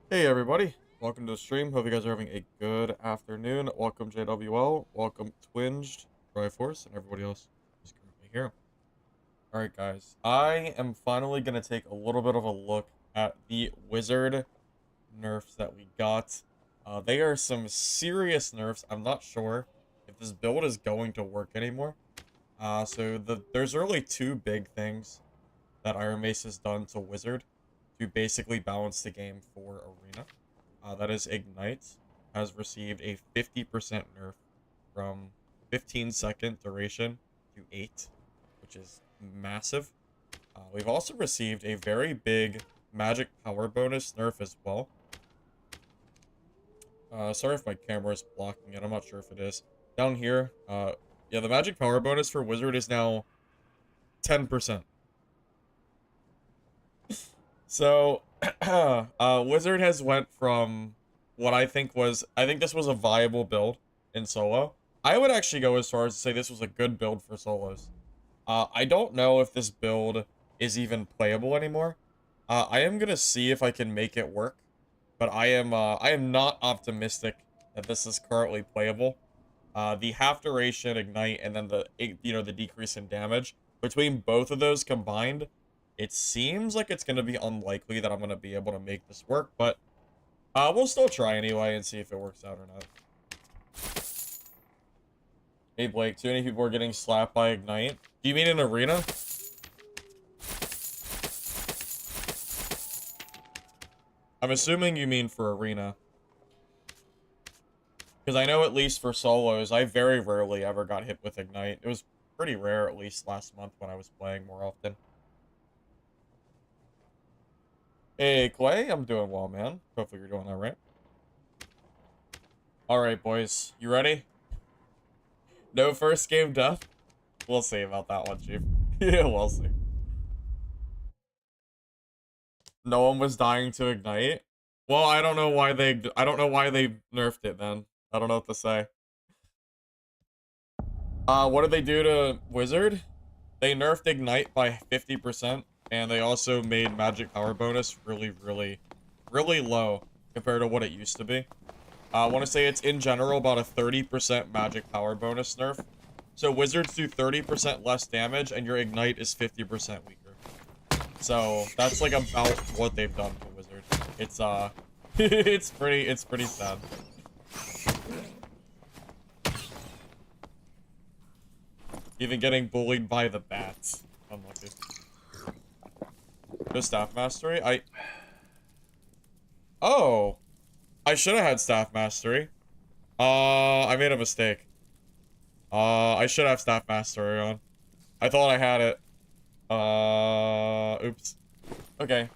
Hey everybody, welcome to the stream. Hope you guys are having a good afternoon. Welcome JWL, welcome Twinged, Triforce, and everybody else who's currently here. Alright guys, I am finally going to take a little bit of a look at the wizard nerfs that we got. They are some serious nerfs. I'm not sure if this build is going to work anymore. There's really two big things that Iron Mace has done to wizard to basically balance the game for arena. That is Ignite has received a 50% nerf from 15-second duration to 8, which is massive. We've also received a very big magic power bonus nerf as well. Sorry if my camera is blocking it. I'm not sure if it is. Down here, yeah, the magic power bonus for wizard is now 10%. So, Wizard has went from what I think this was a viable build in solo. I would actually go as far as to say this was a good build for solos. I don't know if this build is even playable anymore. I am gonna see if I can make it work, but I am not optimistic that this is currently playable. The half duration ignite and then the decrease in damage between both of those combined, it seems like it's going to be unlikely that I'm going to be able to make this work, but we'll still try anyway and see if it works out or not. Hey Blake, too many people are getting slapped by Ignite. Do you mean in arena? I'm assuming you mean for arena. Because I know at least for solos, I very rarely ever got hit with Ignite. It was pretty rare, at least last month when I was playing more often. Hey, Clay, I'm doing well, man. Hopefully you're doing all right. All right, boys. You ready? No first game death? We'll see about that one, Chief. Yeah, we'll see. No one was dying to Ignite? Well, I don't know why they nerfed it then. I don't know what to say. What did they do to Wizard? They nerfed Ignite by 50%, and they also made magic power bonus really, really, really low compared to what it used to be. I want to say it's in general about a 30% magic power bonus nerf. So wizards do 30% less damage, and your Ignite is 50% weaker. So that's like about what they've done to wizard. It's it's pretty sad. Even getting bullied by the bats. Unlucky. No staff mastery? Oh! I should have had staff mastery. I made a mistake. I should have staff mastery on. I thought I had it. Oops. Okay,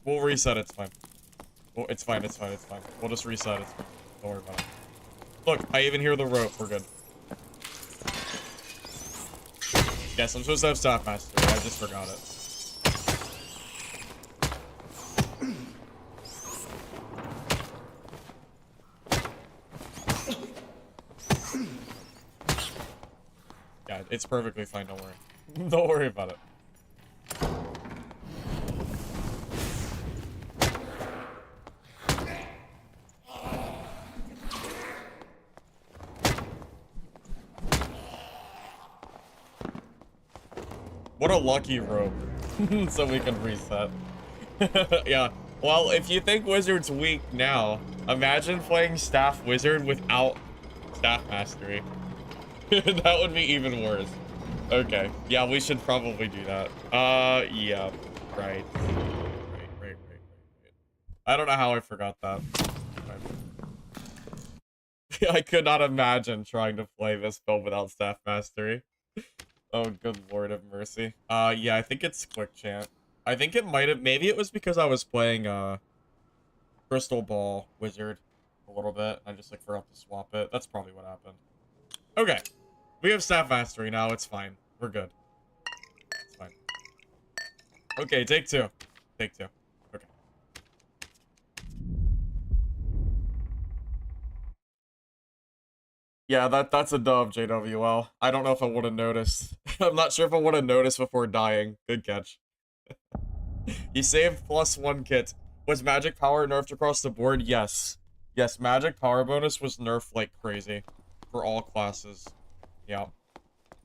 we'll reset, it's fine. Well, it's fine. We'll just reset, it's fine. Don't worry about it. Look, I even hear the rope, we're good. Yes, I'm supposed to have staff mastery, I just forgot it. Yeah, it's perfectly fine, don't worry. Don't worry about it. What a lucky rope. So we can reset. Yeah. Well, if you think Wizard's weak now, imagine playing Staff Wizard without Staff Mastery. That would be even worse. Okay. Yeah, we should probably do that. Yeah. Right. Right. I don't know how I forgot that. I could not imagine trying to play this build without Staff Mastery. Oh, good lord of mercy. Yeah, I think it's quick chant. I think it might have, maybe it was because I was playing, Crystal Ball Wizard a little bit. I just, like, forgot to swap it. That's probably what happened. Okay. We have Staff Mastery now. It's fine. We're good. It's fine. Okay, take two. Take two. Okay. Yeah, that's a dub, JWL. I don't know if I would have noticed. I'm not sure if I would have noticed before dying. Good catch. You saved +1 kit. Was magic power nerfed across the board? Yes. Yes, magic power bonus was nerfed like crazy. For all classes. Yeah.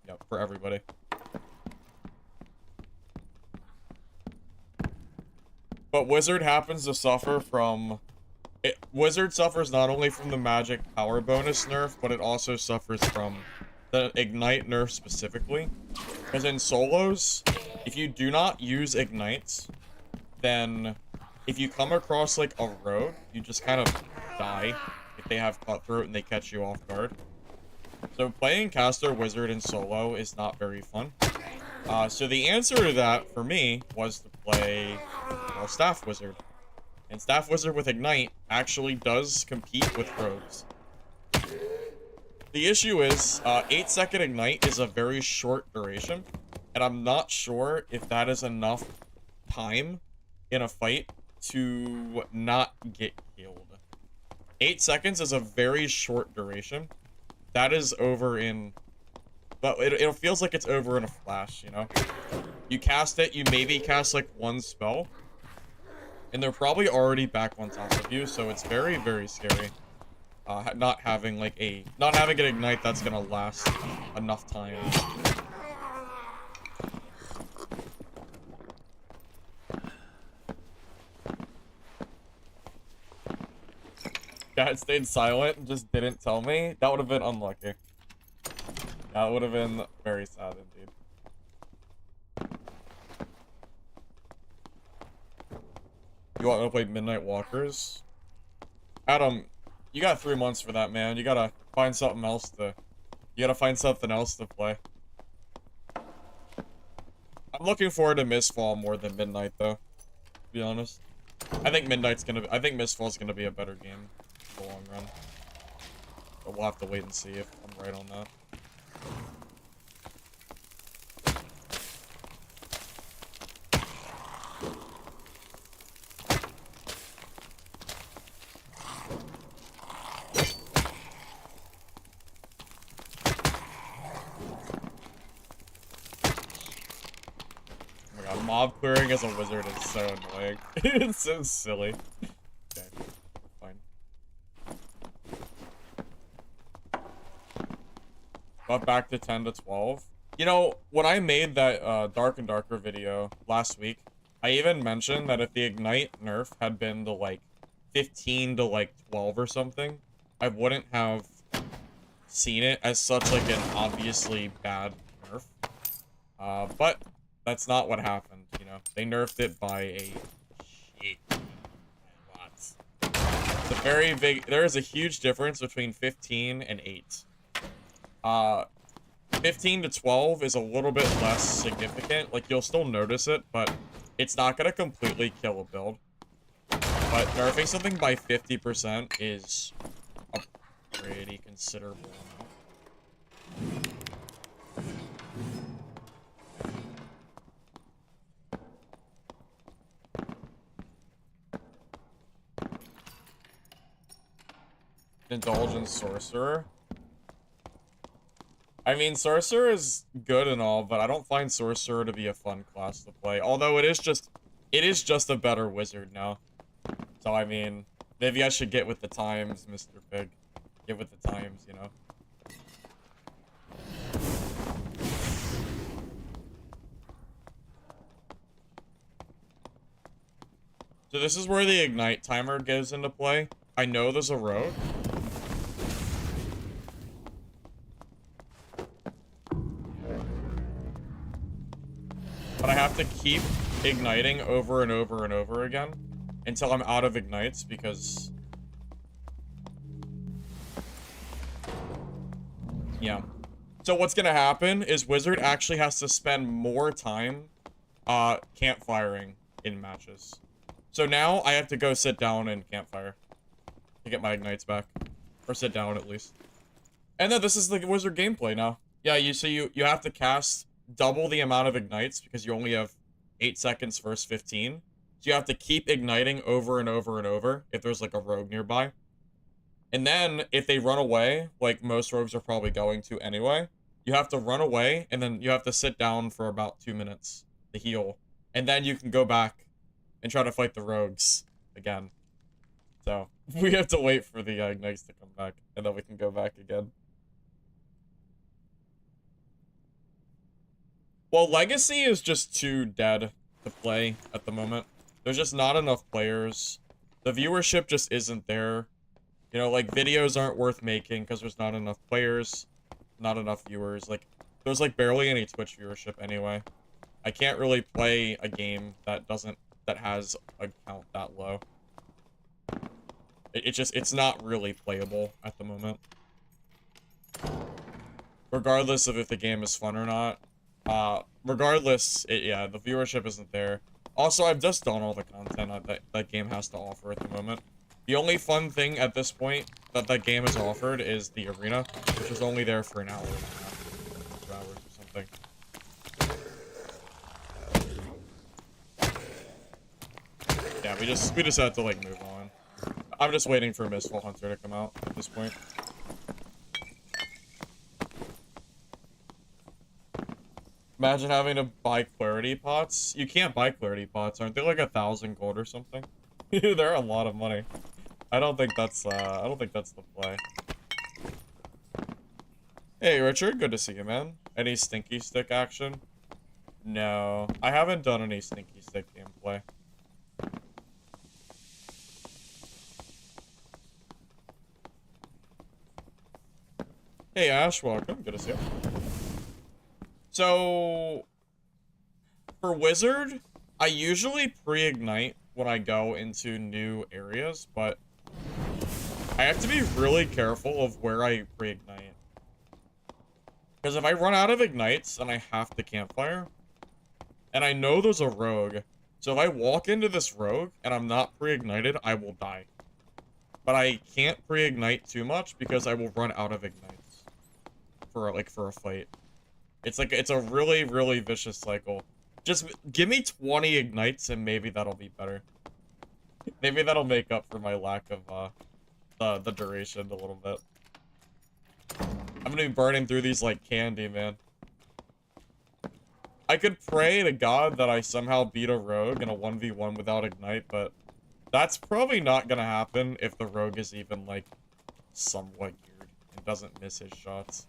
Yep, for everybody. But Wizard happens to suffer from... Wizard suffers not only from the magic power bonus nerf, but it also suffers from the Ignite nerf specifically. Because in solos, if you do not use Ignites, then if you come across like a rogue, you just kind of die if they have Cutthroat and they catch you off guard. So playing Caster Wizard in solo is not very fun. So the answer to that, for me, was to play Staff Wizard. And Staff Wizard with Ignite actually does compete with rogues. The issue is, 8-second Ignite is a very short duration, and I'm not sure if that is enough time in a fight to not get killed. 8 seconds is a very short duration. That is over in... But it feels like it's over in a flash, you know? You cast it, you maybe cast like one spell, and they're probably already back on top of you, so it's very, very scary. Not having like not having an Ignite that's gonna last enough time. Yeah, it stayed silent and just didn't tell me. That would have been unlucky. That would have been very sad indeed. You want to play Midnight Walkers? Adam, you got 3 months for that, man. You gotta find something else to... You gotta find something else to play. I'm looking forward to Mistfall more than Midnight, though. To be honest. I think Mistfall's gonna be a better game in the long run. But we'll have to wait and see if I'm right on that. Mob clearing as a wizard is so annoying. It's so silly. Okay, fine. But back to 10 to 12. You know, when I made that Dark and Darker video last week, I even mentioned that if the Ignite nerf had been to like 15 to like 12 or something, I wouldn't have seen it as such like an obviously bad nerf. But that's not what happened, you know. They nerfed it by a shit lots. It's a very big... There is a huge difference between 15 and 8. 15 to 12 is a little bit less significant. Like, you'll still notice it, but it's not going to completely kill a build. But nerfing something by 50% is a pretty considerable amount. Indulge in sorcerer. I mean, sorcerer is good and all, but I don't find sorcerer to be a fun class to play. Although it is just a better wizard now. So I mean, maybe I should get with the times, Mr. Pig. Get with the times, you know. So this is where the Ignite timer goes into play. I know there's a rogue. But I have to keep igniting over and over and over again until I'm out of ignites because... Yeah. So what's gonna happen is Wizard actually has to spend more time campfiring in matches. So now I have to go sit down and campfire to get my ignites back. Or sit down at least. And then this is the Wizard gameplay now. Yeah, you have to cast double the amount of ignites because you only have 8 seconds versus 15. So you have to keep igniting over and over and over if there's like a rogue nearby. And then if they run away, like most rogues are probably going to anyway, you have to run away and then you have to sit down for about 2 minutes to heal. And then you can go back and try to fight the rogues. again. So we have to wait for the ignites to come back, and then we can go back again. Well, Legacy is just too dead to play at the moment. There's just not enough players. The viewership just isn't there. You know, like, videos aren't worth making because there's not enough players, not enough viewers. Like, there's, like, barely any Twitch viewership anyway. I can't really play a game that has a count that low. It's not really playable at the moment. Regardless of if the game is fun or not. Regardless, yeah, the viewership isn't there. Also, I've just done all the content that game has to offer at the moment. The only fun thing at this point that game has offered is the arena, which is only there for an hour and a half, 2 hours or something. Yeah, we just had to, like, move on. I'm just waiting for Mistfall Hunter to come out at this point. Imagine having to buy clarity pots. You can't buy clarity pots, aren't they like 1,000 gold or something? They're a lot of money. I don't think that's the play. Hey Richard, good to see you, man. Any stinky stick action? No, I haven't done any stinky stick gameplay. Hey Ash, welcome. Good to see you. So, for Wizard, I usually pre-ignite when I go into new areas, but I have to be really careful of where I pre-ignite. Because if I run out of ignites and I have to campfire, and I know there's a rogue, so if I walk into this rogue and I'm not pre-ignited, I will die. But I can't pre-ignite too much because I will run out of ignites for a fight. It's a really, really vicious cycle. Just give me 20 ignites and maybe that'll be better. Maybe that'll make up for my lack of the duration a little bit. I'm gonna be burning through these like candy, man. I could pray to God that I somehow beat a rogue in a 1v1 without ignite, but that's probably not gonna happen if the rogue is even like somewhat geared and doesn't miss his shots.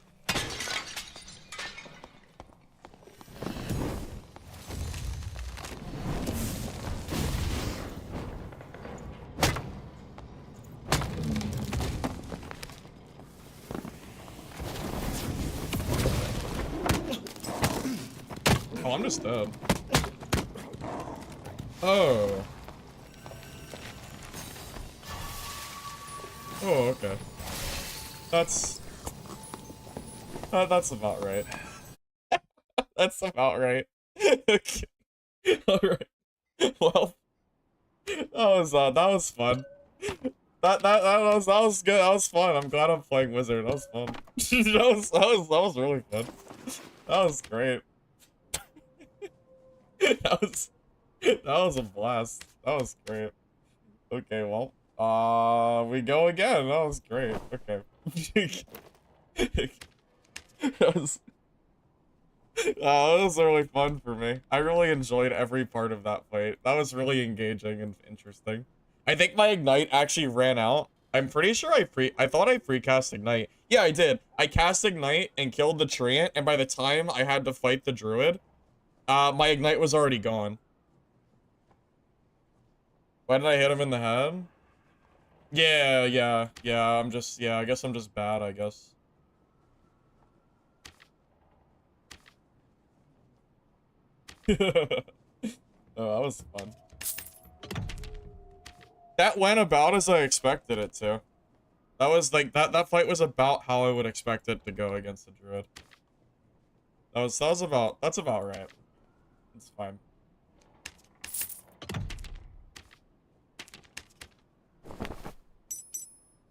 Oh, I'm just dead. Oh. Oh, okay. That's about right. That's about right. Okay. All right. Well, that was fun. That was good. That was fun. I'm glad I'm playing Wizard. That was fun. that was really fun. That was great. that was a blast. That was great. Okay, well, we go again. That was great. Okay. that was really fun for me. I really enjoyed every part of that fight. That was really engaging and interesting. I think my ignite actually ran out. I'm pretty sure I thought I pre-cast ignite. Yeah, I did. I cast ignite and killed the treant, and by the time I had to fight the druid, my ignite was already gone. Why did I hit him in the head? Yeah, I guess I'm just bad, I guess. Oh, that was fun. That went about as I expected it to. That was like, that fight was about how I would expect it to go against the druid. That's about right. It's fine.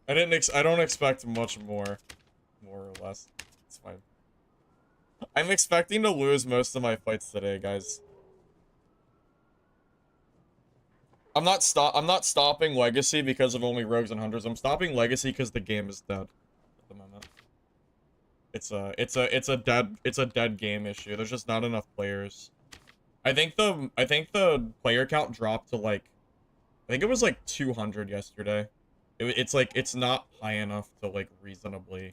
I don't expect much more or less. It's fine. I'm expecting to lose most of my fights today, guys. I'm not stopping Legacy because of only rogues and hunters. I'm stopping Legacy because the game is dead at the moment. It's a dead game issue. There's just not enough players. I think the player count dropped to like I think it was like 200 yesterday. It's like, it's not high enough to like reasonably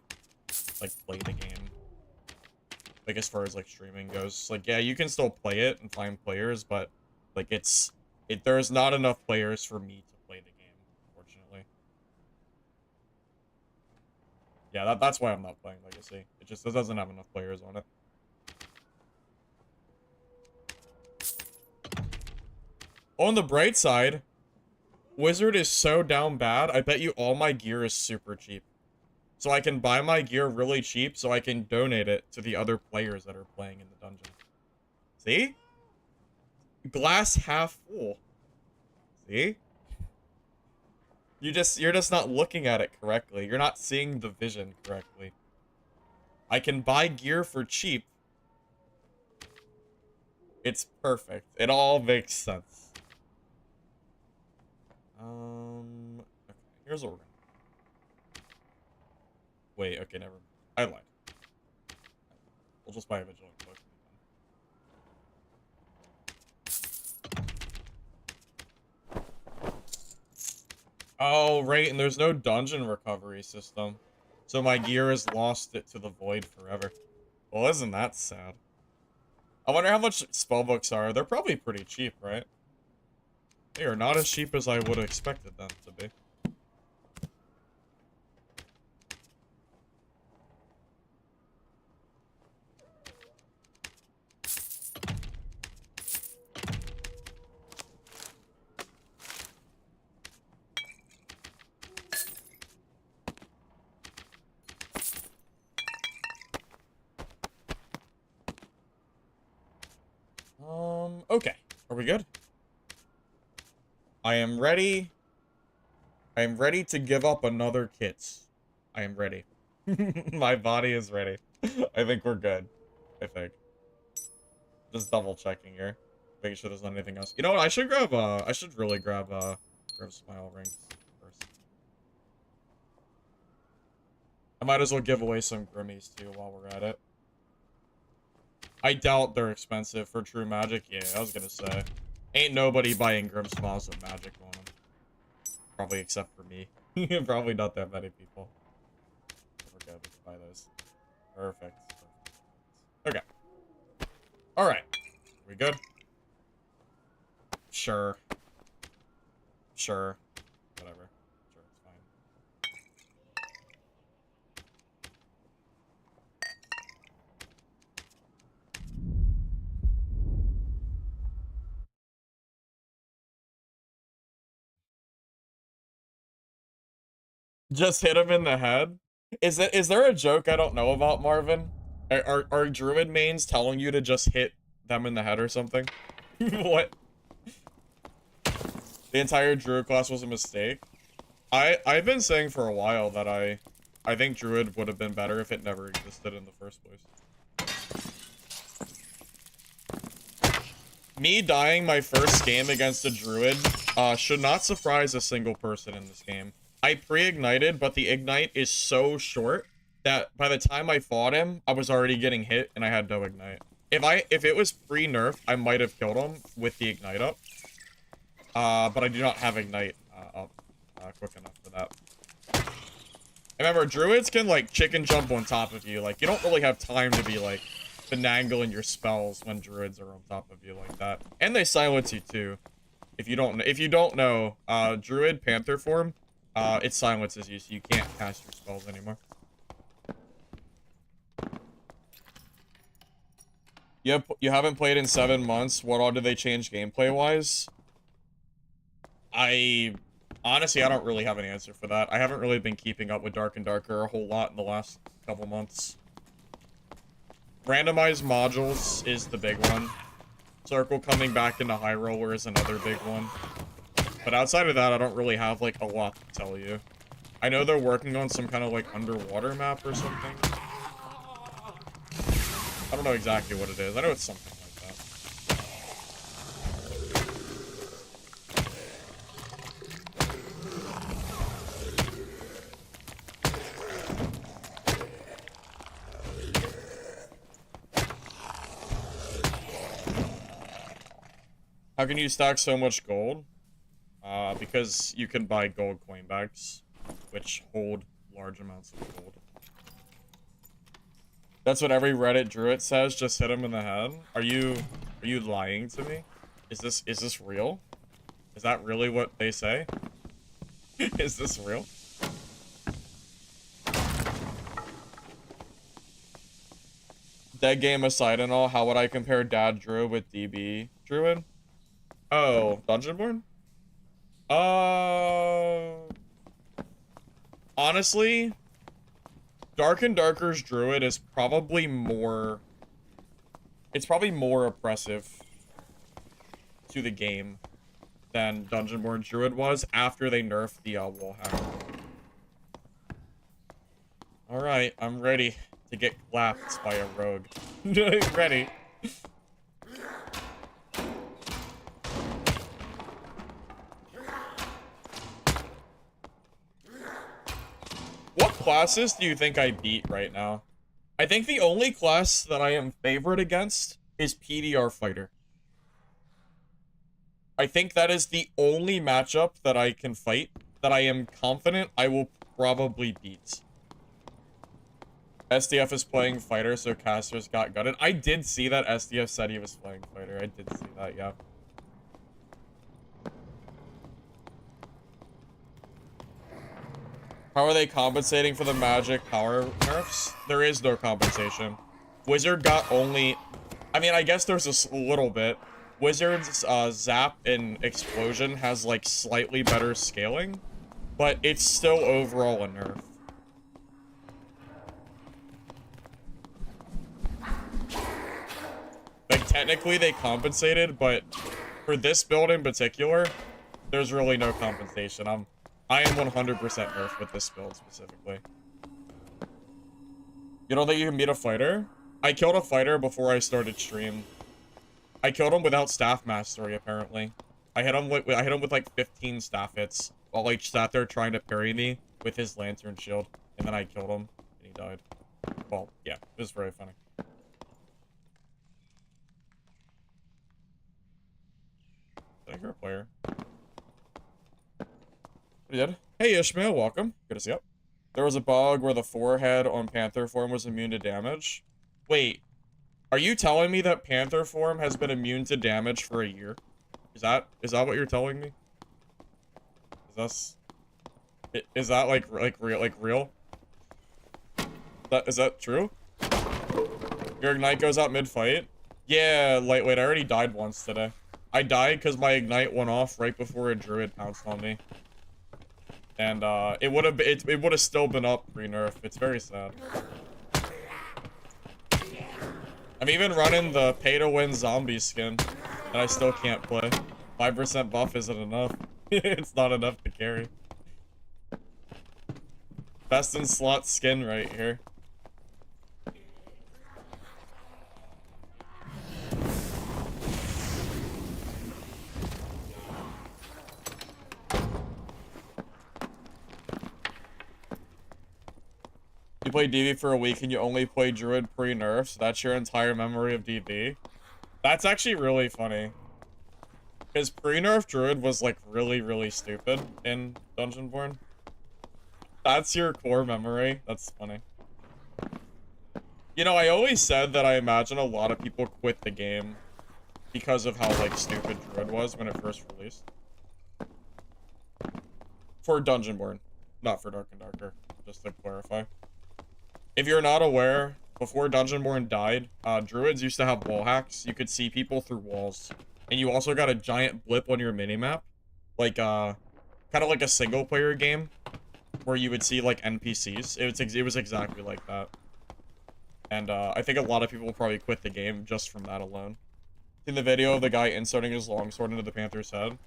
like play the game. Like as far as like streaming goes. Like, yeah, you can still play it and find players, but like there's not enough players for me to play the game, unfortunately. Yeah, that's why I'm not playing Legacy. It doesn't have enough players on it. On the bright side, Wizard is so down bad, I bet you all my gear is super cheap. So I can buy my gear really cheap so I can donate it to the other players that are playing in the dungeon. See? Glass half full. See? You're just not looking at it correctly. You're not seeing the vision correctly. I can buy gear for cheap. It's perfect. It all makes sense. Okay, here's what we're gonna do. Wait, okay, never mind. I lied. We'll just buy a vigilant book. Oh, right, and there's no dungeon recovery system. So my gear has lost it to the void forever. Well, isn't that sad? I wonder how much spellbooks are. They're probably pretty cheap, right? They are not as cheap as I would have expected them to be. Okay. Are we good? I am ready. I am ready to give up another kits. I am ready. My body is ready. I think we're good. I think. Just double checking here. Making sure there's not anything else. You know what? I should really grab smile rings first. I might as well give away some Grimmies too while we're at it. I doubt they're expensive for true magic. Yeah, I was gonna say. Ain't nobody buying Grim Smiles with magic on them. Probably except for me. Probably not that many people. We're good. We can buy those. Perfect. Okay. Alright. We good? Sure. Sure. Whatever. Sure, it's fine. Just hit him in the head? Is there a joke I don't know about, Marvin? Are Druid mains telling you to just hit them in the head or something? What? The entire Druid class was a mistake? I've been saying for a while that I think Druid would have been better if it never existed in the first place. Me dying my first game against a Druid should not surprise a single person in this game. I pre-ignited, but the ignite is so short that by the time I fought him, I was already getting hit and I had no ignite. If it was pre-nerf, I might have killed him with the ignite up. But I do not have ignite up quick enough for that. Remember, Druids can like chicken jump on top of you. Like, you don't really have time to be like finagling your spells when Druids are on top of you like that. And they silence you too. If you don't know, Druid Panther form, it silences you, so you can't cast your spells anymore. You haven't played in 7 months. What all did they change gameplay-wise? Honestly, I don't really have an answer for that. I haven't really been keeping up with Dark and Darker a whole lot in the last couple months. Randomized modules is the big one. Circle coming back into High Roller is another big one. But outside of that, I don't really have, like, a lot to tell you. I know they're working on some kind of, like, underwater map or something. I don't know exactly what it is. I know it's something like that. How can you stack so much gold? because you can buy gold coin bags, which hold large amounts of gold. That's what every Reddit Druid says. Just hit him in the head. Are you lying to me? Is this real? Is that really what they say? Is this real? Dead game aside and all, how would I compare Dad Druid with DB Druid? Oh, Dungeonborn? Honestly, Dark and Darker's Druid is probably more... It's probably more oppressive to the game than Dungeonborn Druid was after they nerfed the wall hack. Alright, I'm ready to get clapped by a rogue. Ready. What classes do you think I beat right now? I think the only class that I am favored against is PDR Fighter. I think that is the only matchup that I can fight that I am confident I will probably beat. SDF is playing Fighter, so casters got gutted. I did see that SDF said he was playing Fighter. I did see that, yeah. How are they compensating for the magic power nerfs? There is no compensation. Wizard got only... I mean, I guess there's a little bit. Wizard's Zap and Explosion has, like, slightly better scaling, but it's still overall a nerf. Like, technically they compensated, but for this build in particular, there's really no compensation. I am 100% nerfed with this build specifically. You don't think you can beat a fighter? I killed a fighter before I started stream. I killed him without staff mastery, apparently. I hit him with like 15 staff hits while like sat there trying to parry me with his lantern shield, and then I killed him and he died. Well, yeah, it was very funny. Did I hear a player? He did. Hey Ishmael, welcome. Good to see you. There was a bug where the forehead on Panther form was immune to damage. Wait, are you telling me that Panther form has been immune to damage for a year? Is that what you're telling me? Is that like real? Is that true? Your ignite goes out mid-fight? Yeah, lightweight. I already died once today. I died because my ignite went off right before a druid pounced on me. And it would have still been up pre-nerf. It's very sad. I'm even running the pay-to-win zombie skin, and I still can't play. 5% buff isn't enough. It's not enough to carry. Best in slot skin right here. You play DB for a week and you only play Druid pre-nerf, so that's your entire memory of DB. That's actually really funny. Because pre-nerf Druid was like really stupid in Dungeonborn. That's your core memory. That's funny. You know, I always said that I imagine a lot of people quit the game because of how like stupid Druid was when it first released. For Dungeonborn, not for Dark and Darker, just to clarify. If you're not aware, before Dungeonborn died, Druids used to have wall hacks. You could see people through walls. And you also got a giant blip on your minimap. Like, kind of like a single player game. Where you would see, like, NPCs. It was exactly like that. And, I think a lot of people will probably quit the game just from that alone. Seen the video of the guy inserting his longsword into the Panther's head?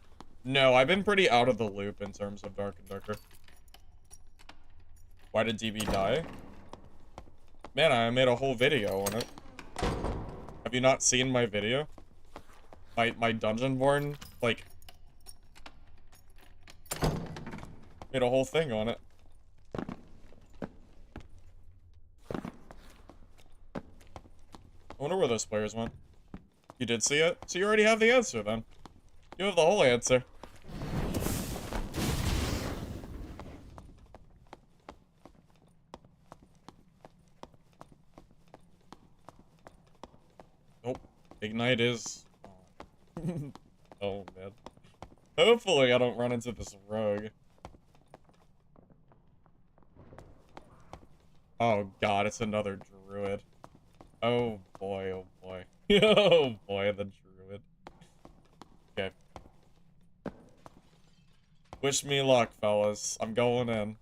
No, I've been pretty out of the loop in terms of Dark and Darker. Why did DB die? Man, I made a whole video on it. Have you not seen my video? My Dungeonborn, like... Made a whole thing on it. I wonder where those players went. You did see it? So you already have the answer, then. You have the whole answer. Ignite is... Oh. Oh, man. Hopefully I don't run into this rogue. Oh god, it's another druid. Oh boy, oh boy. Oh boy, the druid. Okay. Wish me luck, fellas. I'm going in.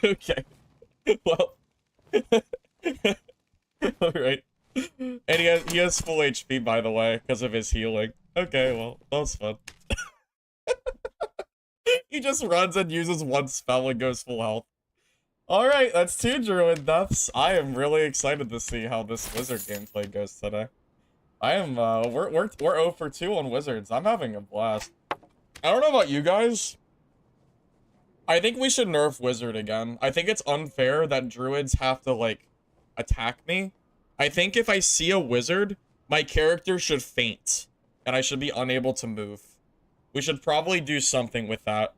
Okay. Well. Alright. And he has full HP, by the way, because of his healing. Okay, well, that was fun. He just runs and uses one spell and goes full health. Alright, that's 2 druid deaths. I am really excited to see how this wizard gameplay goes today. I am, we're 0 for 2 on wizards. I'm having a blast. I don't know about you guys. I think we should nerf wizard again. I think it's unfair that druids have to, like, attack me. I think if I see a wizard, my character should faint, and I should be unable to move. We should probably do something with that.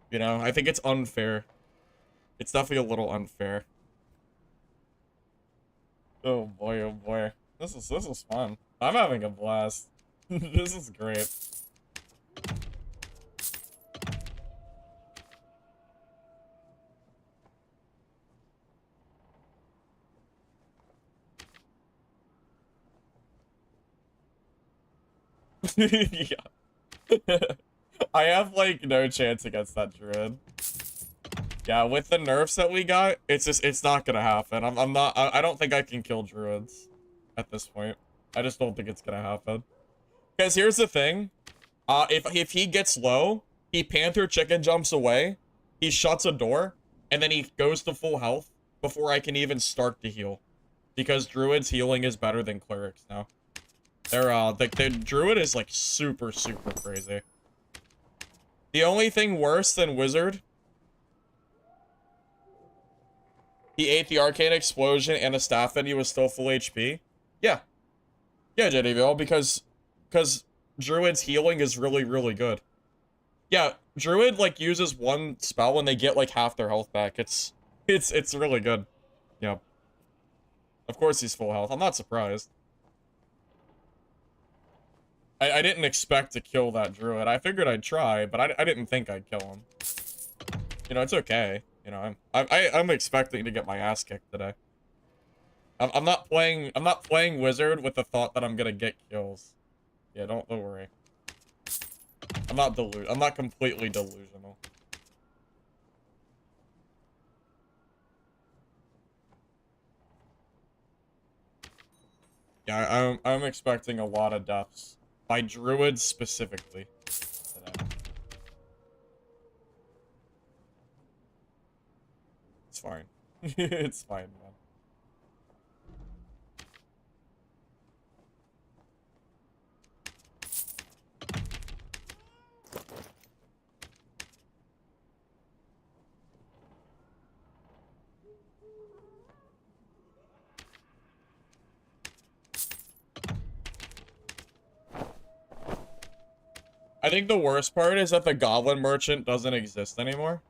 You know, I think it's unfair. It's definitely a little unfair. Oh boy, oh boy. This is fun. I'm having a blast. This is great. Yeah. I have, like, no chance against that druid. Yeah, with the nerfs that we got, it's not gonna happen. I don't think I can kill druids at this point. I just don't think it's gonna happen. Because here's the thing. If he gets low, he panther chicken jumps away, he shuts a door, and then he goes to full health before I can even start to heal. Because druid's healing is better than clerics now. The druid is, like, super, super crazy. The only thing worse than wizard... He ate the arcane explosion and a staff and he was still full HP. Yeah. Yeah, JDVL, because druid's healing is really, really good. Yeah, druid, like, uses one spell and they get, like, half their health back. It's really good. Yeah. Of course he's full health. I'm not surprised. I didn't expect to kill that druid. I figured I'd try, but I didn't think I'd kill him. You know, it's okay. You know, I'm expecting to get my ass kicked today. I'm not playing wizard with the thought that I'm gonna get kills. Yeah, don't worry. I'm not completely delusional. Yeah, I'm expecting a lot of deaths by druids specifically today. It's fine. It's fine, man. I think the worst part is that the goblin merchant doesn't exist anymore.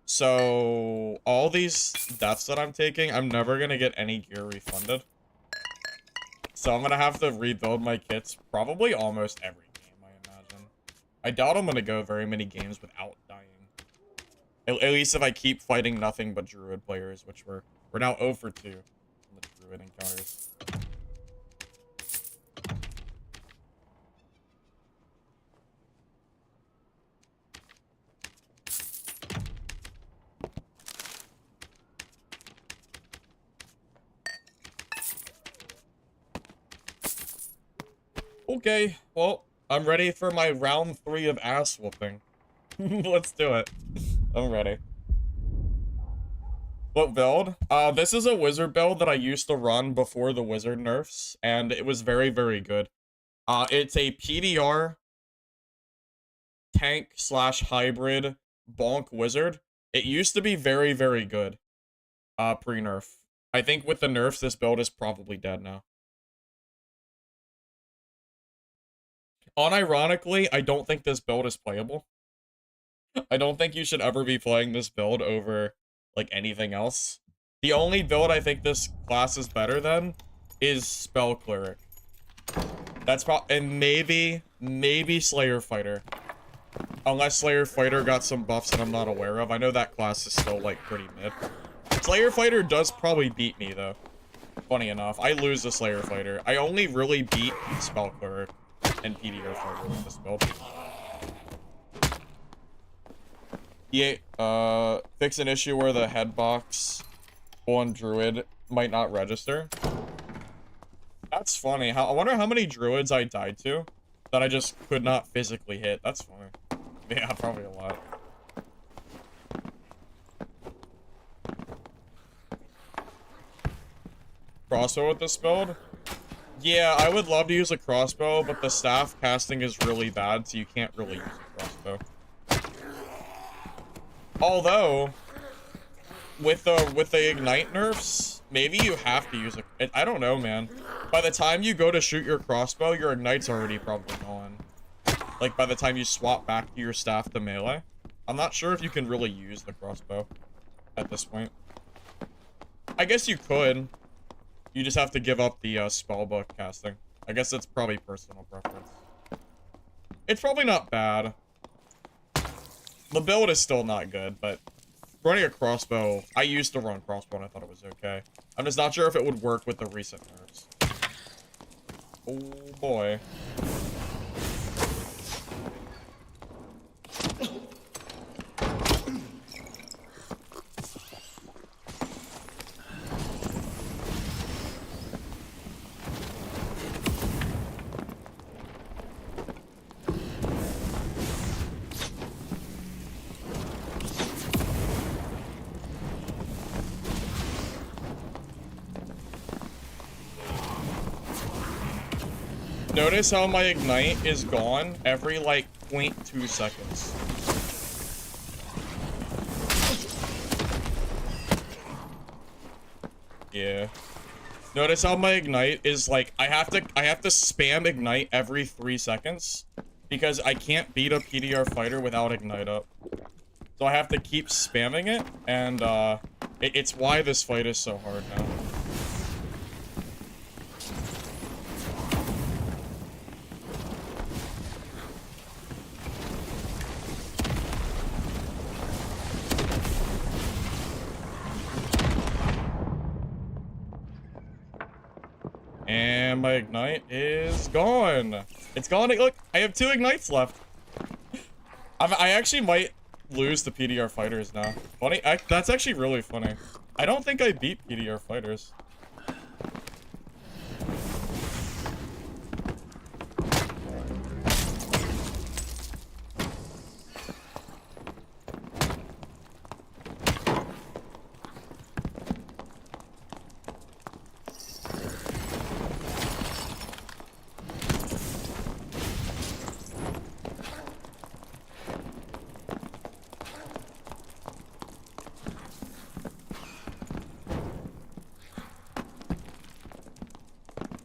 So, all these deaths that I'm taking, I'm never gonna get any gear refunded. So I'm gonna have to rebuild my kits probably almost every game, I imagine. I doubt I'm gonna go very many games without dying. At least if I keep fighting nothing but druid players, which we're now 0 for 2 in the druid encounters. Okay, well, I'm ready for my round 3 of ass whooping. Let's do it. I'm ready. What build? This is a wizard build that I used to run before the wizard nerfs, and it was very, very good. It's a PDR tank slash hybrid bonk wizard. It used to be very, very good. Pre-nerf. I think with the nerfs, this build is probably dead now. Unironically, I don't think this build is playable. I don't think you should ever be playing this build over, like, anything else. The only build I think this class is better than is Spell Cleric. That's and maybe Slayer Fighter. Unless Slayer Fighter got some buffs that I'm not aware of. I know that class is still, like, pretty mid. Slayer Fighter does probably beat me, though. Funny enough. I lose the Slayer Fighter. I only really beat Spell Cleric and PDR Fighter with this build. Yeah, fix an issue where the headbox on Druid might not register. That's funny. I wonder how many Druids I died to that I just could not physically hit. That's funny. Yeah, probably a lot. Crossbow with this build? Yeah, I would love to use a crossbow, but the staff casting is really bad, so you can't really use a crossbow. Although, with the ignite nerfs, maybe you have to use it. I don't know, man. By the time you go to shoot your crossbow, your ignite's already probably gone. Like, by the time you swap back to your staff to melee. I'm not sure if you can really use the crossbow at this point. I guess you could. You just have to give up the spellbook casting. I guess that's probably personal preference. It's probably not bad. The build is still not good, but running a crossbow, I used to run crossbow and I thought it was okay. I'm just not sure if it would work with the recent nerfs. Oh boy. Notice how my ignite is gone every, like, 0.2 seconds. Yeah. Notice how my ignite is, like, I have to spam ignite every 3 seconds. Because I can't beat a PDR fighter without ignite up. So I have to keep spamming it, and, it's why this fight is so hard now. And my ignite is gone. It's gone. Look, I have 2 ignites left. I actually might lose the PDR fighters now. Funny, that's actually really funny. I don't think I beat PDR fighters.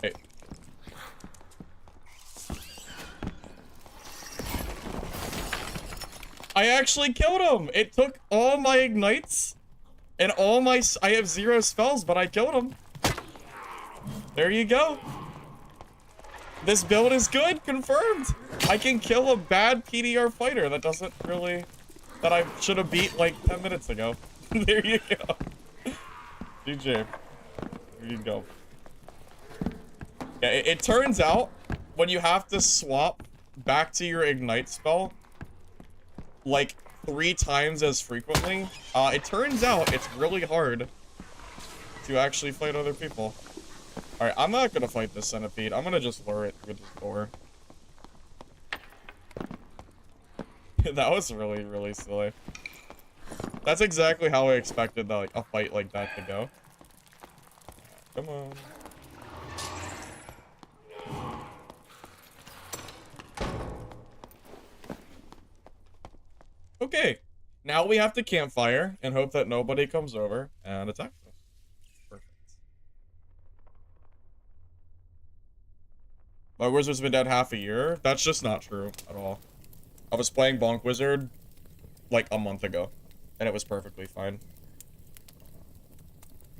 Hey. I actually killed him! It took all my ignites and all my... I have 0 spells, but I killed him. There you go. This build is good, confirmed. I can kill a bad PDR fighter that doesn't really... that I should have beat like 10 minutes ago. There you go. GG. There you go. Yeah, it turns out, when you have to swap back to your ignite spell, like, 3 times as frequently, it turns out it's really hard to actually fight other people. Alright, I'm not gonna fight this centipede. I'm gonna just lure it through this door. That was really, really silly. That's exactly how I expected like a fight like that to go. Come on. Okay. Now we have to campfire and hope that nobody comes over and attacks us. Perfect. My wizard's been dead half a year. That's just not true at all. I was playing Bonk Wizard like a month ago, and it was perfectly fine.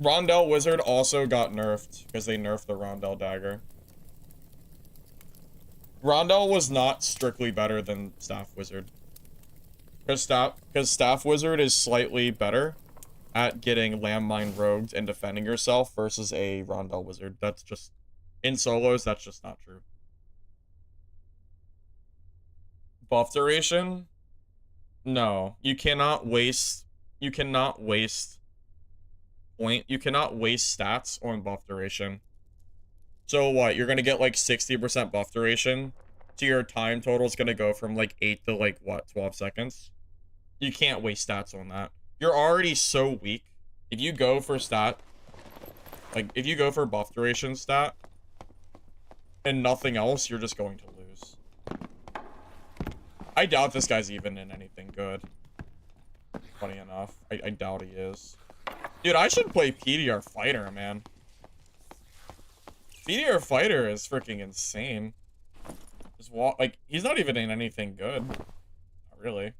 Rondell Wizard also got nerfed because they nerfed the Rondell Dagger. Rondell was not strictly better than Staff Wizard. Because Staff Wizard is slightly better at getting Landmine rogued and defending yourself versus a Rondell Wizard. That's just, in solos, that's just not true. Buff duration? No, you cannot waste stats on buff duration. So what, you're gonna get like 60% buff duration, so your time total is gonna go from like 8 to like what, 12 seconds? You can't waste stats on that. You're already so weak. If you go for if you go for buff duration stat and nothing else, you're just going to lose. I doubt this guy's even in anything good. Funny enough, I doubt he is. Dude, I should play PDR Fighter, man. PDR Fighter is freaking insane. Just like, he's not even in anything good. Not really.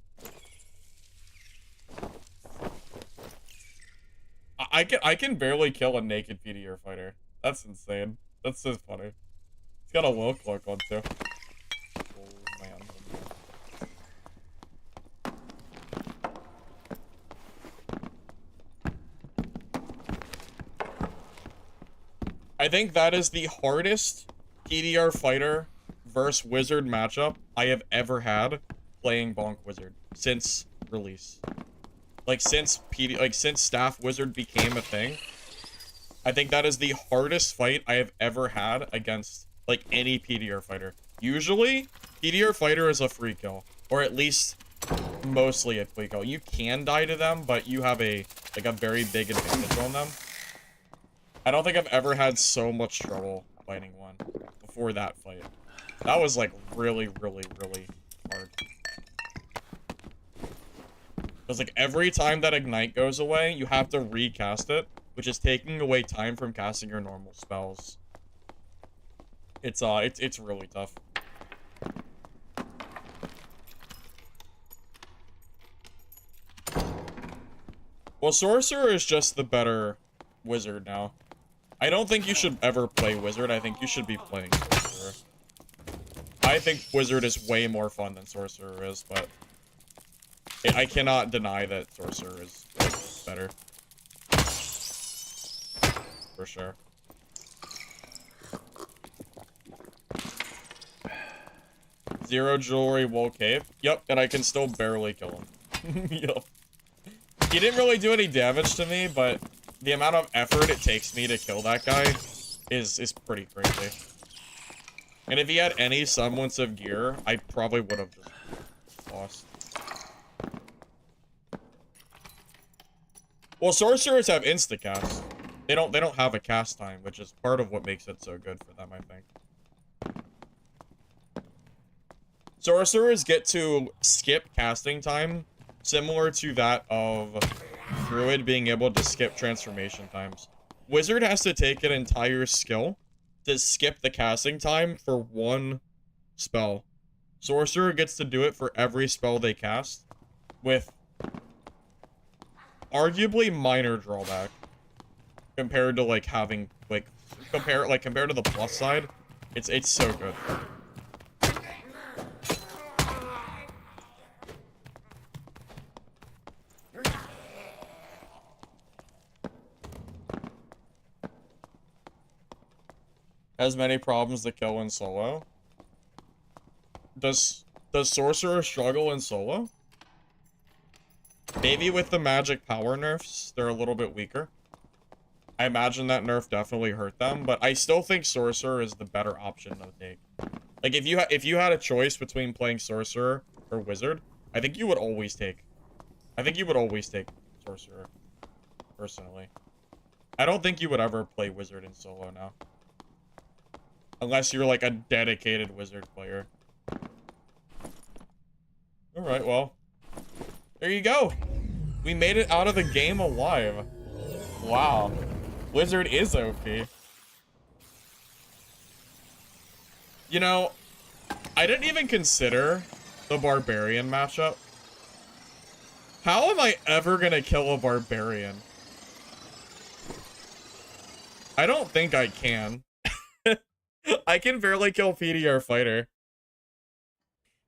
I can barely kill a naked PDR Fighter. That's insane. That's just funny. He's got a low cloak on too. Oh man. I think that is the hardest PDR Fighter versus Wizard matchup I have ever had playing Bonk Wizard since release. Like since Staff Wizard became a thing, I think that is the hardest fight I have ever had against like any PDR Fighter. Usually, PDR Fighter is a free kill, or at least mostly a free kill. You can die to them, but you have a very big advantage on them. I don't think I've ever had so much trouble fighting one before that fight. That was like really, really, really hard. Because like every time that ignite goes away, you have to recast it, which is taking away time from casting your normal spells. It's really tough. Well, sorcerer is just the better wizard now. I don't think you should ever play wizard. I think you should be playing sorcerer. I think wizard is way more fun than sorcerer is, but I cannot deny that sorcerer is better. For sure. Zero jewelry, wool cave. Yep, and I can still barely kill him. Yep. He didn't really do any damage to me, but the amount of effort it takes me to kill that guy is pretty crazy. And if he had any semblance of gear, I probably would have just lost. Well, sorcerers have insta-cast. They don't have a cast time, which is part of what makes it so good for them, I think. Sorcerers get to skip casting time, similar to that of Druid being able to skip transformation times. Wizard has to take an entire skill to skip the casting time for one spell. Sorcerer gets to do it for every spell they cast, with arguably minor drawback compared to like having compared to the plus side. It's so good. Has many problems to kill in solo. Does sorcerer struggle in solo? Maybe with the magic power nerfs, they're a little bit weaker. I imagine that nerf definitely hurt them, but I still think sorcerer is the better option to take. Like if you had a choice between playing sorcerer or wizard, I think you would always take. I think you would always take sorcerer. Personally, I don't think you would ever play wizard in solo now, unless you're like a dedicated wizard player. All right, well, there you go. We made it out of the game alive. Wow, wizard is OP. You know, I didn't even consider the barbarian matchup. How am I ever gonna kill a barbarian? I don't think I can. I can barely kill PDR fighter.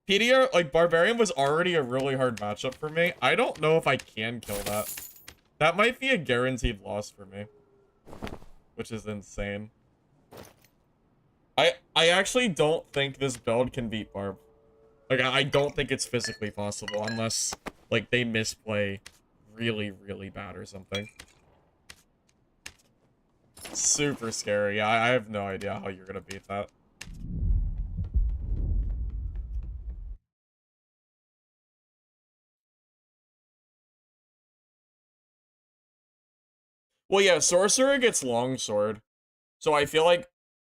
PDR, like, barbarian was already a really hard matchup for me. I don't know if I can kill that. That might be a guaranteed loss for me, which is insane. I actually don't think this build can beat Barb. Like, I don't think it's physically possible unless, like, they misplay really, really bad or something. Super scary. I have no idea how you're gonna beat that. Well, yeah, sorcerer gets longsword. So I feel like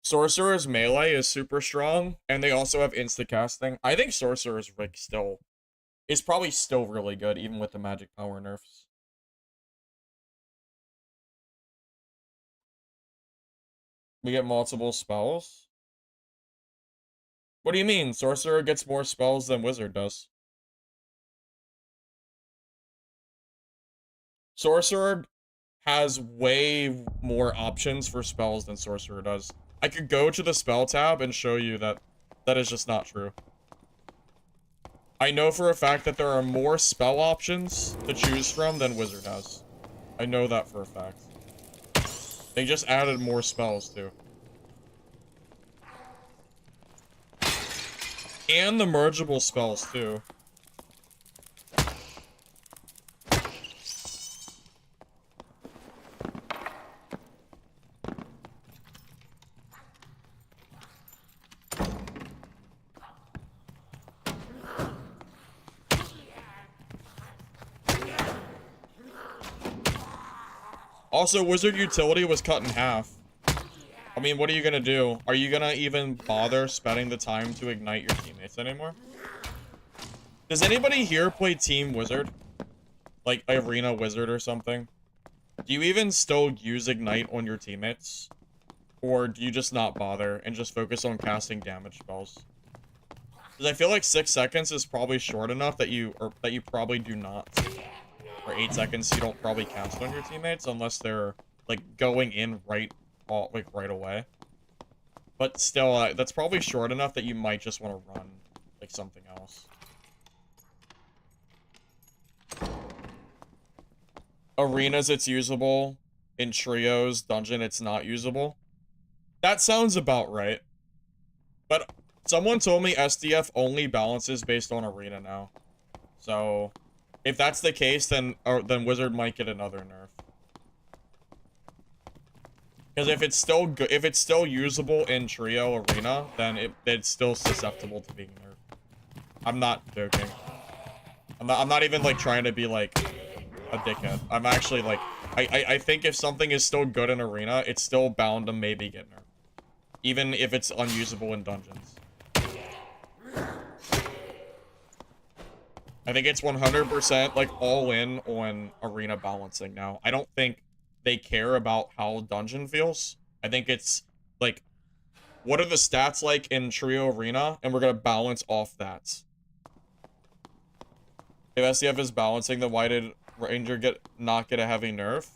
sorcerer's melee is super strong, and they also have insta-casting. I think sorcerer's rig still is probably still really good, even with the magic power nerfs. We get multiple spells? What do you mean? Sorcerer gets more spells than wizard does. Sorcerer has way more options for spells than sorcerer does. I could go to the spell tab and show you that that is just not true. I know for a fact that there are more spell options to choose from than wizard has. I know that for a fact. They just added more spells too. And the mergeable spells too. Also, wizard utility was cut in half. I mean, what are you gonna do? Are you gonna even bother spending the time to ignite your teammates anymore? Does anybody here play team wizard? Like arena wizard or something? Do you even still use ignite on your teammates? Or do you just not bother and just focus on casting damage spells? Because I feel like 6 seconds is probably short enough that you probably do not. Or 8 seconds you don't probably cast on your teammates unless they're like going in right away. But still, that's probably short enough that you might just want to run like something else. Arenas, it's usable. In trios, dungeon, it's not usable. That sounds about right. But someone told me SDF only balances based on arena now. So, if that's the case, then Wizard might get another nerf. Because if it's still usable in trio arena, then it's still susceptible to being nerfed. I'm not joking. I'm not even like trying to be like a dickhead. I'm actually like I think if something is still good in arena, it's still bound to maybe get nerfed. Even if it's unusable in dungeons. I think it's 100% like all in on arena balancing now. I don't think they care about how dungeon feels. I think it's like, what are the stats like in trio arena? And we're going to balance off that. If SDF is balancing, then why did Ranger not get a heavy nerf?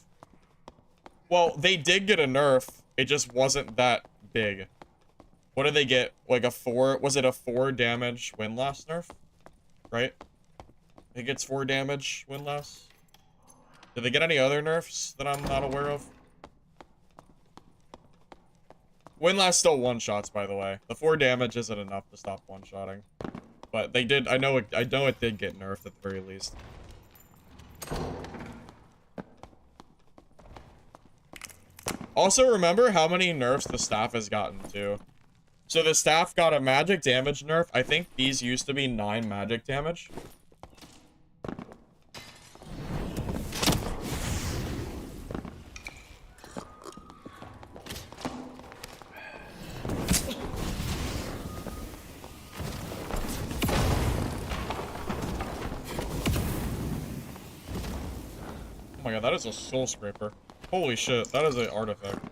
Well, they did get a nerf. It just wasn't that big. What did they get? Like a 4? Was it a 4 damage win-loss nerf? Right? It gets 4 damage win-loss. Did they get any other nerfs that I'm not aware of? Win-loss still one-shots, by the way. The 4 damage isn't enough to stop one-shotting. But they did, I know it did get nerfed at the very least. Also, remember how many nerfs the staff has gotten too. So the staff got a magic damage nerf. I think these used to be 9 magic damage. Oh my god, that is a soul scraper. Holy shit, that is an artifact.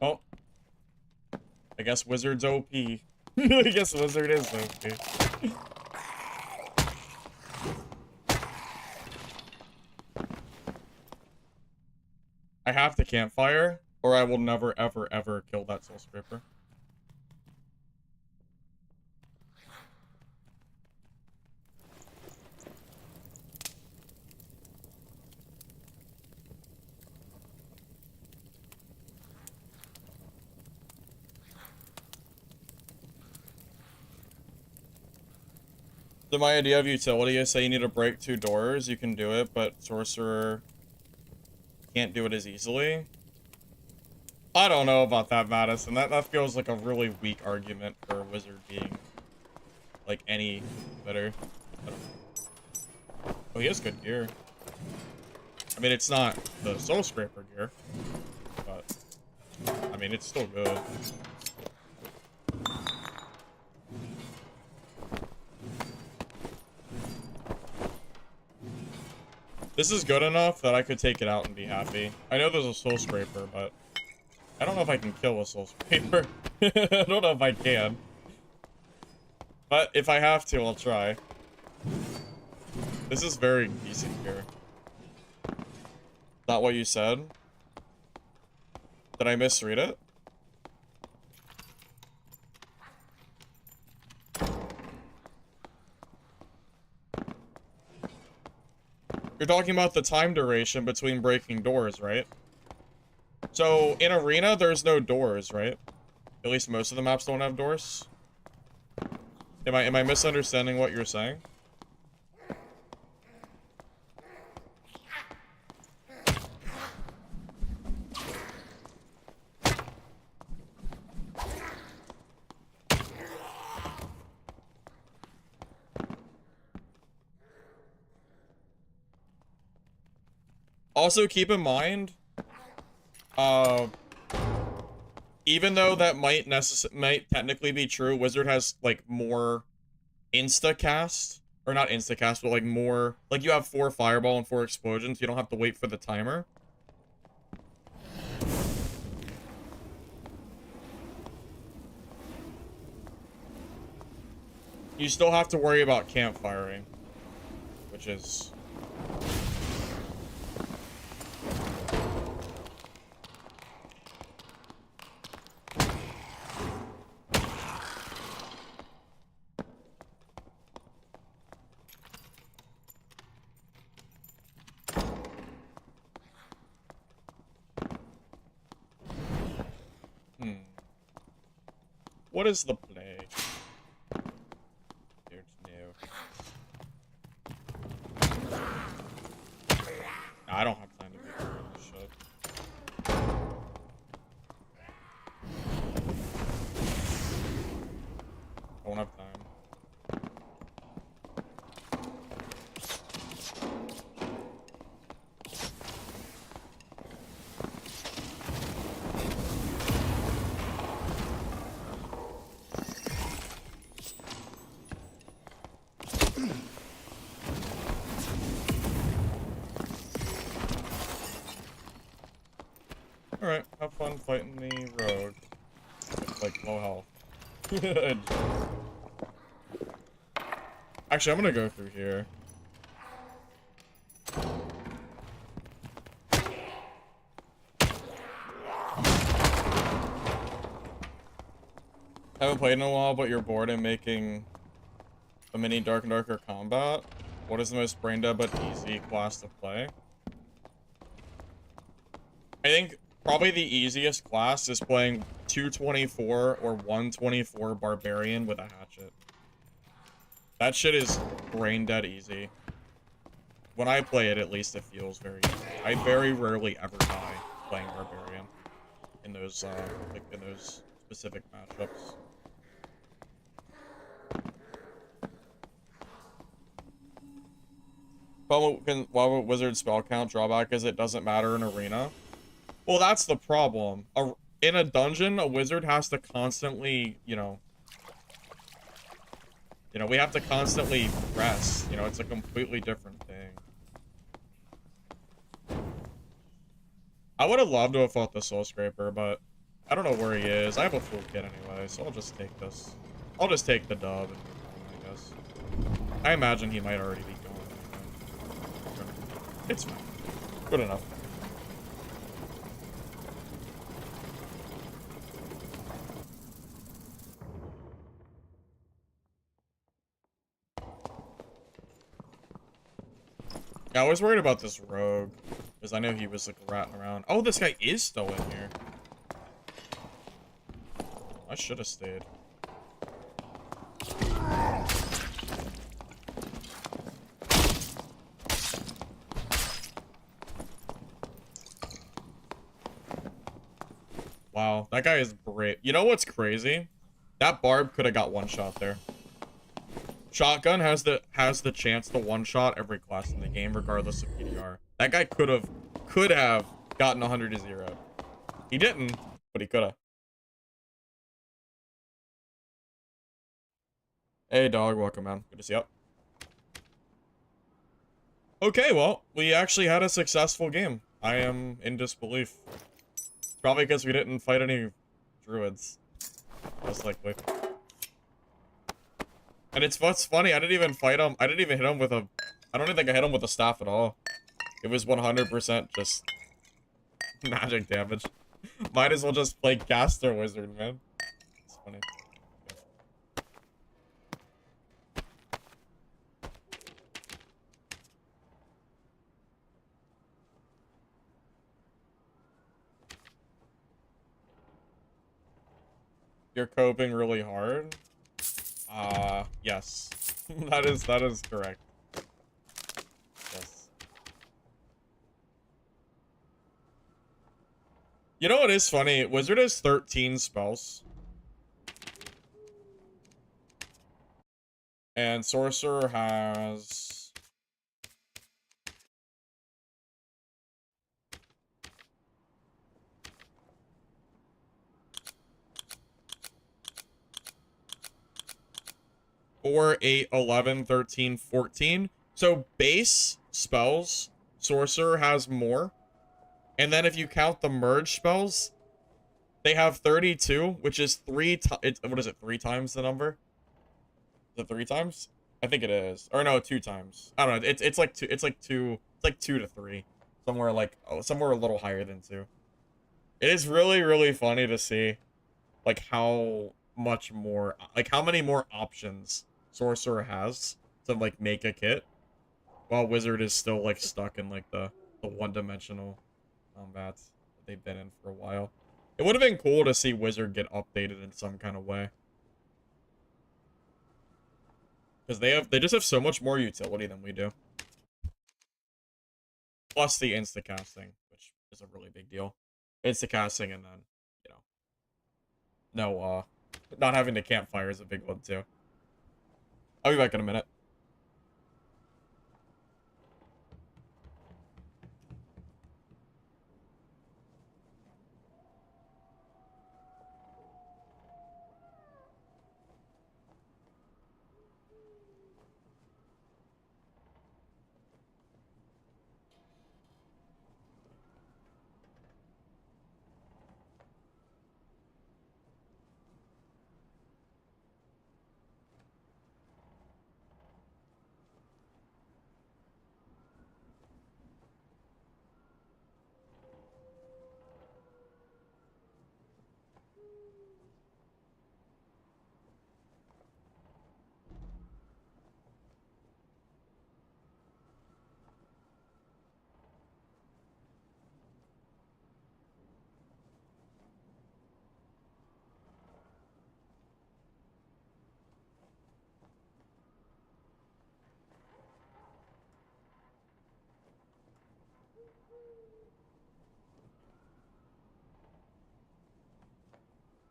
Oh. I guess Wizard's OP. I guess Wizard is OP. I have to campfire, or I will never, ever, ever kill that soul scraper. So my idea of utility is, say you need to break 2 doors, you can do it, but sorcerer can't do it as easily. I don't know about that, Madison. That feels like a really weak argument for a wizard being like any better. I don't know. Oh, he has good gear. I mean, it's not the soul scraper gear, but I mean, it's still good. This is good enough that I could take it out and be happy. I know there's a soul scraper, but I don't know if I can kill a soul scraper. I don't know if I can. But if I have to, I'll try. This is very decent here. Not what you said? Did I misread it? You're talking about the time duration between breaking doors, right? So, in Arena, there's no doors, right? At least most of the maps don't have doors. Am I misunderstanding what you're saying? Also, keep in mind, even though that might technically be true, Wizard has, like, more insta-cast, or not insta-cast, but, like, more, like, you have 4 fireball and 4 explosions, you don't have to wait for the timer. You still have to worry about campfiring, which is... What is the play? Don't know. I don't have time to be doing this shit. I won't have time. Alright, have fun fighting the rogue. With, like, low health. Actually, I'm gonna go through here. Haven't played in a while, but you're bored and making a mini Dark and Darker combat. What is the most brain dead but easy class to play? I think probably the easiest class is playing 224 or 124 barbarian with a hatchet. That shit is brain dead easy. When I play it, at least it feels very easy. I very rarely ever die playing barbarian in those like in those specific matchups. Why would wizard spell count drawback is it doesn't matter in arena? Well, that's the problem. In a dungeon, a wizard has to constantly, you know, we have to constantly rest. You know, it's a completely different thing. I would have loved to have fought the Soul Scraper, but I don't know where he is. I have a full kit anyway, so I'll just take this. I'll just take the dub and move on, I guess. I imagine he might already be gone anyway. It's fine. Good enough. Yeah, I was worried about this rogue, because I know he was, like, ratting around. Oh, this guy is still in here. I should have stayed. Wow, that guy is brave. You know what's crazy? That barb could have got one shot there. Shotgun has the chance to one-shot every class in the game, regardless of PDR. That guy could have gotten 100 to 0. He didn't, but he could have. Hey, dog, welcome, man. Good to see you. Okay, well, we actually had a successful game. I am in disbelief. Probably because we didn't fight any druids. Most likely. And what's funny, I didn't even fight him. I didn't even hit him with a... I don't even think I hit him with a staff at all. It was 100% just magic damage. Might as well just play caster wizard, man. It's funny. You're coping really hard? Yes. that is correct. Yes. You know what is funny? Wizard has 13 spells. And sorcerer has... Four, 8, 11, 13, 14. So base spells, sorcerer has more. And then if you count the merge spells, they have 32, which is what is it, 3 times the number? Is it 3 times? I think it is. Or no, 2 times. I don't know. It's like 2 to 3. Somewhere a little higher than 2. It is really, really funny to see like how much more, like how many more options sorcerer has to like make a kit, while wizard is still like stuck in like the one-dimensional combats that they've been in for a while. It would have been cool to see wizard get updated in some kind of way, because they just have so much more utility than we do, plus the insta casting, which is a really big deal. Insta casting, and then, you know, no not having to campfire is a big one too. I'll be back in a minute.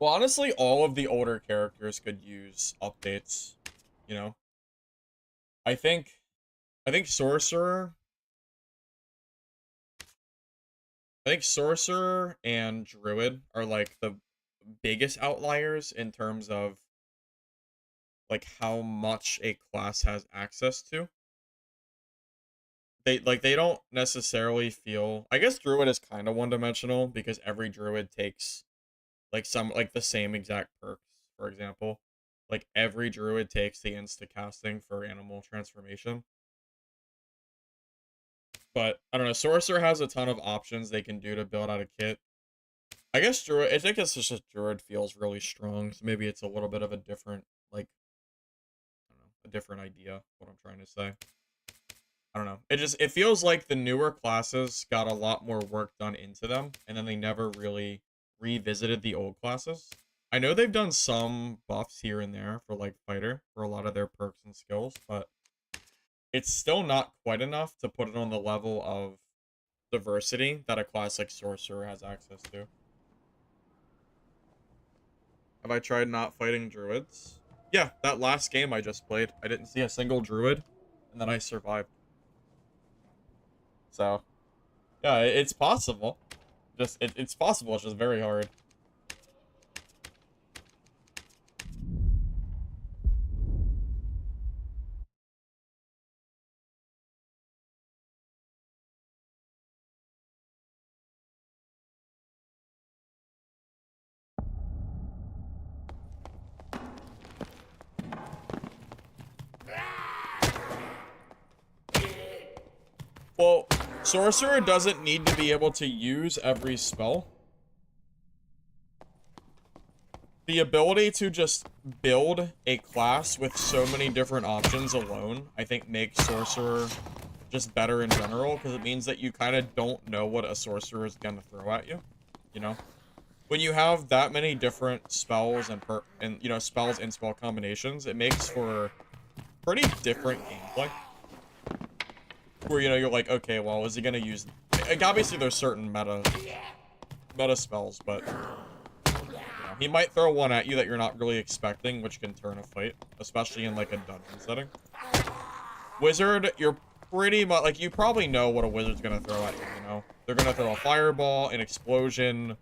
Well, honestly, all of the older characters could use updates, you know? I think sorcerer, and druid are like the biggest outliers in terms of like how much a class has access to. They don't necessarily feel, I guess druid is kind of one-dimensional because every druid takes like some like the same exact perks, for example. Like every druid takes the insta casting for animal transformation. But I don't know, sorcerer has a ton of options they can do to build out a kit. I guess druid, I think it's just druid feels really strong, so maybe it's a little bit of a different like I don't know, a different idea what I'm trying to say. I don't know. It feels like the newer classes got a lot more work done into them, and then they never really revisited the old classes. I know they've done some buffs here and there for like fighter for a lot of their perks and skills, but it's still not quite enough to put it on the level of diversity that a class like sorcerer has access to. Have I tried not fighting druids? Yeah, that last game I just played, I didn't see a single druid, and then I survived. So, yeah, it's possible. It's possible, it's just very hard. Well, sorcerer doesn't need to be able to use every spell. The ability to just build a class with so many different options alone, I think makes sorcerer just better in general, because it means that you kind of don't know what a sorcerer is going to throw at you, you know? When you have that many different spells and you know, spells and spell combinations, it makes for pretty different gameplay. Where, you know, you're like, okay, well, is he gonna use... Like, obviously, there's certain meta spells, but... You know, he might throw one at you that you're not really expecting, which can turn a fight. Especially in, like, a dungeon setting. Wizard, you're pretty much... Like, you probably know what a wizard's gonna throw at you, you know? They're gonna throw a fireball, an explosion,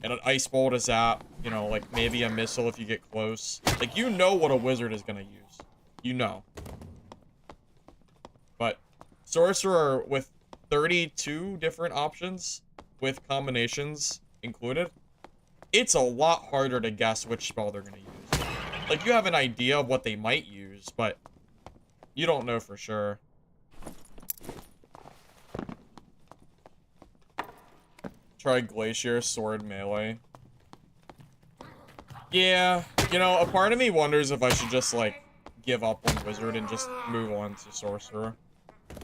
and an ice ball to zap. You know, like, maybe a missile if you get close. Like, you know what a wizard is gonna use. You know. But... sorcerer with 32 different options with combinations included, it's a lot harder to guess which spell they're going to use. Like, you have an idea of what they might use, but you don't know for sure. Try Glacier, Sword, Melee. Yeah, you know, a part of me wonders if I should just, like, give up on Wizard and just move on to Sorcerer.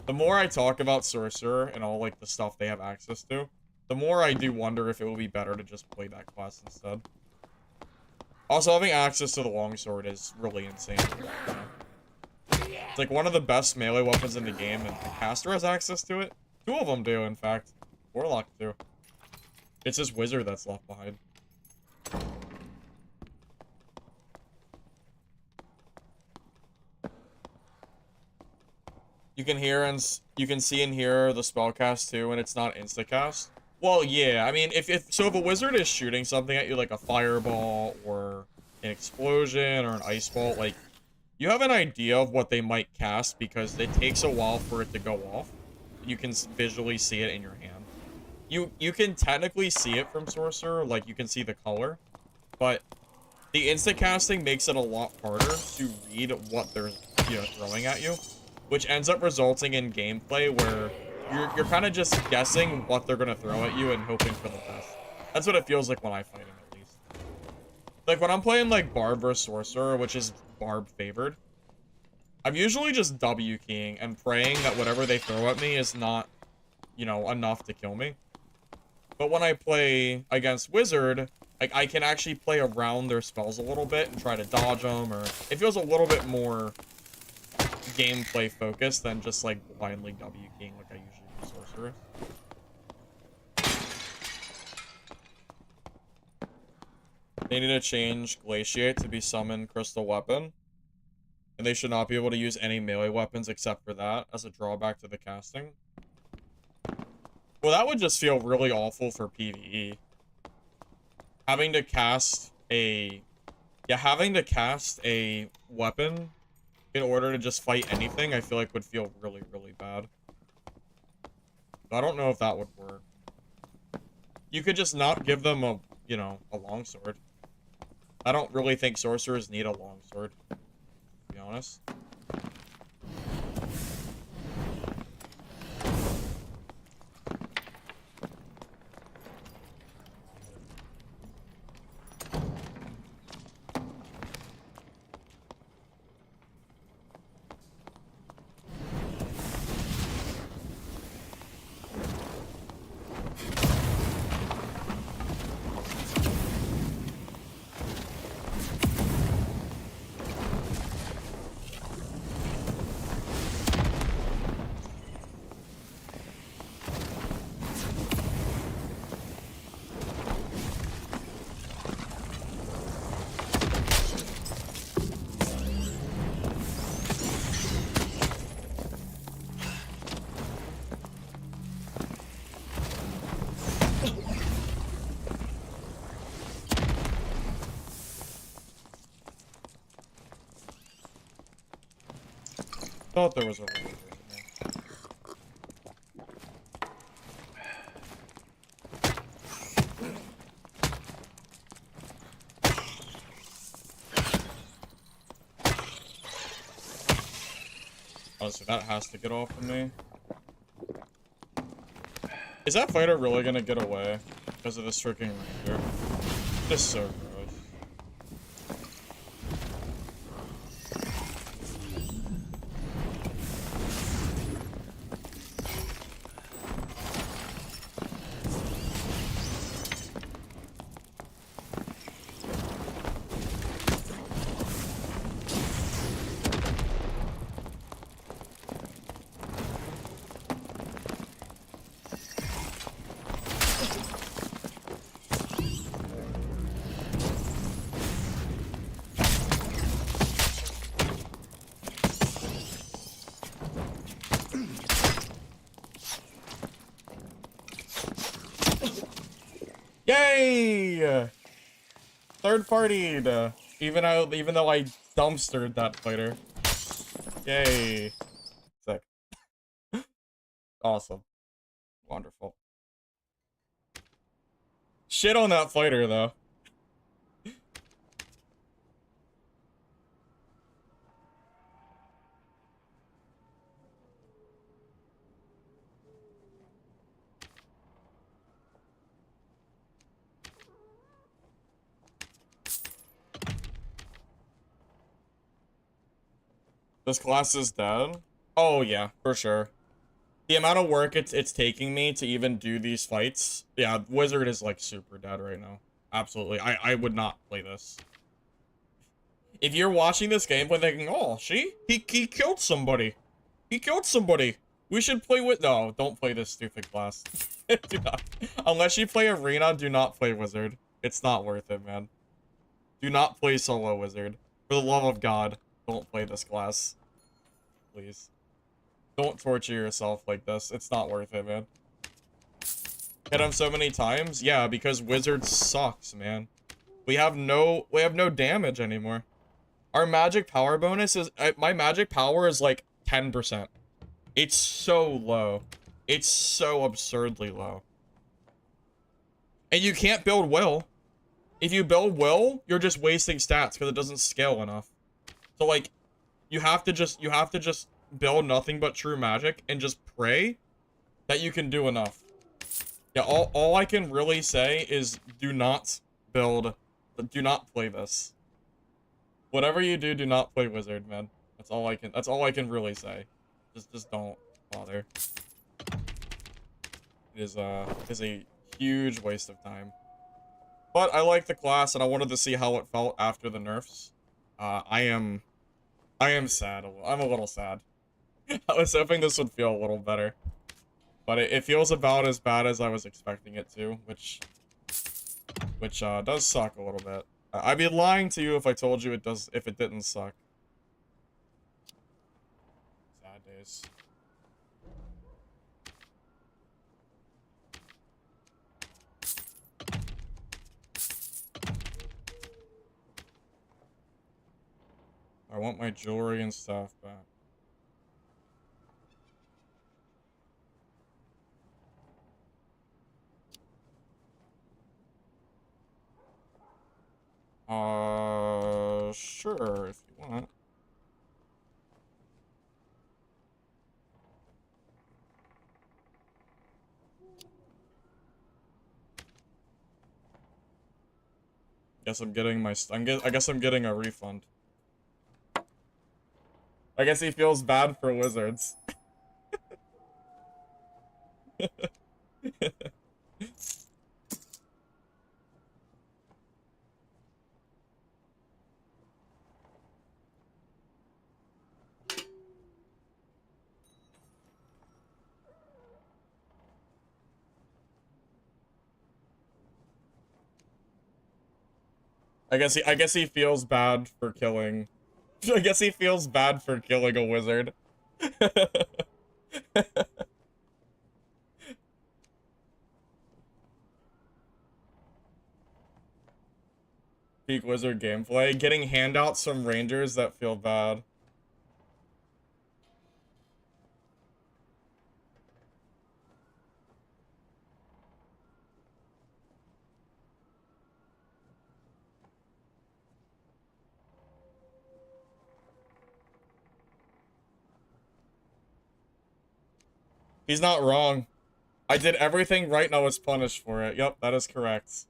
The more I talk about Sorcerer and all, like, the stuff they have access to, the more I do wonder if it would be better to just play that class instead. Also, having access to the longsword is really insane. You know? It's, like, one of the best melee weapons in the game, and the caster has access to it. Two of them do, in fact. Warlock, too. It's just Wizard that's left behind. You can hear and you can see and hear the spellcast too, and it's not instacast. Well, yeah, I mean, if a wizard is shooting something at you like a fireball or an explosion or an ice ball, like you have an idea of what they might cast because it takes a while for it to go off. You can visually see it in your hand. You can technically see it from sorcerer, like you can see the color, but the instacasting makes it a lot harder to read what they're throwing at you. Which ends up resulting in gameplay where you're kind of just guessing what they're going to throw at you and hoping for the best. That's what it feels like when I fight him, at least. Like, when I'm playing, like, Barb vs. Sorcerer, which is Barb favored, I'm usually just W keying and praying that whatever they throw at me is not, you know, enough to kill me. But when I play against Wizard, like, I can actually play around their spells a little bit and try to dodge them, or it feels a little bit more gameplay focused than just like blindly W keying like I usually do sorcerer. They need to change Glaciate to be summon Crystal Weapon. And they should not be able to use any melee weapons except for that as a drawback to the casting. Well, that would just feel really awful for PvE. Having to cast a... Yeah, having to cast a weapon in order to just fight anything, I feel like would feel really, really bad. I don't know if that would work. You could just not give them a, you know, a longsword. I don't really think sorcerers need a longsword, to be honest. Thought there was a way. Oh, so that has to get off of me. Is that fighter really gonna get away because of this freaking ranger? Just so gross. Yay! Third partied. Even though I dumpstered that fighter. Yay. Sick. Awesome. Wonderful. Shit on that fighter though. This class is dead? Oh yeah, for sure. The amount of work it's taking me to even do these fights. Yeah, Wizard is like super dead right now. Absolutely. I would not play this. If you're watching this gameplay thinking, oh, he killed somebody. He killed somebody. We should play with... No, don't play this stupid class. Do not. Unless you play Arena, do not play Wizard. It's not worth it, man. Do not play solo Wizard. For the love of God, don't play this class. Please. Don't torture yourself like this. It's not worth it, man. Hit him so many times? Yeah, because Wizard sucks, man. We have no damage anymore. Our magic power bonus is... my magic power is like 10%. It's so low. It's so absurdly low. And you can't build will. If you build will, you're just wasting stats because it doesn't scale enough. So like, you have to just build nothing but true magic and just pray that you can do enough. Yeah, all I can really say is do not play this. Whatever you do, do not play Wizard, man. That's all I can really say. Just don't bother. It is a huge waste of time. But I like the class and I wanted to see how it felt after the nerfs. I am sad. I'm a little sad. I was hoping this would feel a little better. But it feels about as bad as I was expecting it to, which does suck a little bit. I'd be lying to you if I told you if it didn't suck. Sad days. I want my jewelry and stuff back. Sure, if you want. Guess I'm getting my I guess I'm getting a refund. I guess he feels bad for wizards. I guess he feels bad for killing. I guess he feels bad for killing a wizard. Peak wizard gameplay. Getting handouts from rangers that feel bad. He's not wrong. I did everything right and I was punished for it. Yep, that is correct.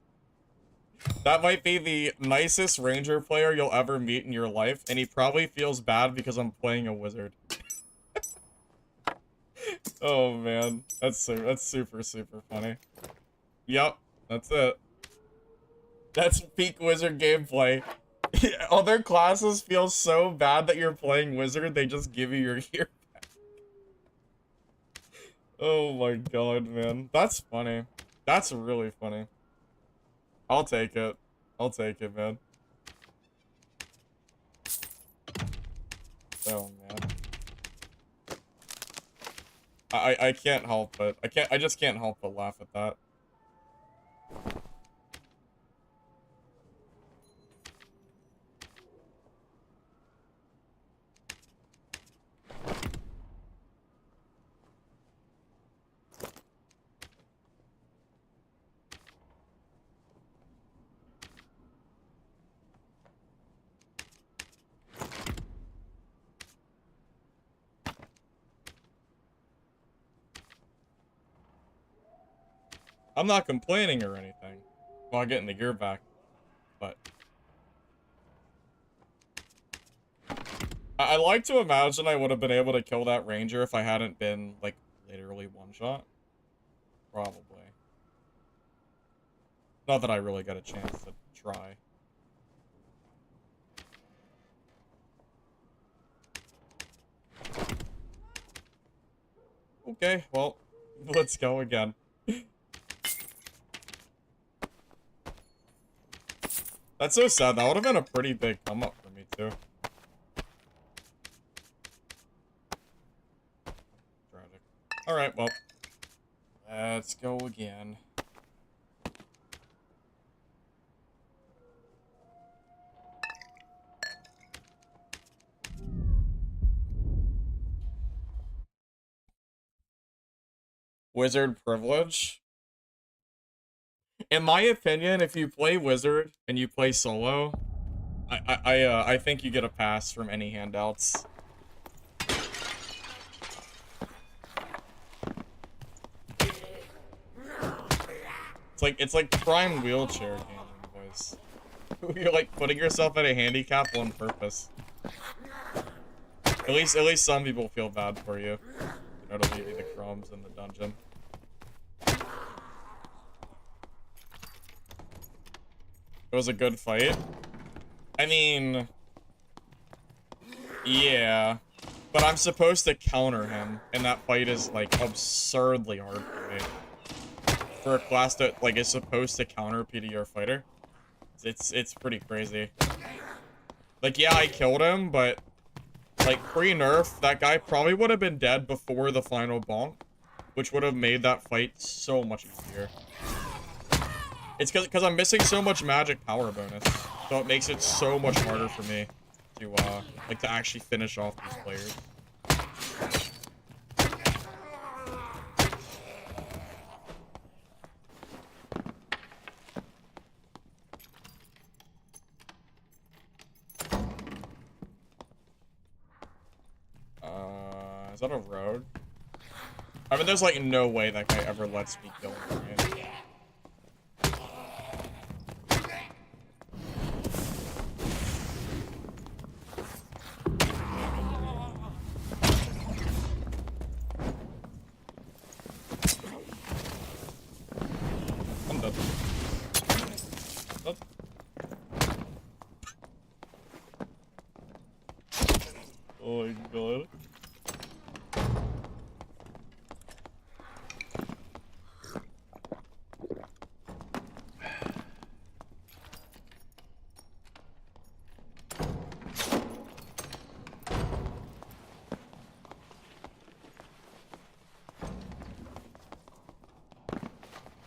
That might be the nicest ranger player you'll ever meet in your life, and he probably feels bad because I'm playing a wizard. Oh man, that's super funny. Yep, that's it. That's peak wizard gameplay. Other classes feel so bad that you're playing wizard, they just give you your gear back. Oh my god, man. That's funny. That's really funny. I'll take it. I'll take it, man. Oh man. I can't help it. I just can't help but laugh at that. I'm not complaining or anything while getting the gear back, but I like to imagine I would have been able to kill that ranger if I hadn't been, like, literally one-shot. Probably. Not that I really got a chance to try. Okay, well, let's go again. That's so sad. That would have been a pretty big come up for me, too. Tragic. Alright, well. Let's go again. Wizard privilege? In my opinion, if you play wizard and you play solo, I think you get a pass from any handouts. It's like prime wheelchair gaming, boys. You're like putting yourself at a handicap on purpose. At least some people feel bad for you. You know, to leave you the crumbs in the dungeon. It was a good fight. I mean, yeah, but I'm supposed to counter him, and that fight is, like, absurdly hard for me. For a class that, like, is supposed to counter PDR fighter. It's pretty crazy. Like, yeah, I killed him, but like pre-nerf, that guy probably would have been dead before the final bonk, which would have made that fight so much easier. It's because I'm missing so much magic power bonus, so it makes it so much harder for me to like to actually finish off these players. Is that a road? I mean, there's like no way that guy ever lets me kill him, right? I'm dead. What? Oh my god.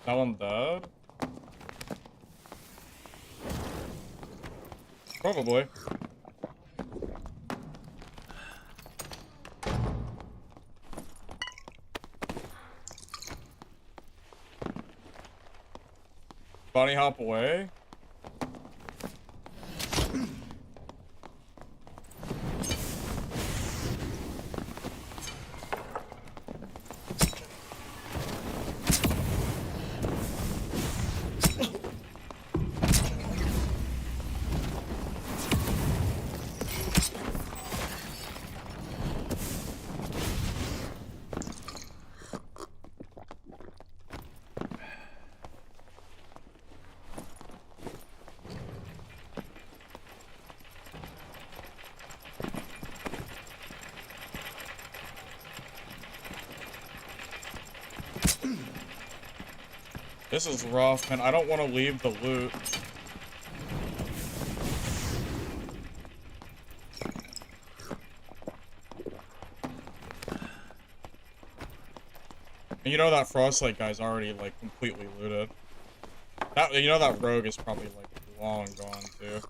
That one dead? Probably. Bunny hop away? This is rough, and I don't want to leave the loot. And you know that Frostlight guy's already, like, completely looted. That, you know that rogue is probably, like, long gone, too.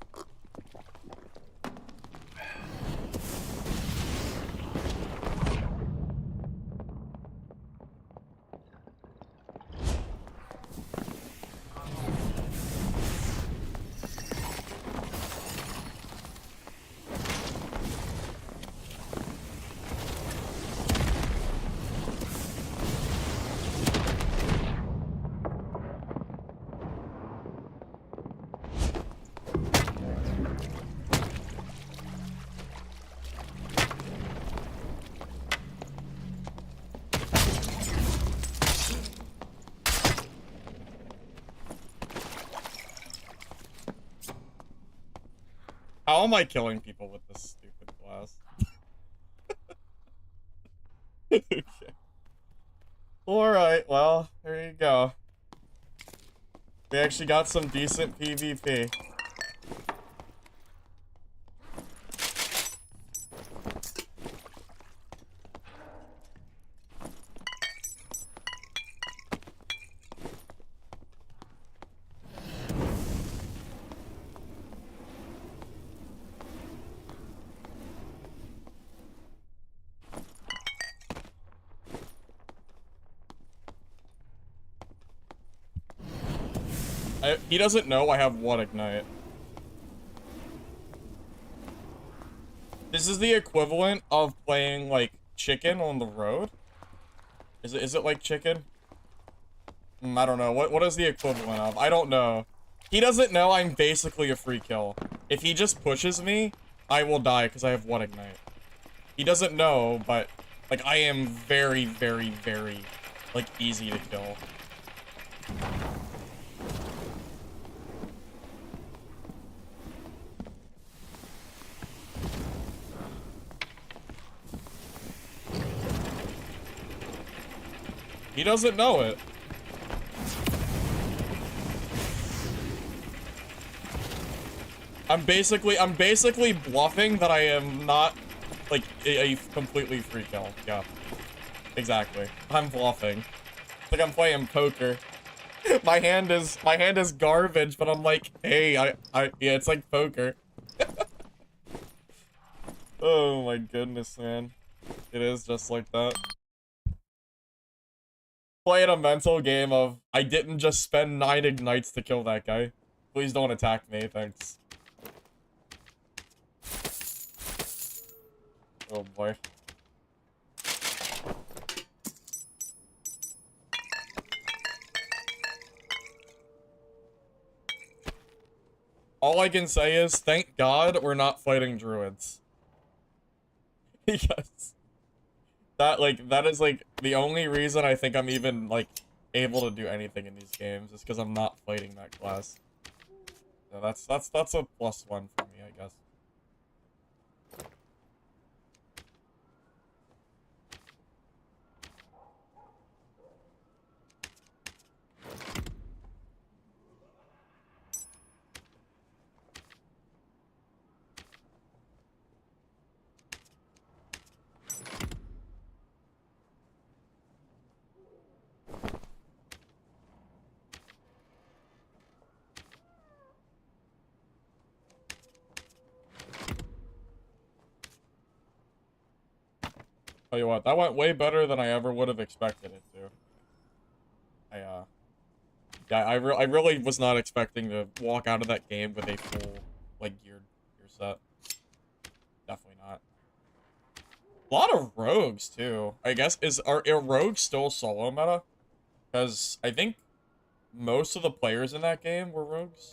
How am I killing people with this stupid glass? Okay. Alright, well, there you go. We actually got some decent PvP. He doesn't know I have one ignite. This is the equivalent of playing, like, chicken on the road? Is it like chicken? I don't know. What is the equivalent of? I don't know. He doesn't know I'm basically a free kill. If he just pushes me, I will die because I have one ignite. He doesn't know, but, like, I am very, very, very, like, easy to kill. He doesn't know it. I'm basically bluffing that I am not, like, a completely free kill. Yeah. Exactly. I'm bluffing. It's like I'm playing poker. My hand is garbage, but I'm like, hey, yeah, it's like poker. Oh my goodness, man. It is just like that. Playing a mental game of, I didn't just spend 9 ignites to kill that guy. Please don't attack me, thanks. Oh boy. All I can say is, thank God we're not fighting druids. Because that is like the only reason I think I'm even like able to do anything in these games is because I'm not fighting that class. So that's a +1 for me, I guess. Tell you what, that went way better than I ever would have expected it to. Yeah, I really was not expecting to walk out of that game with a full, like, gear set. Definitely not. A lot of rogues, too. I guess, are rogues still solo meta? Because I think most of the players in that game were rogues,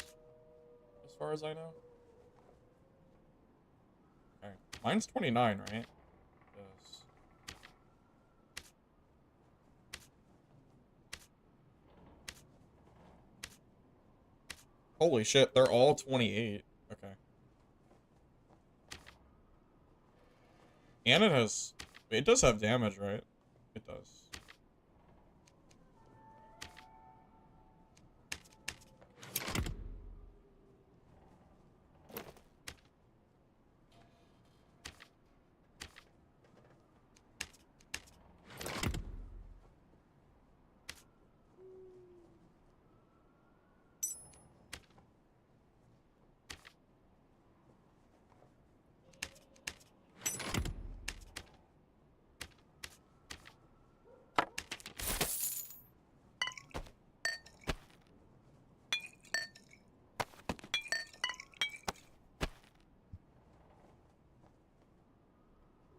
as far as I know. Okay. Mine's 29, right? Yes. Holy shit, they're all 28. Okay. And it does have damage, right? It does.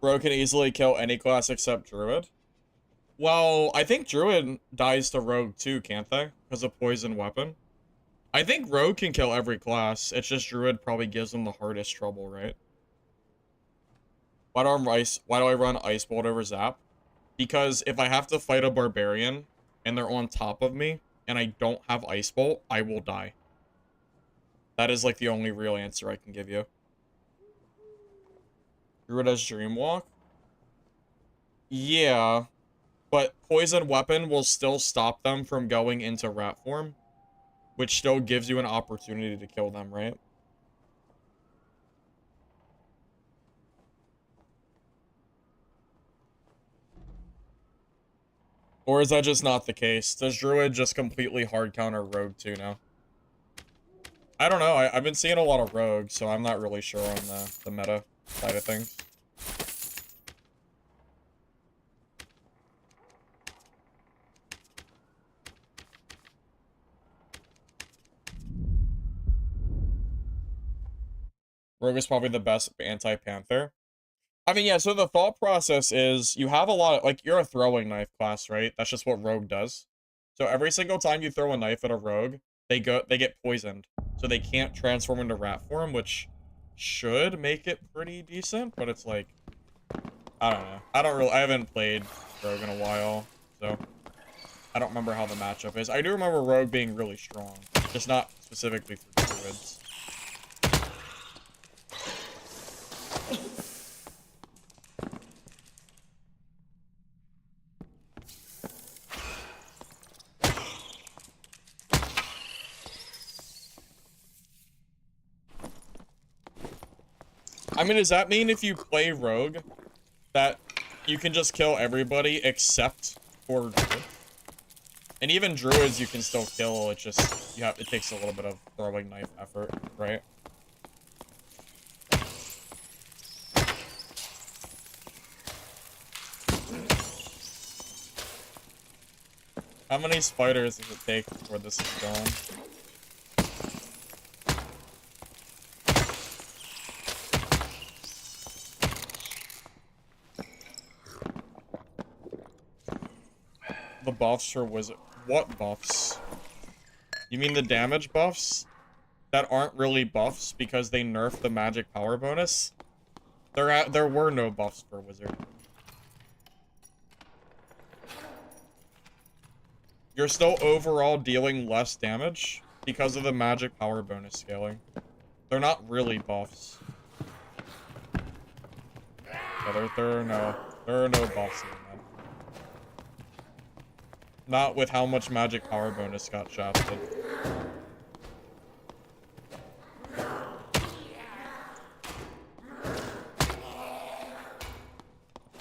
Bro can easily kill any class except Druid. Well, I think Druid dies to Rogue too, can't they? Because of poison weapon. I think Rogue can kill every class. It's just Druid probably gives them the hardest trouble, right? Why do I run Ice Bolt over Zap? Because if I have to fight a barbarian and they're on top of me and I don't have Ice Bolt, I will die. That is like the only real answer I can give you. Druid has Dreamwalk? Yeah, but Poison Weapon will still stop them from going into rat form, which still gives you an opportunity to kill them, right? Or is that just not the case? Does Druid just completely hard counter Rogue too now? I don't know. I've been seeing a lot of Rogue, so I'm not really sure on the meta side of things. Rogue is probably the best anti-Panther. I mean, yeah, so the thought process is you have a lot of, like, you're a throwing knife class, right? That's just what Rogue does. So every single time you throw a knife at a Rogue, they get poisoned. So they can't transform into rat form, which should make it pretty decent, but it's like, I don't know. I haven't played Rogue in a while, so I don't remember how the matchup is. I do remember Rogue being really strong, just not specifically for Druids. I mean, does that mean if you play rogue that you can just kill everybody except for druid? And even druids you can still kill, it just it takes a little bit of throwing knife effort, right? How many spiders does it take before this is gone? The buffs for wizard. What buffs? You mean the damage buffs? That aren't really buffs because they nerfed the magic power bonus? There were no buffs for wizard. You're still overall dealing less damage because of the magic power bonus scaling. They're not really buffs. Yeah, there are no buffs in that. Not with how much magic power bonus got shafted.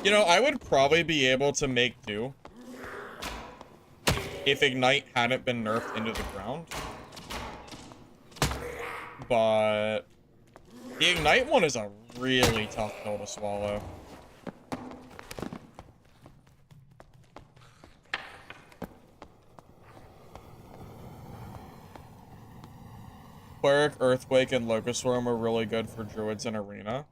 You know, I would probably be able to make do if Ignite hadn't been nerfed into the ground. But the Ignite one is a really tough pill to swallow. Cleric, Earthquake, and Locust Swarm are really good for druids in Arena.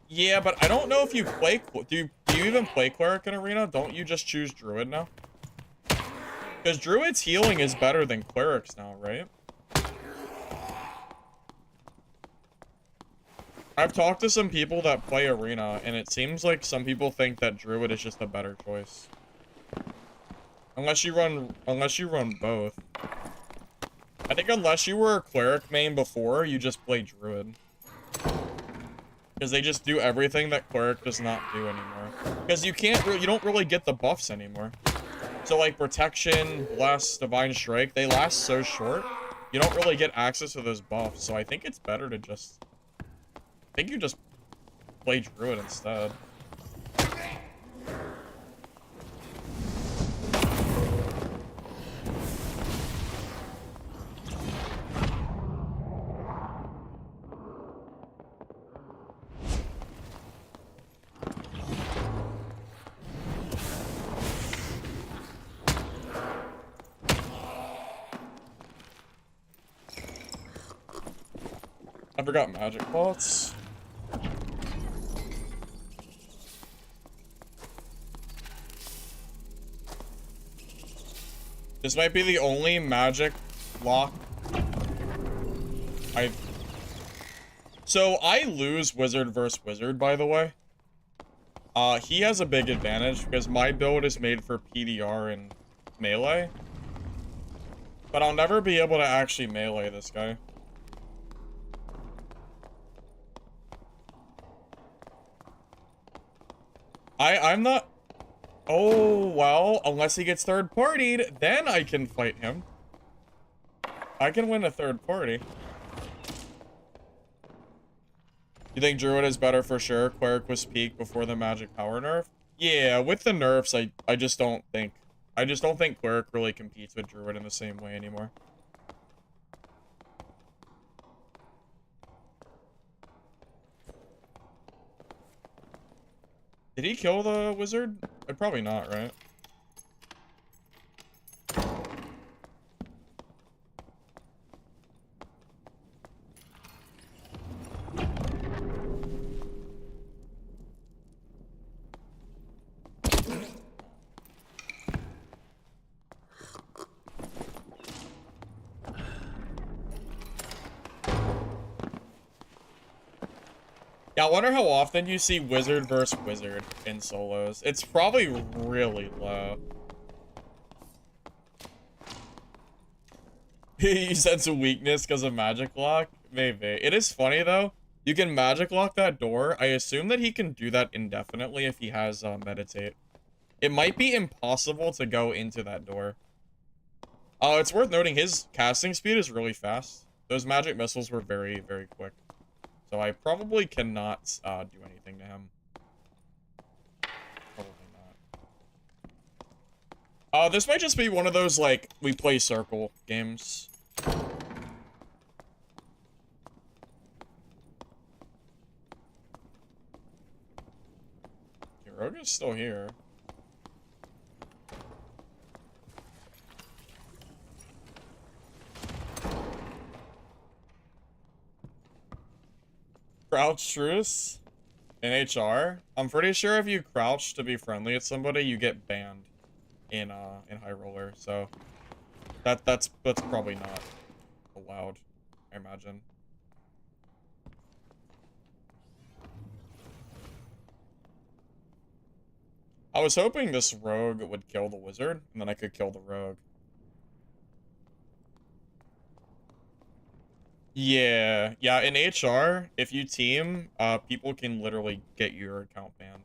Yeah, but I don't know if you play... Do you even play Cleric in Arena? Don't you just choose Druid now? Because Druid's healing is better than Cleric's now, right? I've talked to some people that play Arena, and it seems like some people think that Druid is just a better choice. Unless you run both. I think unless you were a Cleric main before, you just play Druid. Because they just do everything that Cleric does not do anymore. Because you don't really get the buffs anymore. So like Protection, Bless, Divine Strike, they last so short, you don't really get access to those buffs. So I think it's better to just... I think you just play Druid instead. I forgot magic pots. This might be the only magic lock So I lose wizard versus wizard, by the way. He has a big advantage because my build is made for PDR and melee. But I'll never be able to actually melee this guy. I'm not... Oh, well, unless he gets third-partied, then I can fight him. I can win a third party. You think Druid is better for sure? Cleric was peak before the magic power nerf? Yeah, with the nerfs, I just don't think... I just don't think Cleric really competes with Druid in the same way anymore. Did he kill the wizard? Probably not, right? Yeah, I wonder how often you see wizard versus wizard in solos. It's probably really low. You sense a weakness because of magic lock? Maybe. It is funny though. You can magic lock that door. I assume that he can do that indefinitely if he has meditate. It might be impossible to go into that door. Oh, it's worth noting his casting speed is really fast. Those magic missiles were very, very quick. So I probably cannot do anything to him. Probably not. This might just be one of those, like, we play circle games. Rogue is still here. Crouch truce in HR. I'm pretty sure if you crouch to be friendly at somebody, you get banned in High Roller. So that's probably not allowed, I imagine. I was hoping this rogue would kill the wizard, and then I could kill the rogue. Yeah, in HR, if you team, people can literally get your account banned.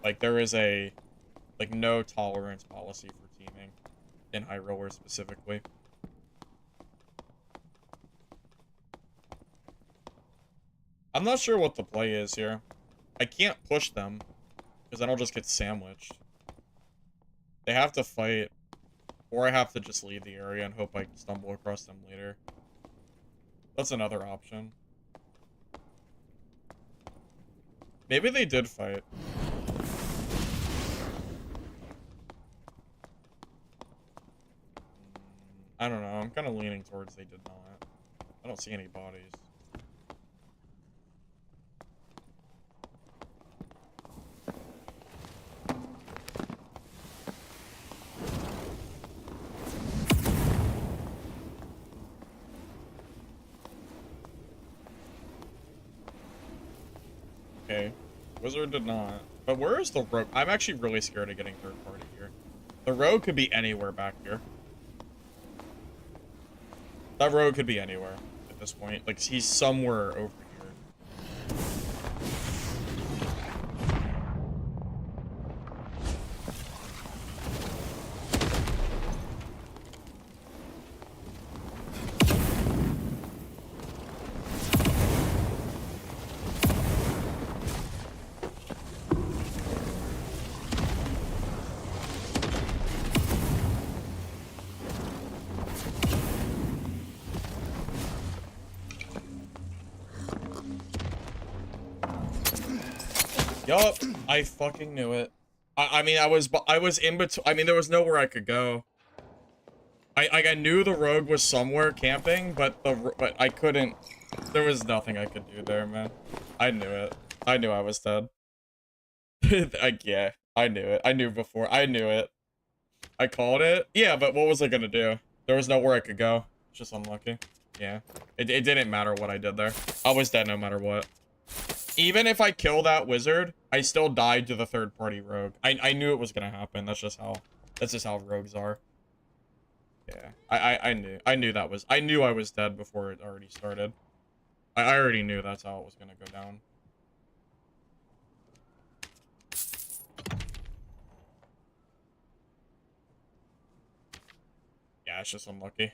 Like, there is a, like, no tolerance policy for teaming in High Roller specifically. I'm not sure what the play is here. I can't push them, because then I'll just get sandwiched. They have to fight, or I have to just leave the area and hope I stumble across them later. That's another option. Maybe they did fight. I don't know. I'm kind of leaning towards they did not. I don't see any bodies. Okay. Wizard did not. But where is the rogue? I'm actually really scared of getting third party here. The rogue could be anywhere back here. That rogue could be anywhere at this point. Like, he's somewhere over here. Yup, I fucking knew it. I mean, I was in between. I mean, there was nowhere I could go. I knew the rogue was somewhere camping, but I couldn't. There was nothing I could do there, man. I knew it. I knew I was dead. Yeah, I knew it. I knew before. I knew it. I called it. Yeah, but what was I gonna do? There was nowhere I could go. It's just unlucky. Yeah, it didn't matter what I did there. I was dead no matter what. Even if I kill that wizard, I still died to the third party rogue. I knew it was gonna happen. That's just how rogues are. Yeah. I knew that was I knew I was dead before it already started. I already knew that's how it was gonna go down. Yeah, it's just unlucky.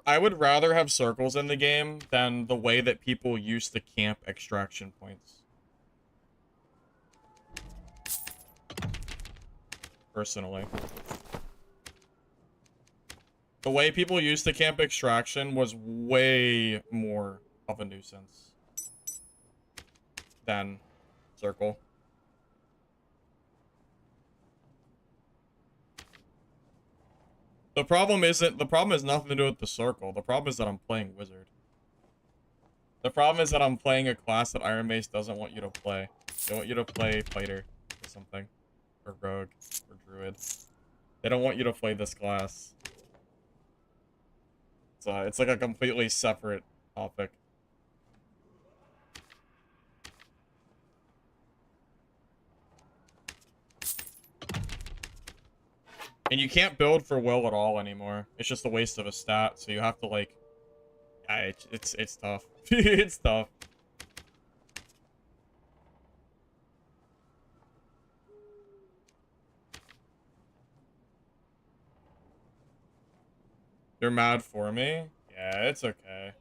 I would rather have circles in the game than the way that people used to camp extraction points. Personally. The way people used to camp extraction was way more of a nuisance than circle. The problem has nothing to do with the circle. The problem is that I'm playing wizard. The problem is that I'm playing a class that Iron Mace doesn't want you to play. They want you to play fighter or something. Or rogue. Or druid. They don't want you to play this class. It's like a completely separate topic. And you can't build for will at all anymore. It's just a waste of a stat, so you have to like... Yeah, it's tough. It's tough. You're mad for me? Yeah, it's okay.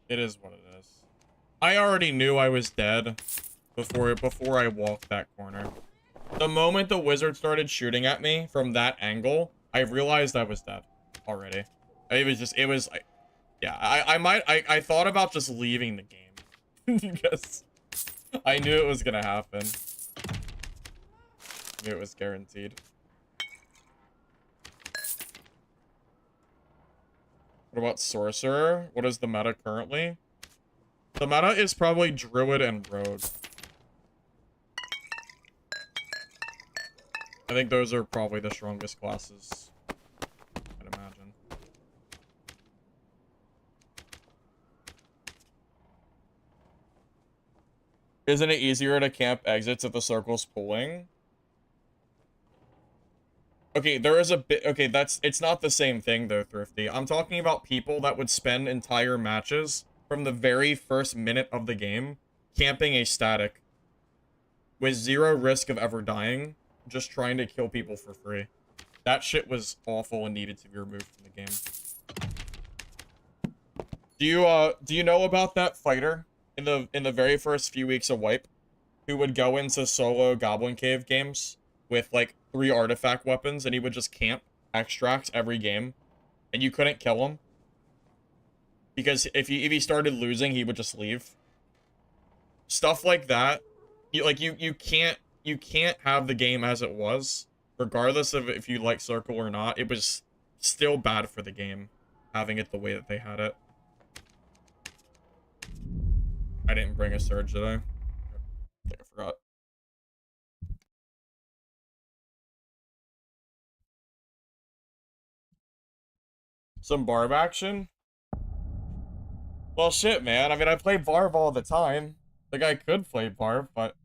It is what it is. I already knew I was dead before I walked that corner. The moment the wizard started shooting at me from that angle, I realized I was dead already. Yeah, I thought about just leaving the game. Because I knew it was gonna happen. I knew it was guaranteed. What about sorcerer? What is the meta currently? The meta is probably druid and rogue. I think those are probably the strongest classes, I'd imagine. Isn't it easier to camp exits if the circle's pulling? Okay, there is a bit... Okay, it's not the same thing, though, Thrifty. I'm talking about people that would spend entire matches from the very first minute of the game camping a static with zero risk of ever dying, just trying to kill people for free. That shit was awful and needed to be removed from the game. Do you know about that fighter in the very first few weeks of Wipe who would go into solo Goblin Cave games with like 3 artifact weapons and he would just camp extracts every game and you couldn't kill him because if he started losing he would just leave. Stuff like that. You can't have the game as it was, regardless of if you like circle or not. It was still bad for the game having it the way that they had it. I didn't bring a surge, did I? I think I forgot. Some barb action? Well, shit, man. I mean, I play barb all the time. Like, I could play barb, but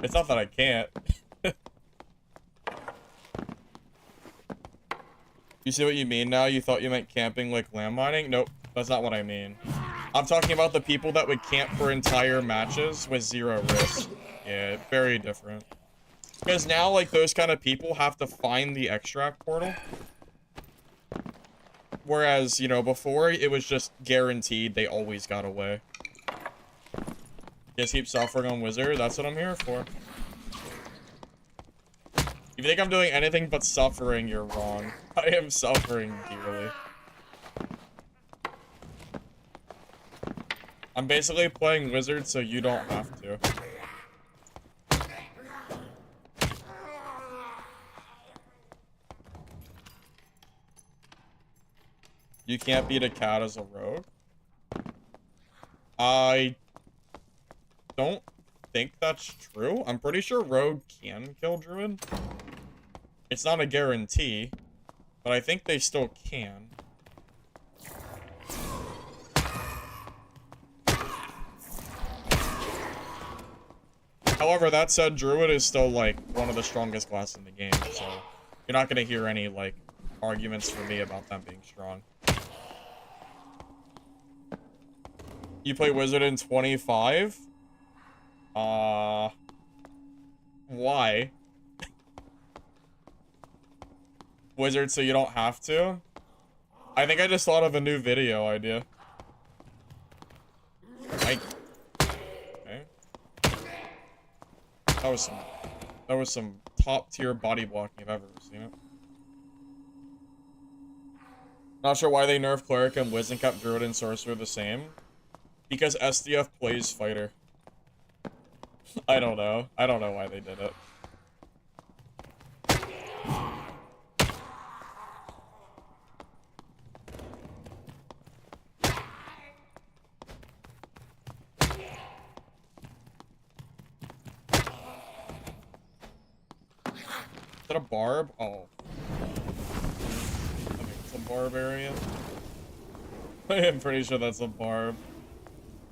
it's not that I can't. You see what you mean now? You thought you meant camping like landmining? Nope, that's not what I mean. I'm talking about the people that would camp for entire matches with zero risk. Yeah, very different. Because now, like, those kind of people have to find the extract portal. Whereas, you know, before, it was just guaranteed they always got away. Just keep suffering on wizard, that's what I'm here for. If you think I'm doing anything but suffering, you're wrong. I am suffering dearly. I'm basically playing wizard so you don't have to. You can't beat a cat as a rogue? I don't think that's true. I'm pretty sure rogue can kill druid. It's not a guarantee, but I think they still can. However, that said, druid is still, like, one of the strongest classes in the game, so you're not gonna hear any, like, arguments from me about them being strong. You play wizard in 25? Why? Wizard so you don't have to? I think I just thought of a new video idea. Okay. That was some top tier body blocking if I've ever seen it. Not sure why they nerfed cleric and wiz and kept druid and sorcerer the same. Because SDF plays fighter. I don't know. I don't know why they did it. that a barb? Oh. I think it's a barbarian. I'm pretty sure that's a barb.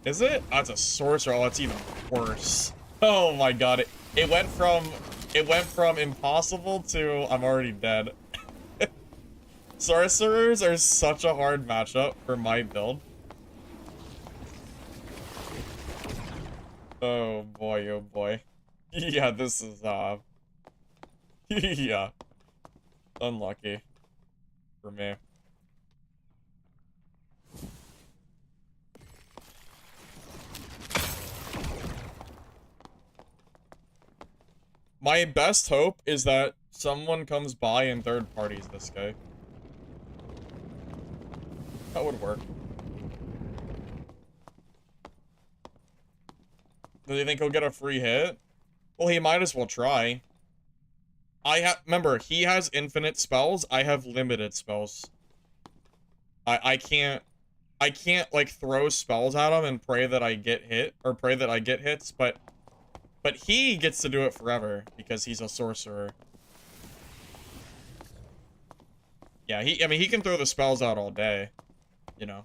Is it? Oh, it's a sorcerer. Oh, it's even worse. Oh my god. It went from impossible to I'm already dead. Sorcerers are such a hard matchup for my build. Oh boy, oh boy. Yeah, this is yeah. Unlucky for me. My best hope is that someone comes by and third parties this guy. That would work. Do you think he'll get a free hit? Well, he might as well try. Remember, he has infinite spells. I have limited spells. I can't like throw spells at him and pray that I get hit or pray that I get hits, but he gets to do it forever because he's a sorcerer. Yeah, I mean, he can throw the spells out all day, you know.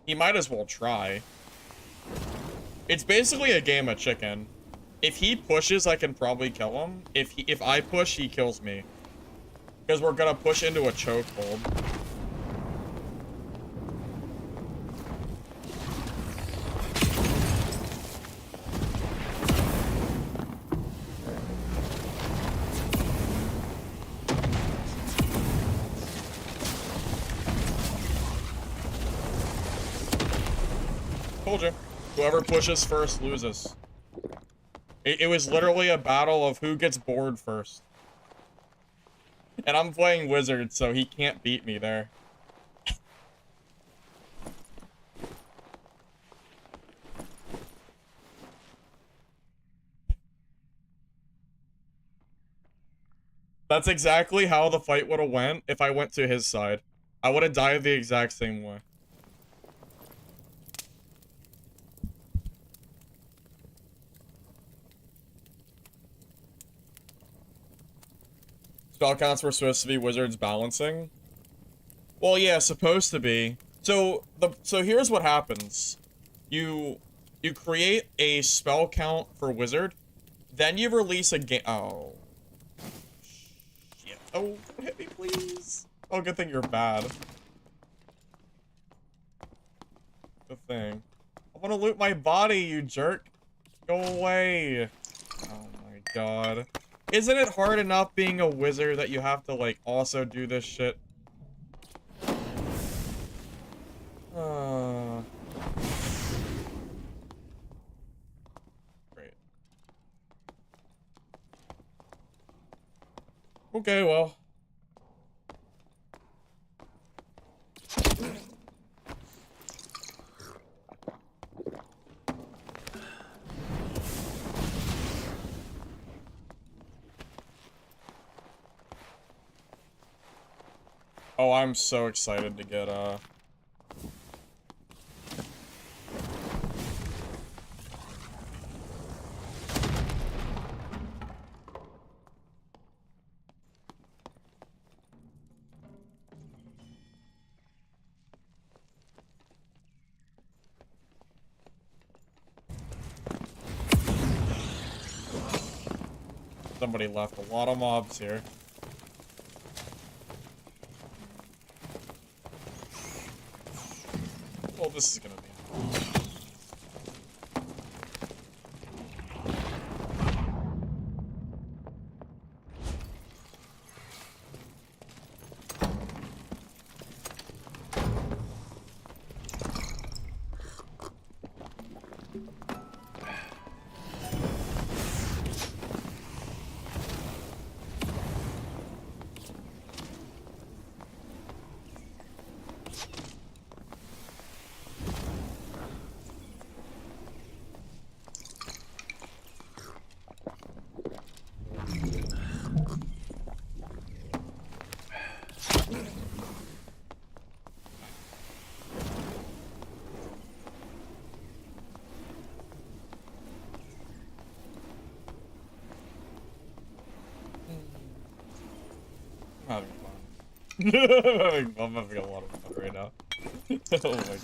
He might as well try. It's basically a game of chicken. If he pushes, I can probably kill him. If I push, he kills me. Because we're gonna push into a chokehold. Told you. Whoever pushes first loses. It was literally a battle of who gets bored first. And I'm playing wizard, so he can't beat me there. That's exactly how the fight would have went if I went to his side. I would have died the exact same way. Spell counts were supposed to be wizards balancing. Well, yeah, supposed to be. So here's what happens. You create a spell count for wizard, then you release a game. Oh. Shit. Oh, don't hit me, please. Oh, good thing you're bad. Good thing. I want to loot my body, you jerk. Go away. Oh my god. Isn't it hard enough being a wizard that you have to, like, also do this shit? Great. Okay, well. Oh, I'm so excited to get, somebody left a lot of mobs here. Well, this is gonna be... I'm having a lot of fun right now. Oh my god.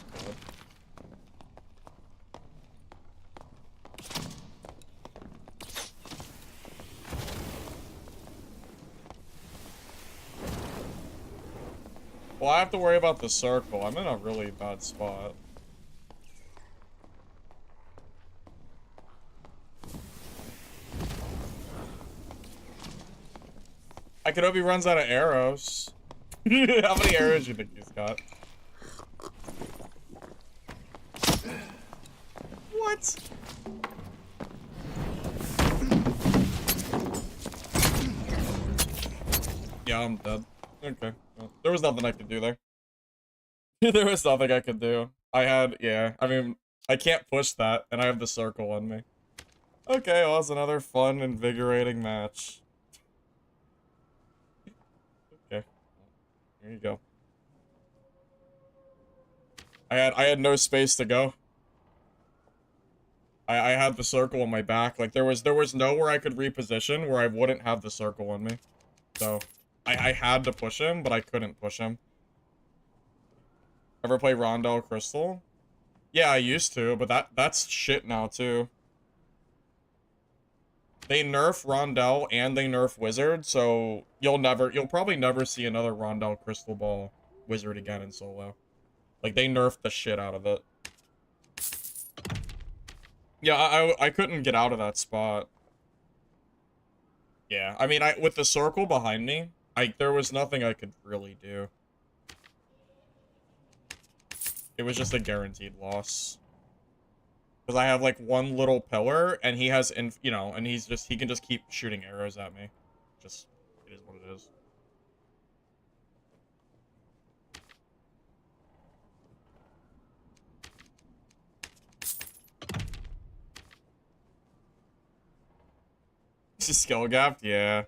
Well, I have to worry about the circle. I'm in a really bad spot. I could hope he runs out of arrows. How many arrows do you think he's got? What? Yeah, I'm dead. Okay. Well, there was nothing I could do there. There was nothing I could do. Yeah, I mean, I can't push that, and I have the circle on me. Okay, well, it's another fun, invigorating match. Okay. Here you go. I had no space to go. I had the circle on my back. Like, there was nowhere I could reposition where I wouldn't have the circle on me. So, I had to push him, but I couldn't push him. Ever play Rondel Crystal? Yeah, I used to, but that's shit now, too. They nerf Rondel and they nerf Wizard, so you'll probably never see another Rondel Crystal Ball Wizard again in solo. Like, they nerfed the shit out of it. Yeah, I couldn't get out of that spot. Yeah, I mean, with the circle behind me, there was nothing I could really do. It was just a guaranteed loss. Because I have, like, one little pillar, and he has, you know, and he can just keep shooting arrows at me. Just, it is what it is. Skill gapped? Yeah.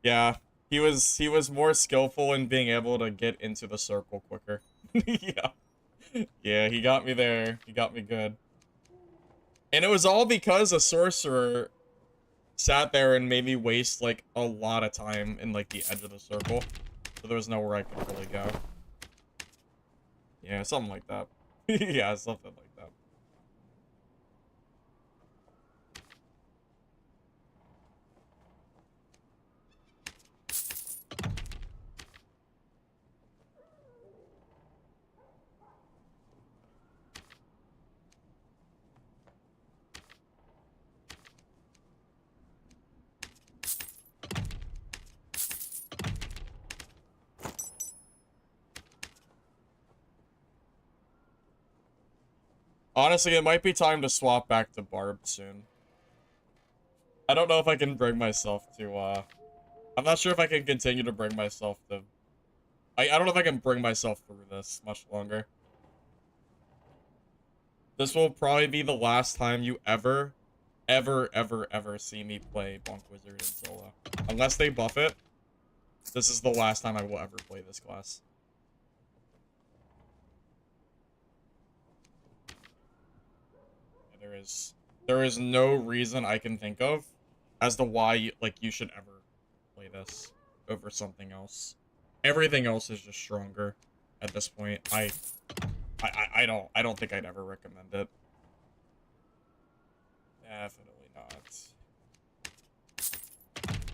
Yeah. He was more skillful in being able to get into the circle quicker. Yeah. Yeah, he got me there. He got me good. And it was all because a sorcerer sat there and made me waste, like, a lot of time in, like, the edge of the circle. So there was nowhere I could really go. Yeah, something like that. Yeah, something like that. Honestly, it might be time to swap back to Barb soon. I don't know if I can bring myself to, I'm not sure if I can continue to bring myself to... I don't know if I can bring myself through this much longer. This will probably be the last time you ever see me play Bonk Wizard in solo. Unless they buff it, this is the last time I will ever play this class. There is no reason I can think of as to why, like, you should ever play this over something else. Everything else is just stronger at this point. I don't think I'd ever recommend it. Definitely not.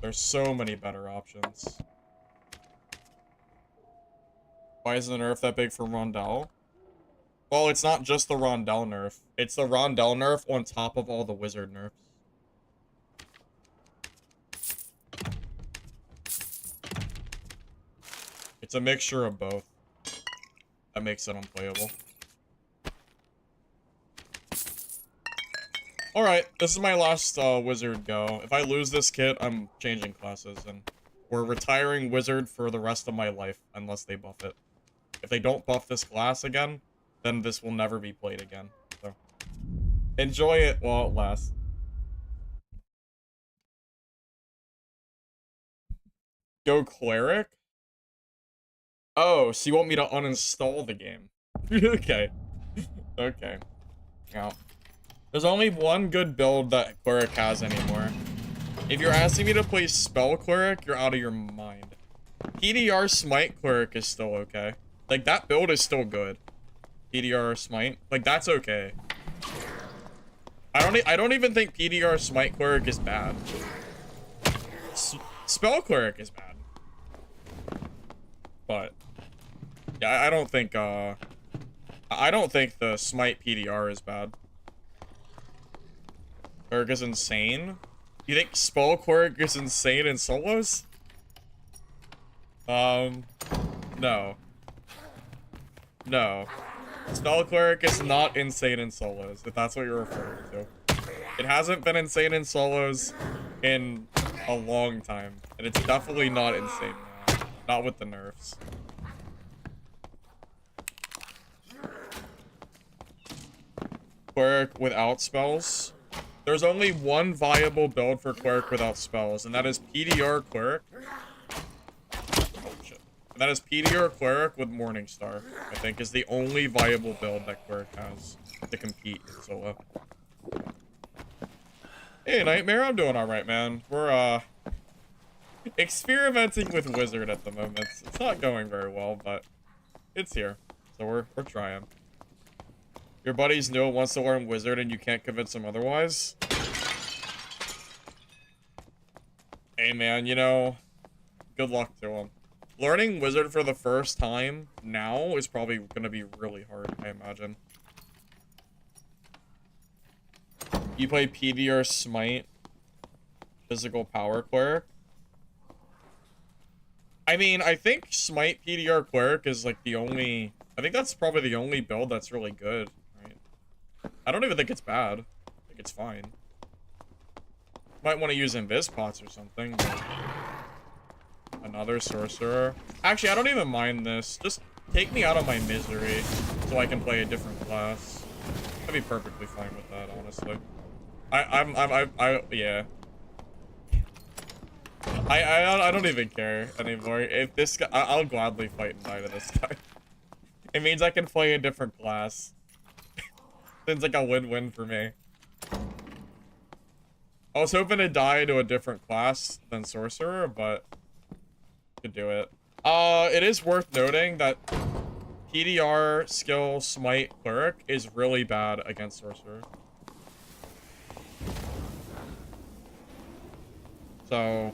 There's so many better options. Why is the nerf that big for Rondel? Well, it's not just the Rondel nerf. It's the Rondel nerf on top of all the Wizard nerfs. It's a mixture of both. That makes it unplayable. Alright, this is my last Wizard go. If I lose this kit, I'm changing classes, and we're retiring Wizard for the rest of my life, unless they buff it. If they don't buff this class again, then this will never be played again. So, enjoy it while it lasts. Go cleric? Oh, so you want me to uninstall the game? Okay. Okay. Now, there's only one good build that cleric has anymore. If you're asking me to play spell cleric, you're out of your mind. PDR Smite Cleric is still okay. Like, that build is still good. PDR Smite. Like, that's okay. I don't even think PDR Smite Cleric is bad. Spell Cleric is bad. But yeah, I don't think the Smite PDR is bad. Cleric is insane. You think Spell Cleric is insane in solos? No. No. Spell Cleric is not insane in solos, if that's what you're referring to. It hasn't been insane in solos in a long time, and it's definitely not insane now. Not with the nerfs. Cleric without spells. There's only one viable build for Cleric without spells, and that is PDR Cleric. Oh, shit. And that is PDR Cleric with Morningstar, I think, is the only viable build that Cleric has to compete in solo. Hey, Nightmare, I'm doing alright, man. We're, experimenting with Wizard at the moment. It's not going very well, but it's here. So we're trying. Your buddies know wants to learn Wizard and you can't convince him otherwise? Hey, man, you know, good luck to him. Learning Wizard for the first time now is probably going to be really hard, I imagine. You play PDR Smite, Physical Power Cleric. I mean, I think Smite PDR Cleric is like the only... I think that's probably the only build that's really good, right? I don't even think it's bad. I think it's fine. Might want to use Invis Pots or something. Another sorcerer. Actually, I don't even mind this. Just take me out of my misery so I can play a different class. I'd be perfectly fine with that, honestly. Yeah. I don't even care anymore. If this guy, I'll gladly fight and die to this guy. It means I can play a different class. It's like a win-win for me. I was hoping to die to a different class than sorcerer, but could do it. It is worth noting that PDR skill Smite Cleric is really bad against sorcerer. So,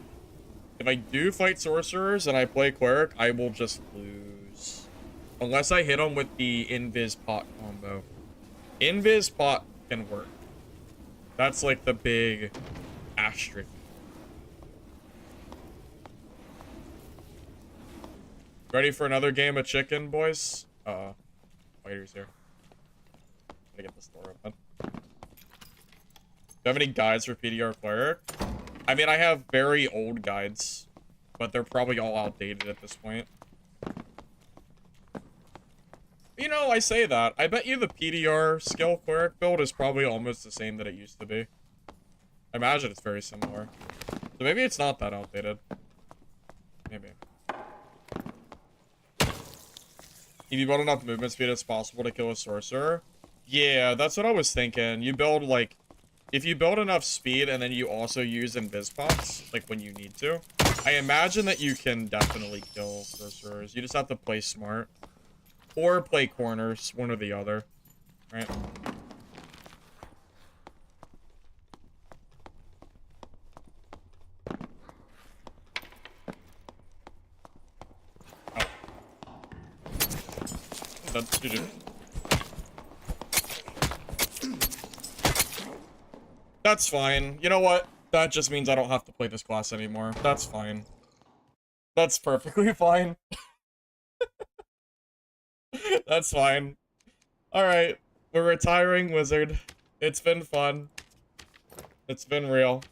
if I do fight sorcerers and I play Cleric, I will just lose. Unless I hit them with the Invis Pot combo. Invis Pot can work. That's like the big asterisk. Ready for another game of chicken, boys? Fighters here. Gotta get this door open. Do you have any guides for PDR Cleric? I mean, I have very old guides, but they're probably all outdated at this point. You know, I say that. I bet you the PDR skill Cleric build is probably almost the same that it used to be. I imagine it's very similar. So maybe it's not that outdated. Maybe. If you build enough movement speed, it's possible to kill a sorcerer. Yeah, that's what I was thinking. You build, like... If you build enough speed and then you also use Invis Pots, like when you need to, I imagine that you can definitely kill sorcerers. You just have to play smart. Or play corners, one or the other. Right? Oh. That's GG. That's fine. You know what? That just means I don't have to play this class anymore. That's fine. That's perfectly fine. That's fine. Alright. We're retiring Wizard. It's been fun. It's been real.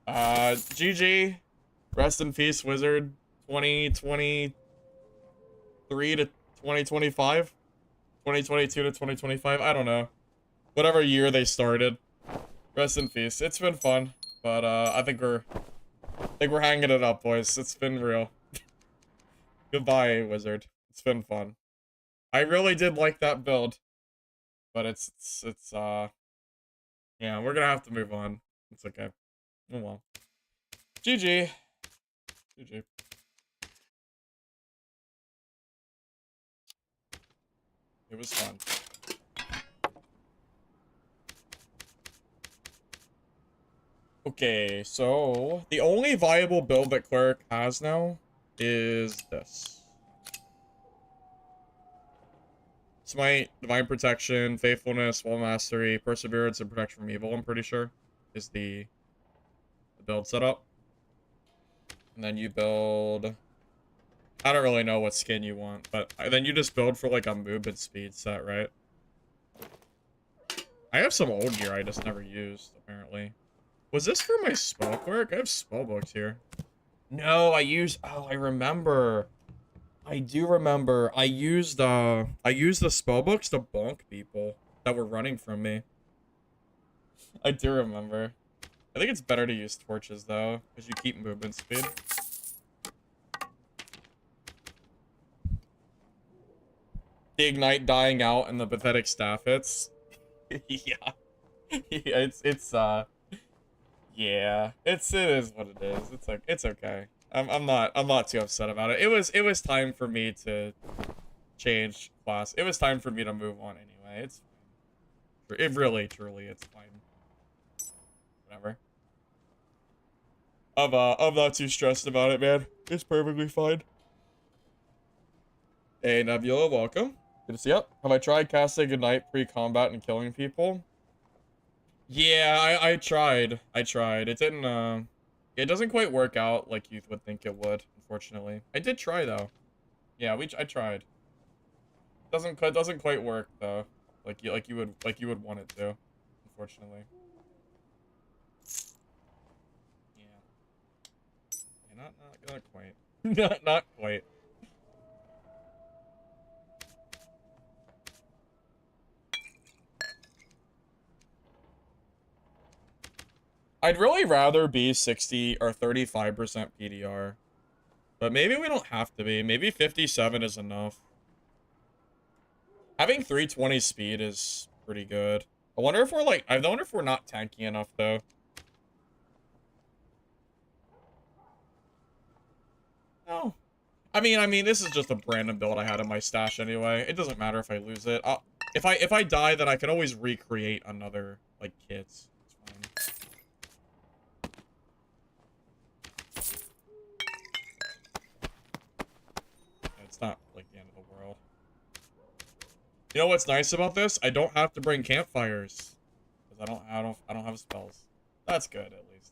GG. Rest in peace, Wizard. 2023 to 2025? 2022 to 2025? I don't know. Whatever year they started. Rest in peace. It's been fun, but I think we're hanging it up, boys. It's been real. Goodbye, Wizard. It's been fun. I really did like that build, but it's yeah, we're gonna have to move on. It's okay. Oh well. GG. GG. It was fun. Okay, so the only viable build that cleric has now is this. Smite, divine protection, faithfulness, wall mastery, perseverance, and protection from evil, I'm pretty sure, is the build setup. And then you build... I don't really know what skin you want, but then you just build for like a movement speed set, right? I have some old gear I just never used, apparently. Was this for my spell cleric? I have spell books here. No, I use... Oh, I remember. I do remember. I used the spell books to bonk people that were running from me. I do remember. I think it's better to use torches, though, because you keep movement speed. The ignite dying out and the pathetic staff hits. Yeah. Yeah, yeah. It is what it is. It's okay. I'm not too upset about it. It was time for me to change class. It was time for me to move on anyway. It's fine. It really, truly, it's fine. Whatever. I'm not too stressed about it, man. It's perfectly fine. Hey, Nebula, welcome. Good to see you. Have I tried casting Ignite pre-combat and killing people? Yeah, I tried. It didn't, it doesn't quite work out like you would think it would, unfortunately. I did try, though. Yeah, I tried. Doesn't quite work, though. Like you would want it to, unfortunately. Yeah. Yeah, not quite. Not quite. I'd really rather be 60 or 35% PDR. But maybe we don't have to be. Maybe 57 is enough. Having 320 speed is pretty good. I wonder if we're like... I wonder if we're not tanky enough, though. No. I mean, this is just a random build I had in my stash anyway. It doesn't matter if I lose it. If I die, then I can always recreate another, like, kit. It's fine. It's not like the end of the world. You know what's nice about this? I don't have to bring campfires because I don't have spells. That's good at least.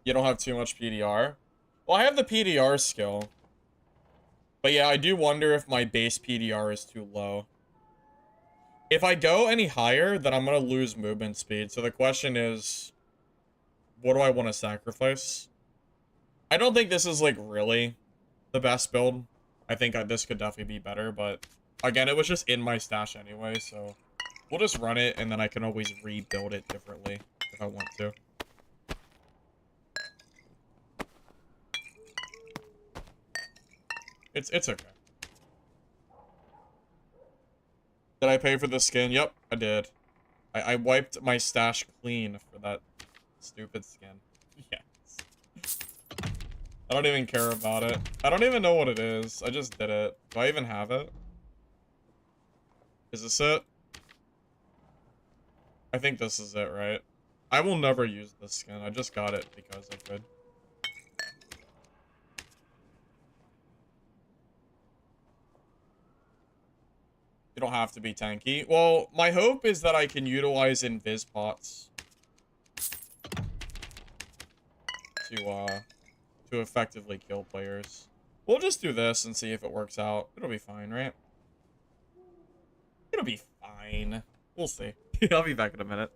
You don't have too much PDR. Well, I have the PDR skill. But yeah, I do wonder if my base PDR is too low. If I go any higher, then I'm going to lose movement speed. So the question is, what do I want to sacrifice? I don't think this is, like, really the best build. I think this could definitely be better, but again, it was just in my stash anyway, so we'll just run it, and then I can always rebuild it differently if I want to. It's okay. Did I pay for the skin? Yep, I did. I wiped my stash clean for that stupid skin. Yes. I don't even care about it. I don't even know what it is. I just did it. Do I even have it? Is this it? I think this is it, right? I will never use this skin. I just got it because I could. You don't have to be tanky. Well, my hope is that I can utilize invis pots to effectively kill players. We'll just do this and see if it works out. It'll be fine, right? It'll be fine. We'll see. I'll be back in a minute.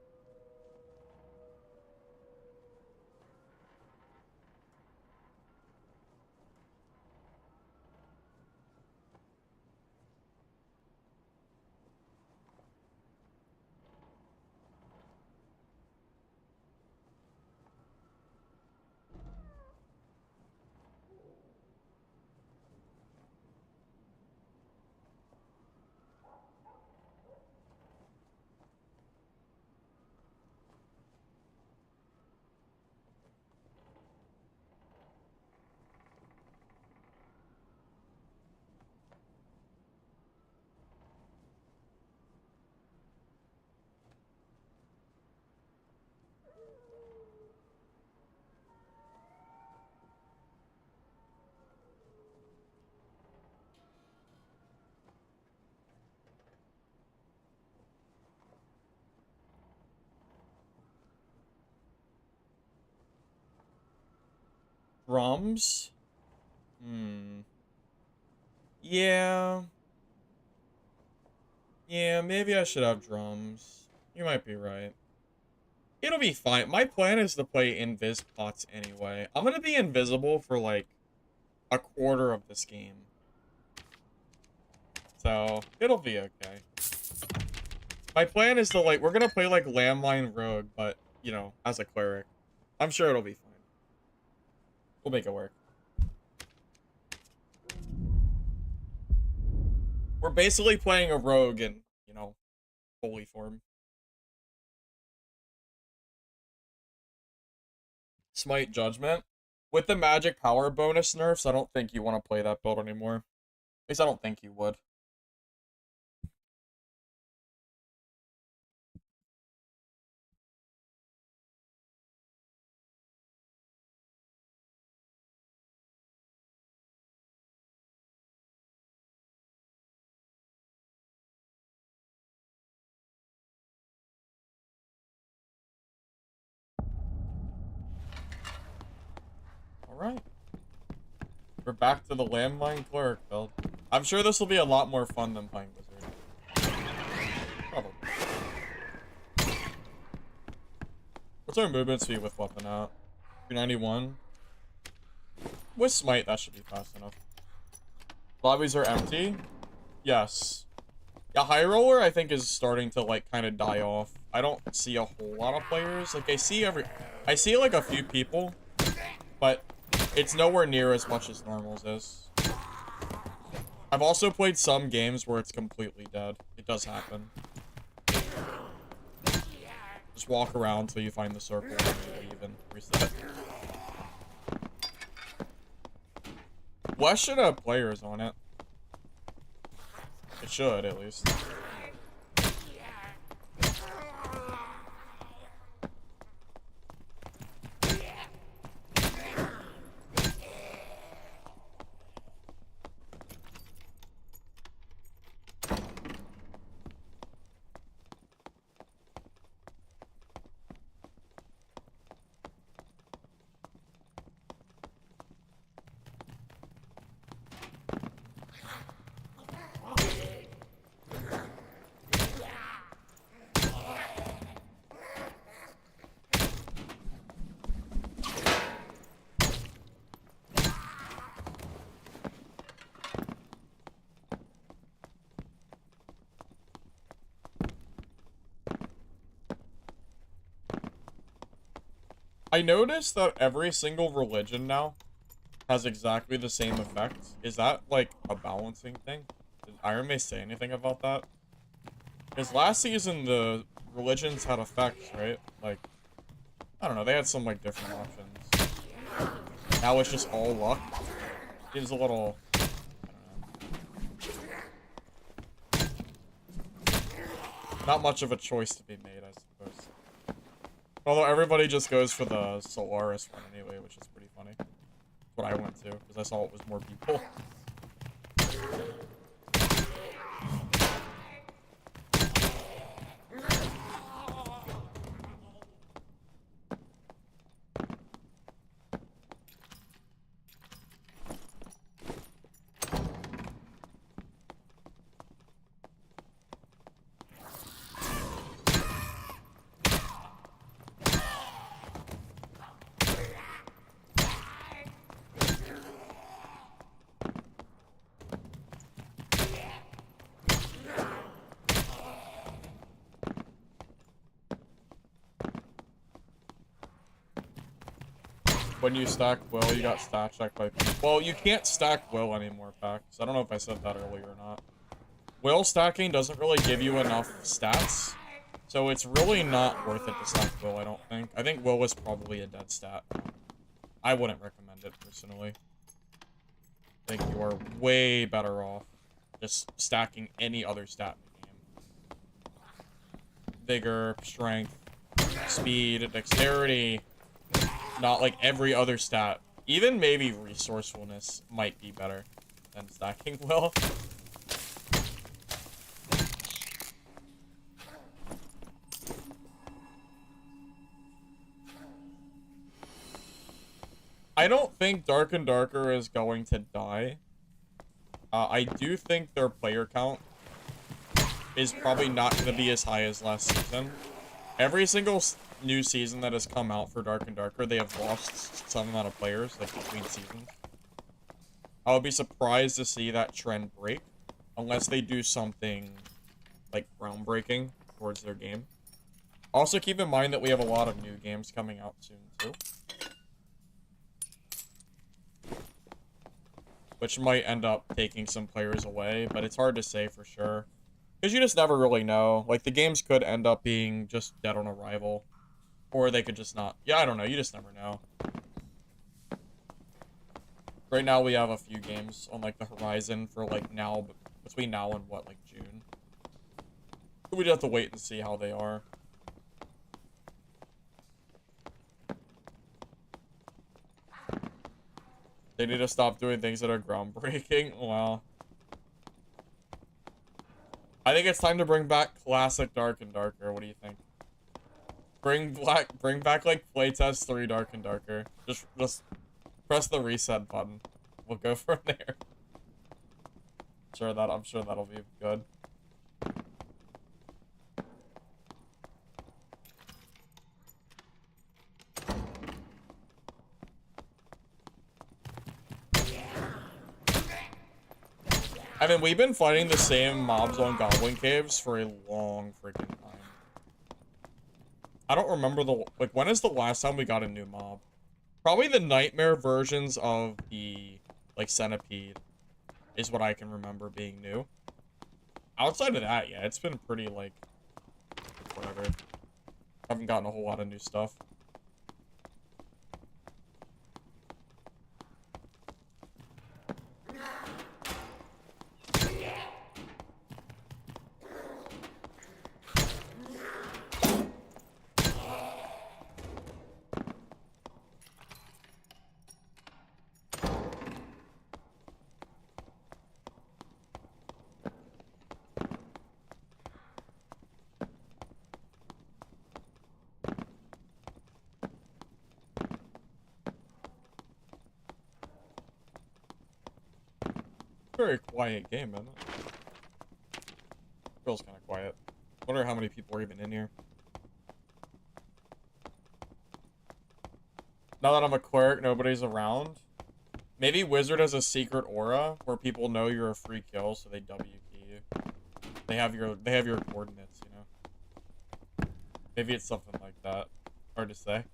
Drums? Hmm. Yeah. Yeah, maybe I should have drums. You might be right. It'll be fine. My plan is to play invis pots anyway. I'm gonna be invisible for like a quarter of this game. So, it'll be okay. My plan is to like, we're gonna play like Landmine Rogue, but, you know, as a cleric. I'm sure it'll be fine. We'll make it work. We're basically playing a rogue in, you know, holy form. Smite Judgment. With the magic power bonus nerfs, I don't think you want to play that build anymore. At least I don't think you would. Alright. We're back to the Landmine Cleric build. I'm sure this will be a lot more fun than playing Wizard. Probably. What's our movement speed with weapon out? 291. With Smite, that should be fast enough. Lobbies are empty? Yes. Yeah, High Roller, I think, is starting to, like, kind of die off. I don't see a whole lot of players. Like, I see, like, a few people, but it's nowhere near as much as normals is. I've also played some games where it's completely dead. It does happen. Just walk around until you find the circle and you leave and reset. West should have players on it. It should, at least. I noticed that every single religion now has exactly the same effect. Is that, like, a balancing thing? Did Iron May say anything about that? Because last season, the religions had effects, right? Like, I don't know, they had some, like, different options. Now it's just all luck. Seems a little... I don't know. Not much of a choice to be made, I suppose. Although everybody just goes for the Solaris one anyway, which is pretty funny. That's what I went to, because I saw it was more people. When you stack Will, you got stat checked by people. Well, you can't stack Will anymore, Pax. I don't know if I said that earlier or not. Will stacking doesn't really give you enough stats, so it's really not worth it to stack Will, I don't think. I think Will is probably a dead stat. I wouldn't recommend it, personally. I think you are way better off just stacking any other stat in the game. Vigor, strength, speed, dexterity... Not like every other stat. Even maybe resourcefulness might be better than stacking Will. I I don't think Dark and Darker is going to die. I do think their player count is probably not going to be as high as last season. Every single new season that has come out for Dark and Darker, they have lost some amount of players, like, between seasons. I would be surprised to see that trend break, unless they do something, like, groundbreaking towards their game. Also, keep in mind that we have a lot of new games coming out soon, too. Which might end up taking some players away, but it's hard to say for sure. Because you just never really know. Like, the games could end up being just dead on arrival. Or they could just not. Yeah, I don't know. You just never know. Right now, we have a few games on, like, the horizon for, like, now, between now and, what, like, June. We'd have to wait and see how they are. They need to stop doing things that are groundbreaking. Wow. I think it's time to bring back classic Dark and Darker. What do you think? Bring back like playtest 3 Dark and Darker. Just press the reset button. We'll go from there. I'm sure that'll be good. I mean, we've been fighting the same mobs on Goblin Caves for a long freaking time. I don't remember like, when is the last time we got a new mob? Probably the nightmare versions of the, like, centipede is what I can remember being new. Outside of that, yeah, it's been pretty, like, whatever. Haven't gotten a whole lot of new stuff. Very quiet game, isn't it? Feels kind of quiet. Wonder how many people are even in here. Now that I'm a cleric, nobody's around. Maybe Wizard has a secret aura where people know you're a free kill, so they W key you. They have your coordinates, you know. Maybe it's something like that. Hard to say.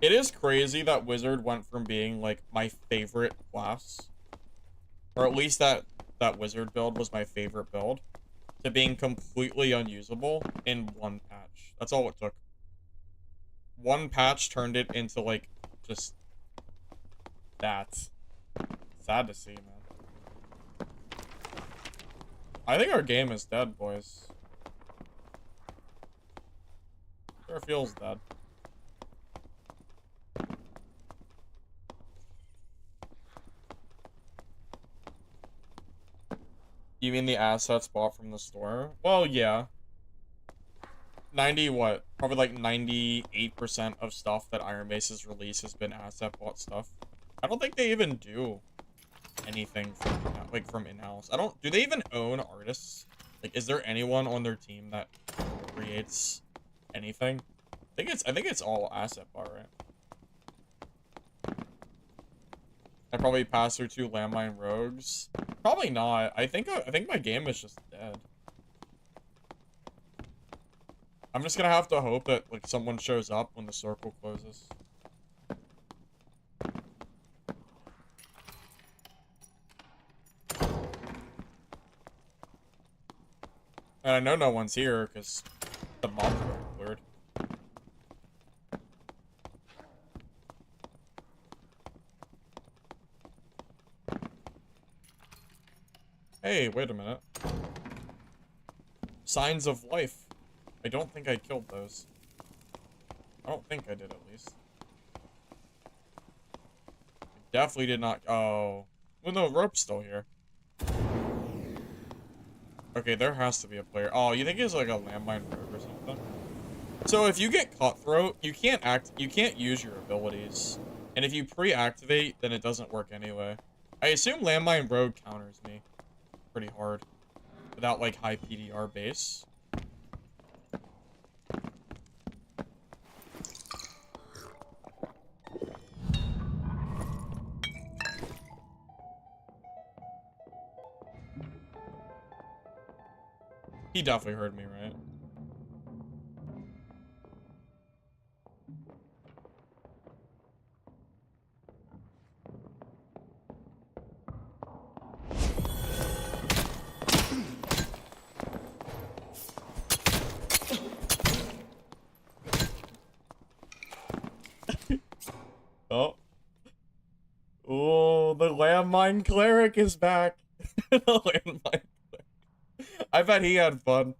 It is crazy that Wizard went from being, like, my favorite class, or at least that Wizard build was my favorite build, to being completely unusable in one patch. That's all it took. One patch turned it into, like, just that. Sad to see, man. I think our game is dead, boys. Sure feels dead. You mean the assets bought from the store? Well, yeah. 90 what? Probably like 98% of stuff that Iron Mace's release has been asset bought stuff. I don't think they even do anything from, like, from in-house. Do they even own artists? Like, is there anyone on their team that creates anything? I think it's all asset bought, right? I probably passed through 2 landmine rogues. Probably not. I think my game is just dead. I'm just gonna have to hope that, like, someone shows up when the circle closes. And I know no one's here because the mobs are cleared. Hey, wait a minute. Signs of life. I don't think I killed those. I don't think I did, at least. I definitely did not. Oh. Well, no, rope's still here. Okay, there has to be a player. Oh, you think he's like a landmine rogue or something? So if you get cutthroat, you can't use your abilities. And if you pre-activate, then it doesn't work anyway. I assume landmine rogue counters me pretty hard without like high PDR base. He definitely heard me, right? Oh. Oh, the landmine cleric is back. The landmine cleric. I bet he had fun.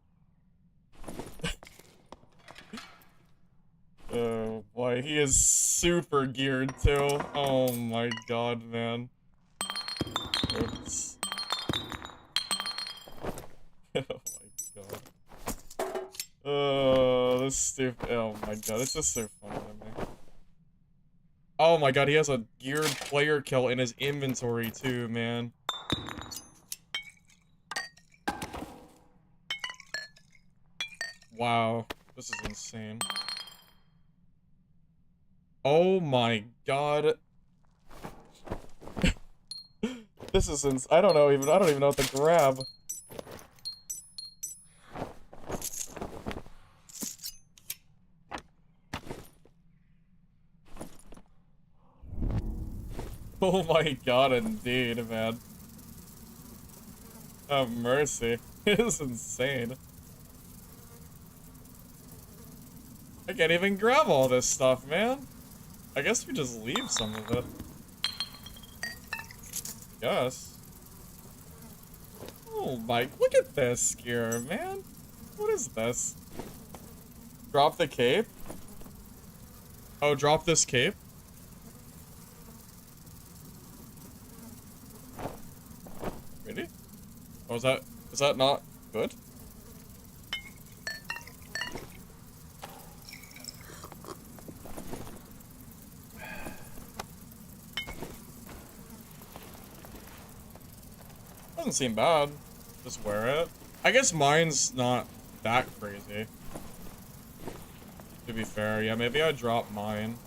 Oh boy, he is super geared too. Oh my god, man. Oops. Oh my god. Oh, this stupid. Oh my god, it's just so funny to me. Oh my god, he has a geared player kill in his inventory too, man. Wow, this is insane. Oh my god. This is I don't even know what to grab. Oh my god, indeed, man. Oh, mercy. It is insane. I can't even grab all this stuff, man. I guess we just leave some of it. Yes. Oh my, look at this gear, man. What is this? Drop the cape? Oh, drop this cape? Really? Oh, is that not good? Doesn't seem bad. Just wear it. I guess mine's not that crazy. To be fair, yeah, maybe I drop mine.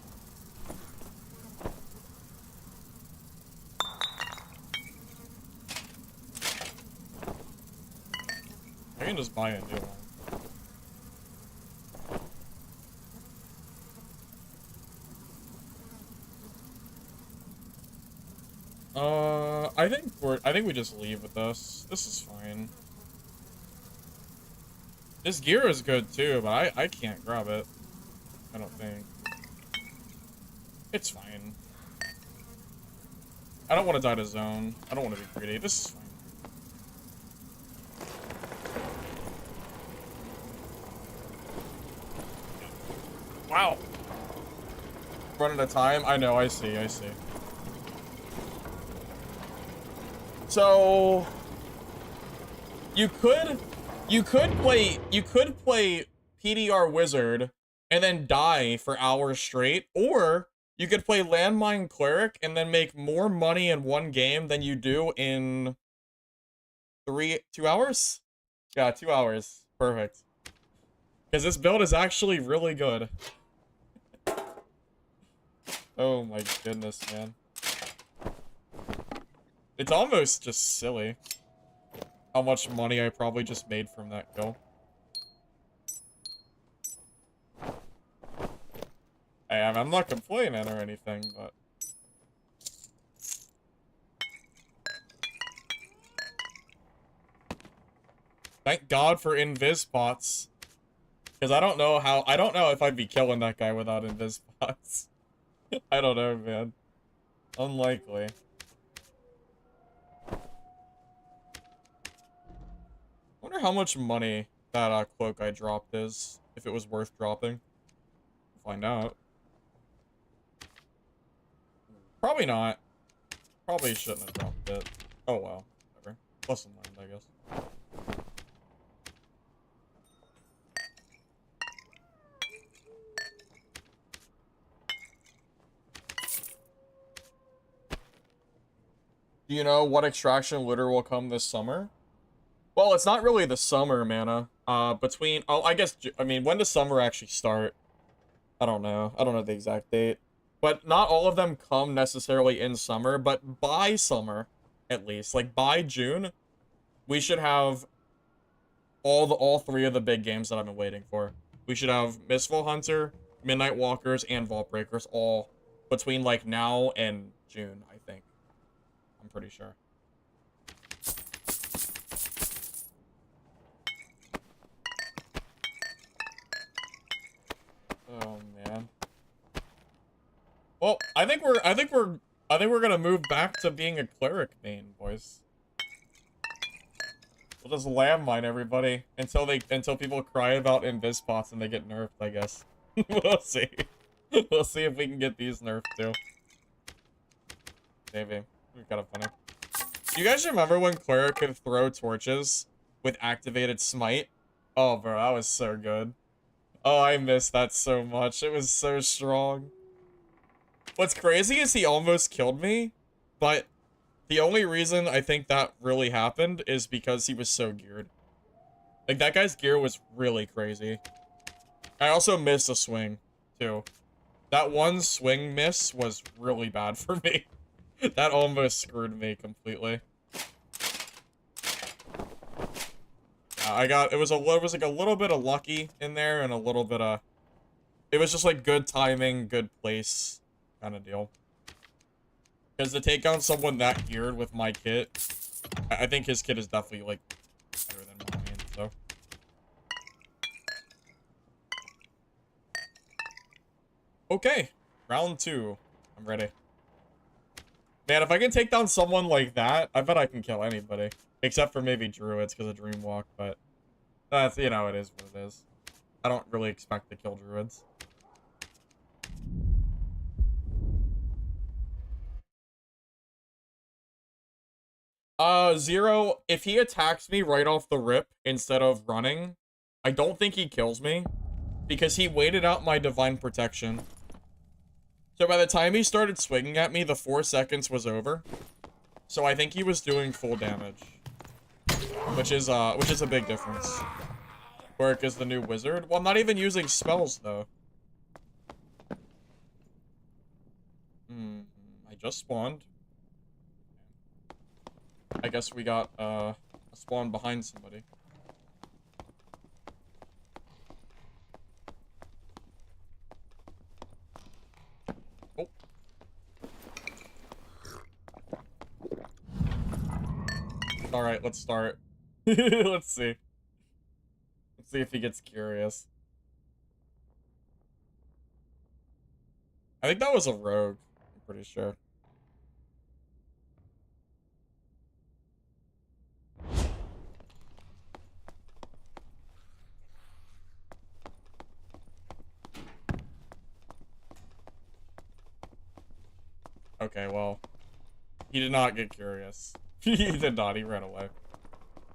I can just buy a new one. I think we just leave with this. This is fine. This gear is good too, but I can't grab it. I don't think. It's fine. I don't want to die to zone. I don't want to be greedy. This is fine. Wow. Running out of time? I know, I see. So you could play PDR Wizard and then die for hours straight, or you could play Landmine Cleric and then make more money in one game than you do in 2 hours? Yeah, 2 hours. Perfect. Because this build is actually really good. Oh my goodness, man. It's almost just silly how much money I probably just made from that kill. I'm not complaining or anything, but... Thank God for invis bots. Because I don't know if I'd be killing that guy without invis bots. I don't know, man. Unlikely. Wonder how much money that cloak I dropped is, if it was worth dropping. We'll find out. Probably not. Probably shouldn't have dropped it. Oh well, whatever. Lesson learned, I guess. Do you know what extraction looter will come this summer? Well, it's not really the summer, mana. I guess, I mean, when does summer actually start? I don't know. I don't know the exact date. But not all of them come necessarily in summer, but by summer, at least. Like, by June, we should have all three of the big games that I've been waiting for. We should have Mistfall Hunter, Midnight Walkers, and Vault Breakers all between, like, now and June, I think. I'm pretty sure. Oh man. Well, I think we're gonna move back to being a cleric main, boys. We'll just landmine everybody until people cry about invis spots and they get nerfed, I guess. We'll see. We'll see if we can get these nerfed too. Maybe. We've got a funny. Do you guys remember when cleric could throw torches with activated smite? Oh bro, that was so good. Oh, I missed that so much. It was so strong. What's crazy is he almost killed me, but the only reason I think that really happened is because he was so geared. Like, that guy's gear was really crazy. I also missed a swing, too. That one swing miss was really bad for me. That almost screwed me completely. It was like a little bit of lucky in there and a little bit of, it was just like good timing, good place kind of deal. Because to take on someone that geared with my kit, I think his kit is definitely like better than mine, so. Okay, round 2. I'm ready. Man, if I can take down someone like that, I bet I can kill anybody. Except for maybe Druids because of Dreamwalk, but that's, you know, it is what it is. I don't really expect to kill Druids. Zero, if he attacks me right off the rip instead of running, I don't think he kills me because he waited out my divine protection. So by the time he started swinging at me, the 4 seconds was over. So I think he was doing full damage. Which is a big difference. Cleric is the new wizard. Well, I'm not even using spells, though. I just spawned. I guess we got, a spawn behind somebody. Oh. Alright, let's start. Let's see. Let's see if he gets curious. I think that was a rogue. I'm pretty sure. Okay, well, he did not get curious. He did not, he ran away.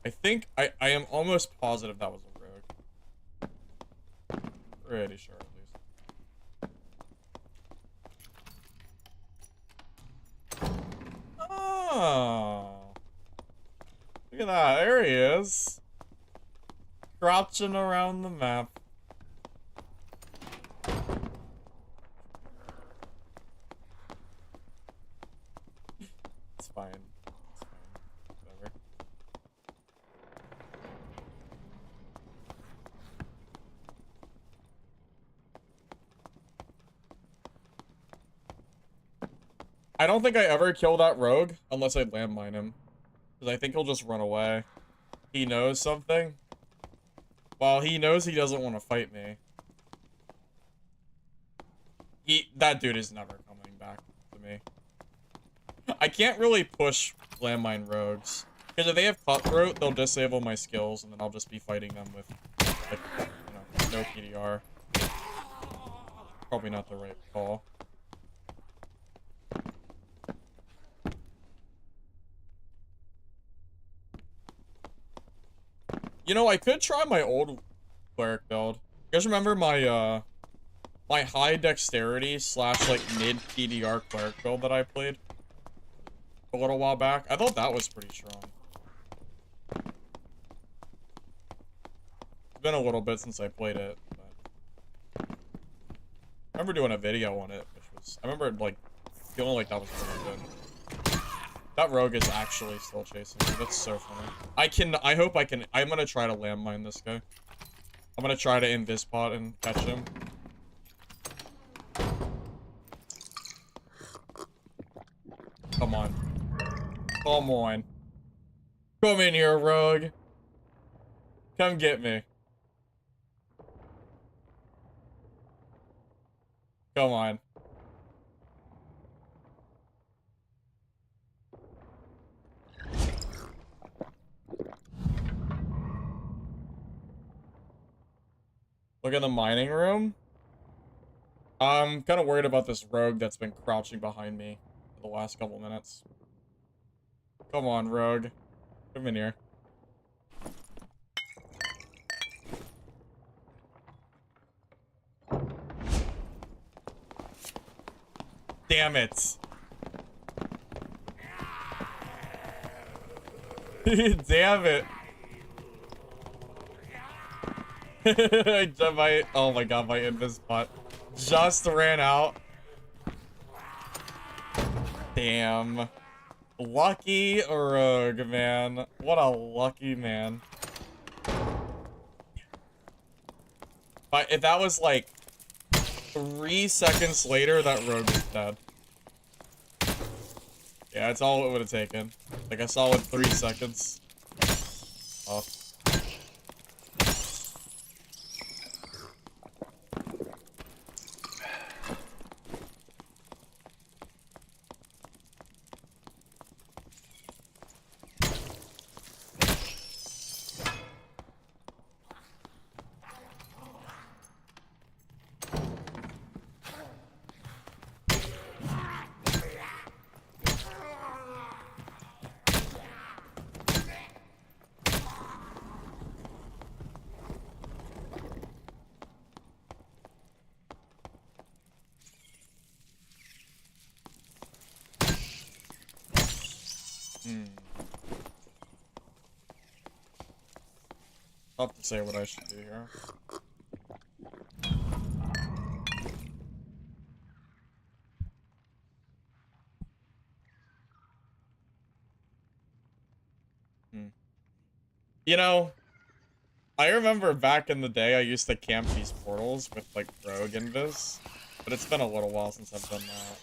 I think, I am almost positive that was a rogue. Pretty sure, at least. Oh. Look at that, there he is. Crouching around the map. It's fine. It's fine. Whatever. I don't think I ever kill that rogue unless I landmine him. Because I think he'll just run away. He knows something. Well, he knows he doesn't want to fight me. That dude is never coming back to me. I can't really push landmine rogues. Because if they have cutthroat, they'll disable my skills, and then I'll just be fighting them with, like, you know, no PDR. Probably not the right call. You know, I could try my old cleric build. You guys remember my, my high dexterity / like mid PDR cleric build that I played? a little while back. I thought that was pretty strong. It's been a little bit since I played it, but I remember doing a video on it, which was, I remember like feeling like that was really good. That rogue is actually still chasing me. That's so funny. I hope I can, I'm gonna try to landmine this guy. I'm gonna try to invis pot and catch him. Come on. Come on. Come in here, rogue. Come get me. Come on. Look in the mining room. I'm kind of worried about this rogue that's been crouching behind me for the last couple minutes. Come on, rogue. Come in here. Damn it. Damn it. Oh my god, my invis bot just ran out. Damn. Lucky rogue, man. What a lucky man. But if that was like 3 seconds later, that rogue is dead. Yeah, that's all it would have taken. Like a solid 3 seconds. Oh. Tough to say what I should do here. You know, I remember back in the day I used to camp these portals with like rogue invis, but it's been a little while since I've done that.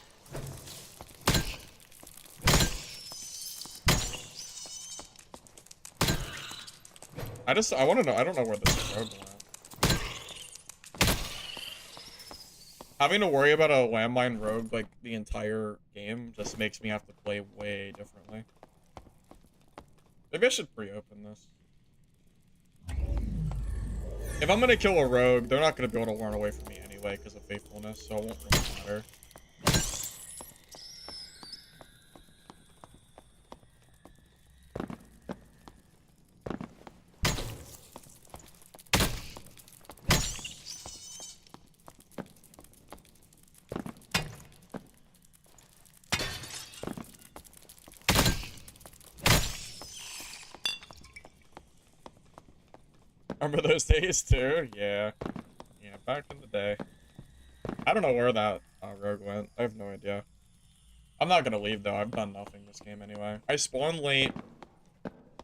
I want to know, I don't know where this rogue went. Having to worry about a landmine rogue like the entire game just makes me have to play way differently. Maybe I should pre-open this. If I'm gonna kill a rogue, they're not gonna be able to run away from me anyway because of faithfulness, so it won't really matter. Remember those days too? Yeah. Yeah, back in the day. I don't know where that rogue went. I have no idea. I'm not gonna leave though. I've done nothing this game anyway. I spawned late,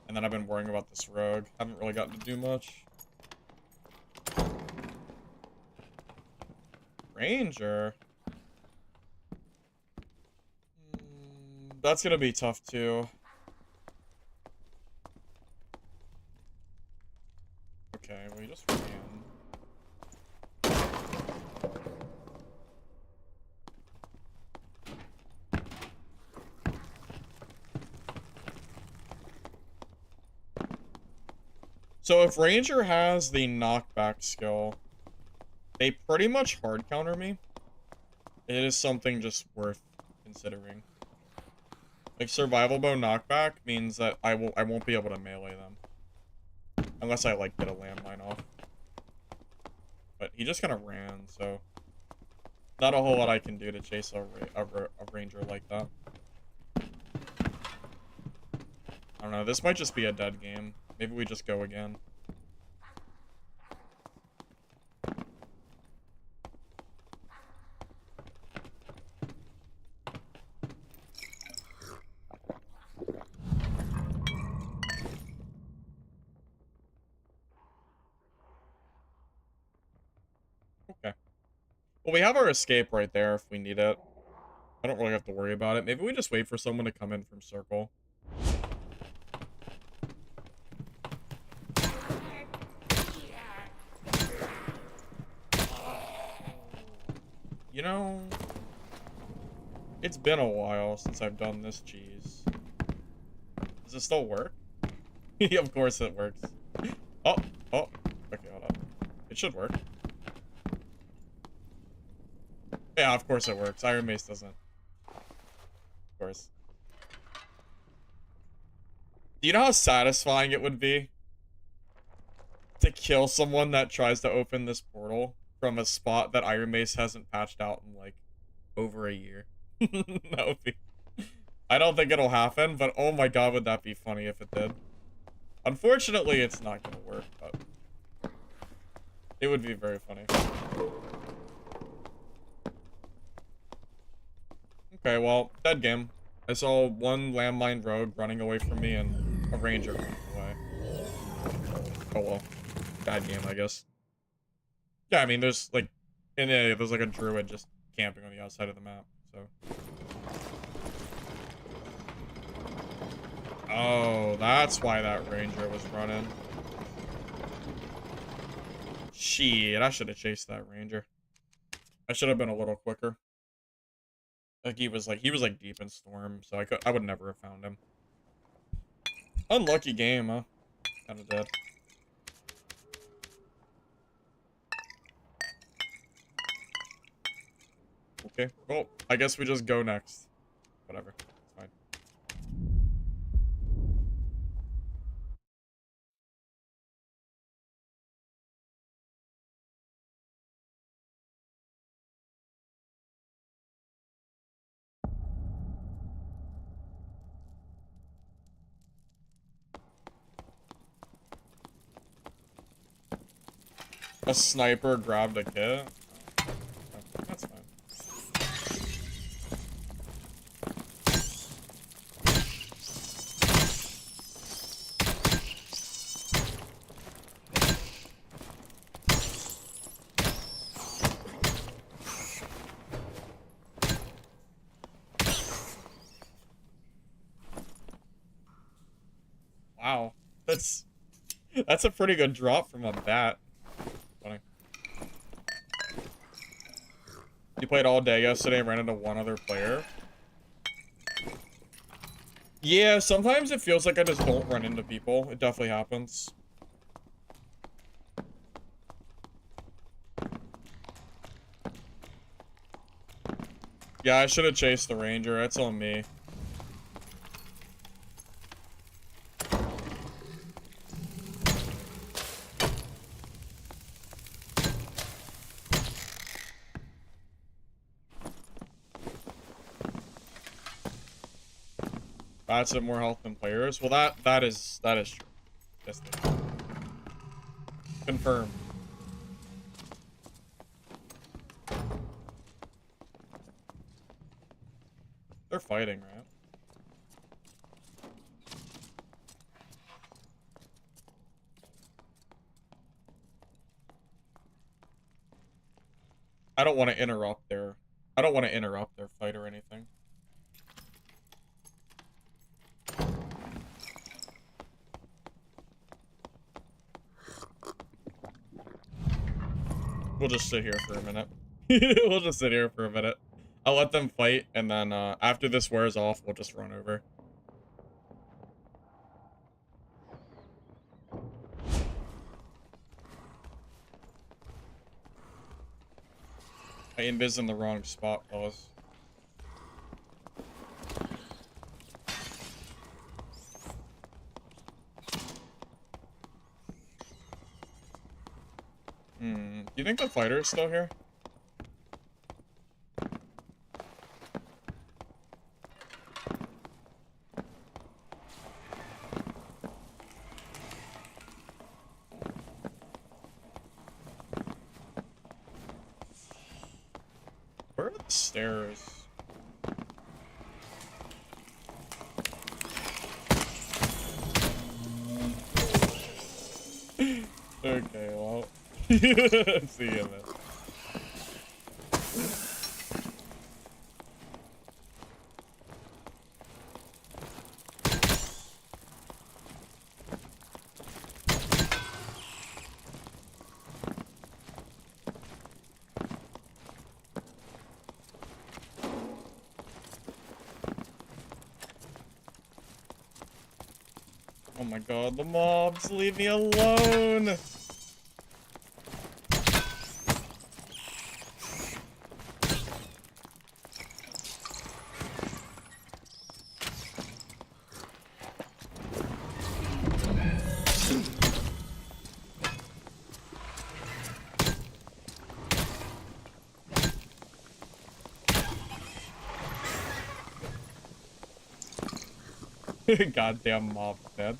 and then I've been worrying about this rogue. Haven't really gotten to do much. Ranger. That's gonna be tough too. Okay, we just ran. So if Ranger has the knockback skill, they pretty much hard counter me. It is something just worth considering. Like survival bow knockback means that I won't be able to melee them. Unless I, like, get a landmine off. But he just kind of ran, so... Not a whole lot I can do to chase a ranger like that. This might just be a dead game. Maybe we just go again. Okay. Well, we have our escape right there if we need it. I don't really have to worry about it. Maybe we just wait for someone to come in from circle. You know, it's been a while since I've done this cheese. Does it still work? Of course it works. Oh, oh. Okay, hold on. It should work. Yeah, of course it works. Iron Mace doesn't. Of course. Do you know how satisfying it would be to kill someone that tries to open this portal from a spot that Iron Mace hasn't patched out in, like, over a year? That would be... I don't think it'll happen, but oh my god, would that be funny if it did. Unfortunately, it's not gonna work, but... it would be very funny. Okay, well, dead game. I saw one landmine rogue running away from me and a ranger running away. Oh well. Bad game, I guess. Yeah, I mean, there's like... there's like a druid just camping on the outside of the map, so... Oh, that's why that ranger was running. Shit, I should have chased that ranger. I should have been a little quicker. Like he was like deep in storm, so I would never have found him. Unlucky game, huh? Kinda dead. Okay, well, I guess we just go next. Whatever, it's fine. A sniper grabbed a kit? Oh, that's fine. Wow, that's a pretty good drop from a bat. Funny. You played all day yesterday and ran into one other player? Yeah, sometimes it feels like I just don't run into people. It definitely happens. Yeah, I should have chased the ranger. That's on me. Bats have more health than players. Well, that is true. Yes, confirmed. They're fighting, right? I don't want to interrupt their fight or anything. We'll just sit here for a minute. We'll just sit here for a minute. I'll let them fight, and then after this wears off, we'll just run over. I invis in the wrong spot, fellas. Do you think the fighter is still here? stairs. Okay, well. See you, man. Oh my god, the mobs, leave me alone! Goddamn mob dead.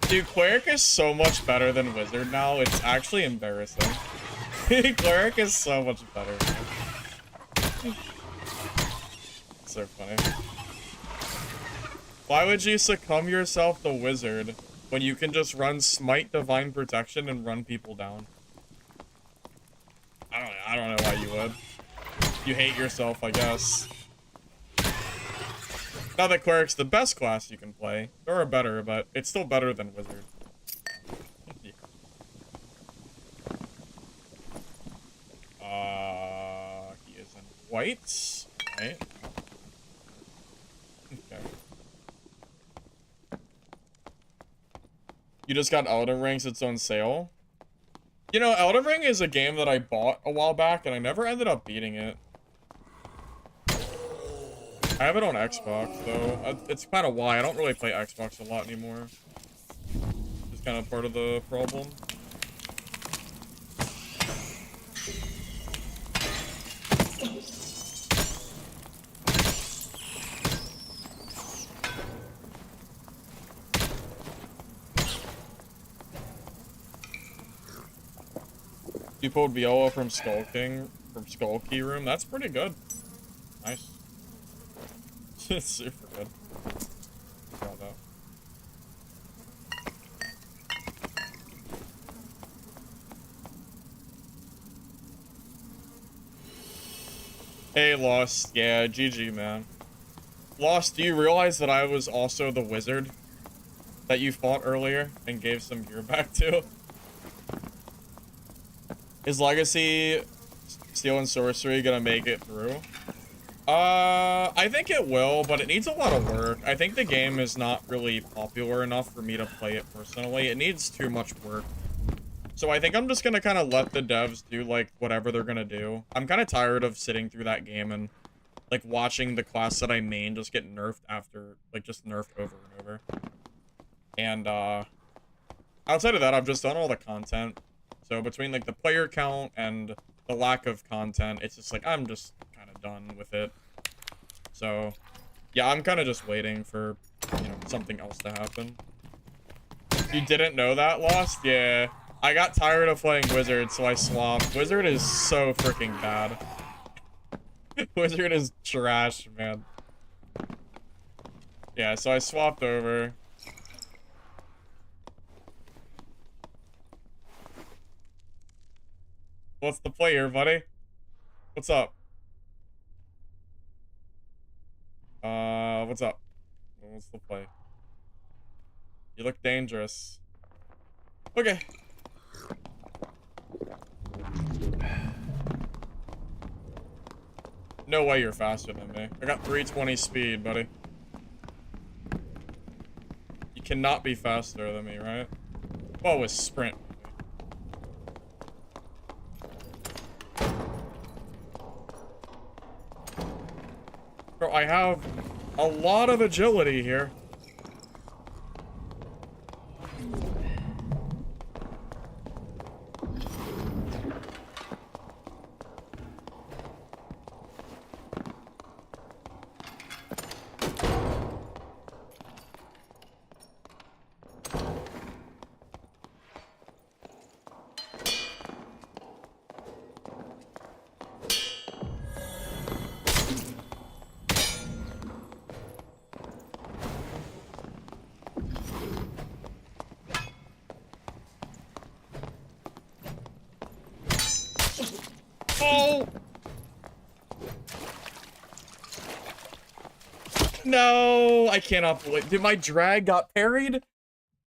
Dude, cleric is so much better than wizard now. It's actually embarrassing. Cleric is so much better, man. So funny. Why would you succumb yourself to wizard when you can just run smite divine protection and run people down? I don't know why you would. You hate yourself, I guess. Not that cleric's the best class you can play, or better, but it's still better than wizard. Yeah. He is in white, right? Okay. You just got Elden Ring, so it's on sale? You know, Elden Ring is a game that I bought a while back, and I never ended up beating it. I have it on Xbox, though. It's kind of why I don't really play Xbox a lot anymore. It's kind of part of the problem. You pulled Viola from Skull Key Room. That's pretty good. Nice. It's super good. Got that. Hey, Lost. Yeah, GG, man. Lost, do you realize that I was also the wizard that you fought earlier and gave some gear back to? Is Legacy Steel and Sorcery gonna make it through? I think it will, but it needs a lot of work. I think the game is not really popular enough for me to play it personally. It needs too much work. So I think I'm just gonna kind of let the devs do, like, whatever they're gonna do. I'm kind of tired of sitting through that game and, like, watching the class that I main just get nerfed after, like, just nerfed over and over. And, outside of that, I've just done all the content. So between, like, the player count and the lack of content, it's just, like, I'm just kind of done with it. So, yeah, I'm kind of just waiting for, you know, something else to happen. You didn't know that, Lost? Yeah. I got tired of playing Wizard, so I swapped. Wizard is so freaking bad. Wizard is trash, man. Yeah, so I swapped over. What's the play here, buddy? What's up? What's up? What's the play? You look dangerous. Okay. No way you're faster than me. I got 320 speed, buddy. You cannot be faster than me, right? Well, with sprint. Bro, I have a lot of agility here. Oh! No! I cannot believe... Did my drag got parried?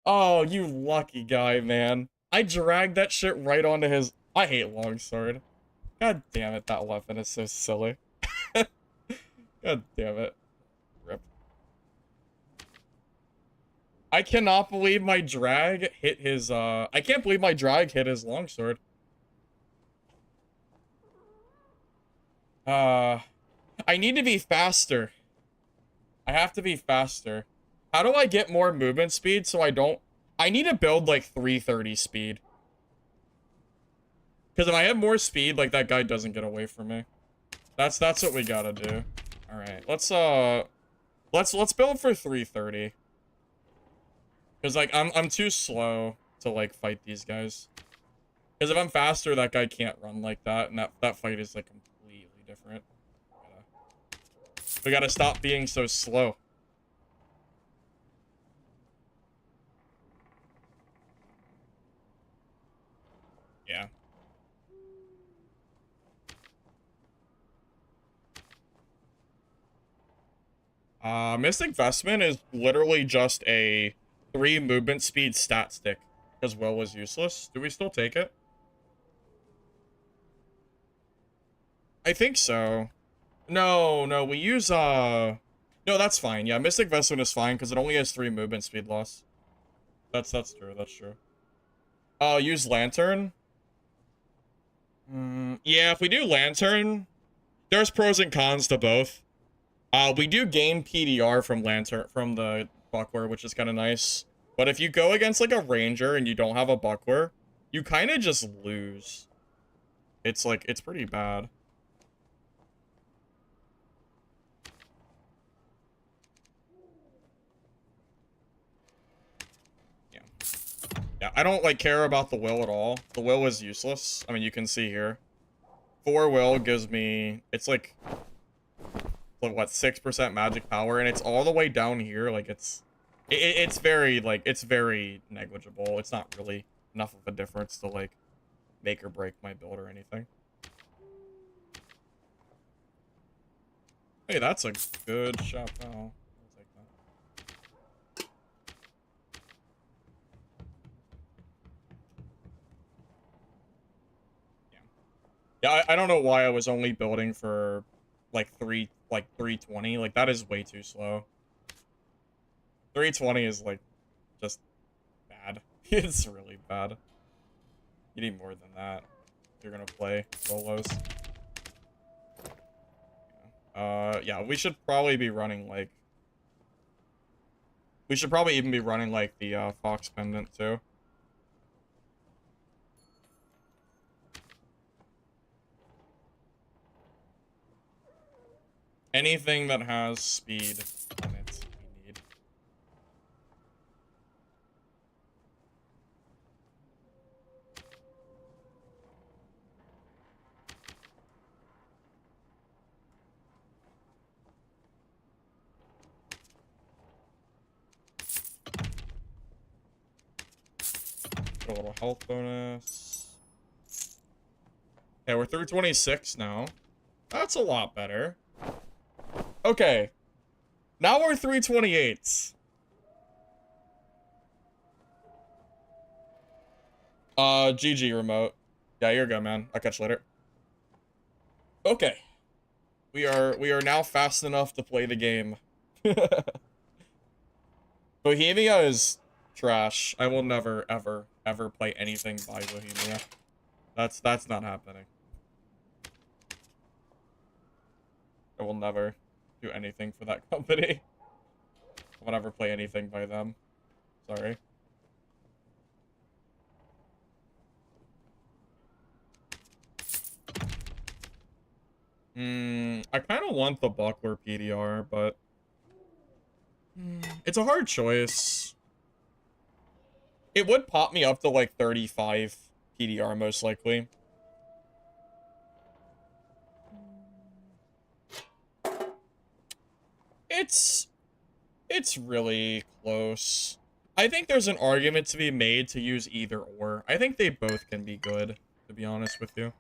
Oh, you lucky guy, man. I dragged that shit right onto his... I hate longsword. God damn it, that weapon is so silly. God damn it. Rip. I cannot believe my drag hit his, I can't believe my drag hit his longsword. I need to be faster. I have to be faster. How do I get more movement speed so I don't... I need to build, like, 330 speed. Because if I have more speed, like, that guy doesn't get away from me. That's what we gotta do. Alright, let's build for 330. Because, like, I'm too slow to, like, fight these guys. Because if I'm faster, that guy can't run like that, and that fight is, like, completely different. We gotta stop being so slow. Yeah. Mystic Vestment is literally just a 3 movement speed stat stick. Because Will was useless. Do we still take it? I think so. No, we use, no, that's fine. Yeah, Mystic Vestment is fine, because it only has 3 movement speed loss. That's true, that's true. Use Lantern? Yeah, if we do Lantern, there's pros and cons to both. We do gain PDR from Lantern, from the Buckler, which is kind of nice. But if you go against, like, a Ranger and you don't have a Buckler, you kind of just lose. It's, like, it's pretty bad. Yeah, I don't, like, care about the Will at all. The Will is useless. I mean, you can see here. 4 Will gives me... It's, like what, 6% magic power, and it's all the way down here. Like, it's very, like, it's very negligible. It's not really enough of a difference to, like, make or break my build or anything. Hey, that's a good shot, pal. Yeah, I don't know why I was only building for, like, 320. Like, that is way too slow. 320 is, like, just bad. It's really bad. You need more than that if you're gonna play solos. Yeah, we should probably be running, like... We should probably even be running, like, the, Fox Pendant, too. Anything that has speed on it, we need. Get a little health bonus. Okay, we're through 26 now. That's a lot better. Okay. Now we're 328s. GG remote. Yeah, you're good, man. I'll catch you later. Okay. We are now fast enough to play the game. Bohemia is trash. I will never, ever, ever play anything by Bohemia. That's not happening. I will never do anything for that company. I will never play anything by them. Sorry. I kind of want the Buckler PDR, but... it's a hard choice. It would pop me up to, like, 35 PDR, most likely. It's really close. I think there's an argument to be made to use either or. I think they both can be good, to be honest with you.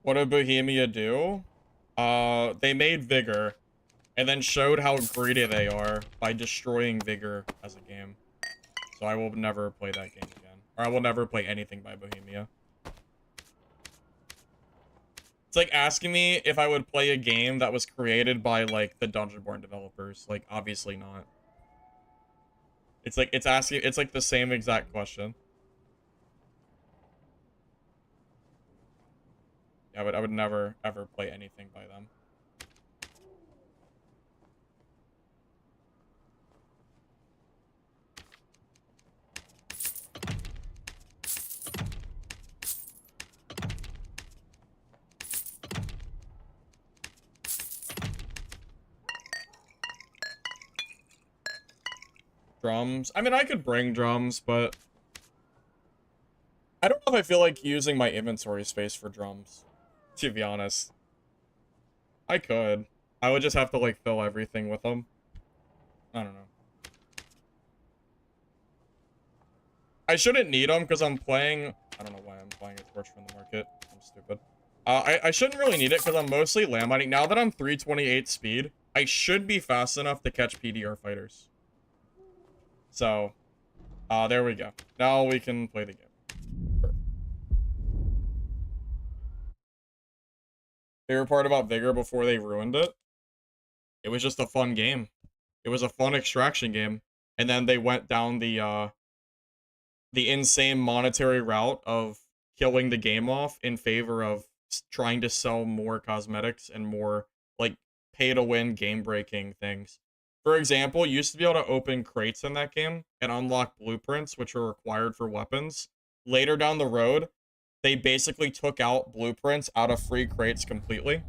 What did Bohemia do? They made Vigor, and then showed how greedy they are by destroying Vigor as a game. So I will never play that game again. Or I will never play anything by Bohemia. It's like asking me if I would play a game that was created by, like, the Dungeonborn developers. Like, obviously not. It's like, it's like the same exact question. Yeah, I would never, ever play anything by them. Drums. I mean, I could bring drums, but I don't know if I feel like using my inventory space for drums, to be honest. I could. I would just have to, like, fill everything with them. I don't know. I shouldn't need them because I'm playing... I don't know why I'm playing a torch from the market. I'm stupid. I shouldn't really need it because I'm mostly landmining. Now that I'm 328 speed, I should be fast enough to catch PDR fighters. So, there we go. Now we can play the game. Perfect. Favorite part about Vigor before they ruined it? It was just a fun game. It was a fun extraction game. And then they went down the insane monetary route of killing the game off in favor of trying to sell more cosmetics and more, like, pay-to-win game-breaking things. For example, you used to be able to open crates in that game and unlock blueprints, which are required for weapons. Later down the road, they basically took out blueprints out of free crates completely.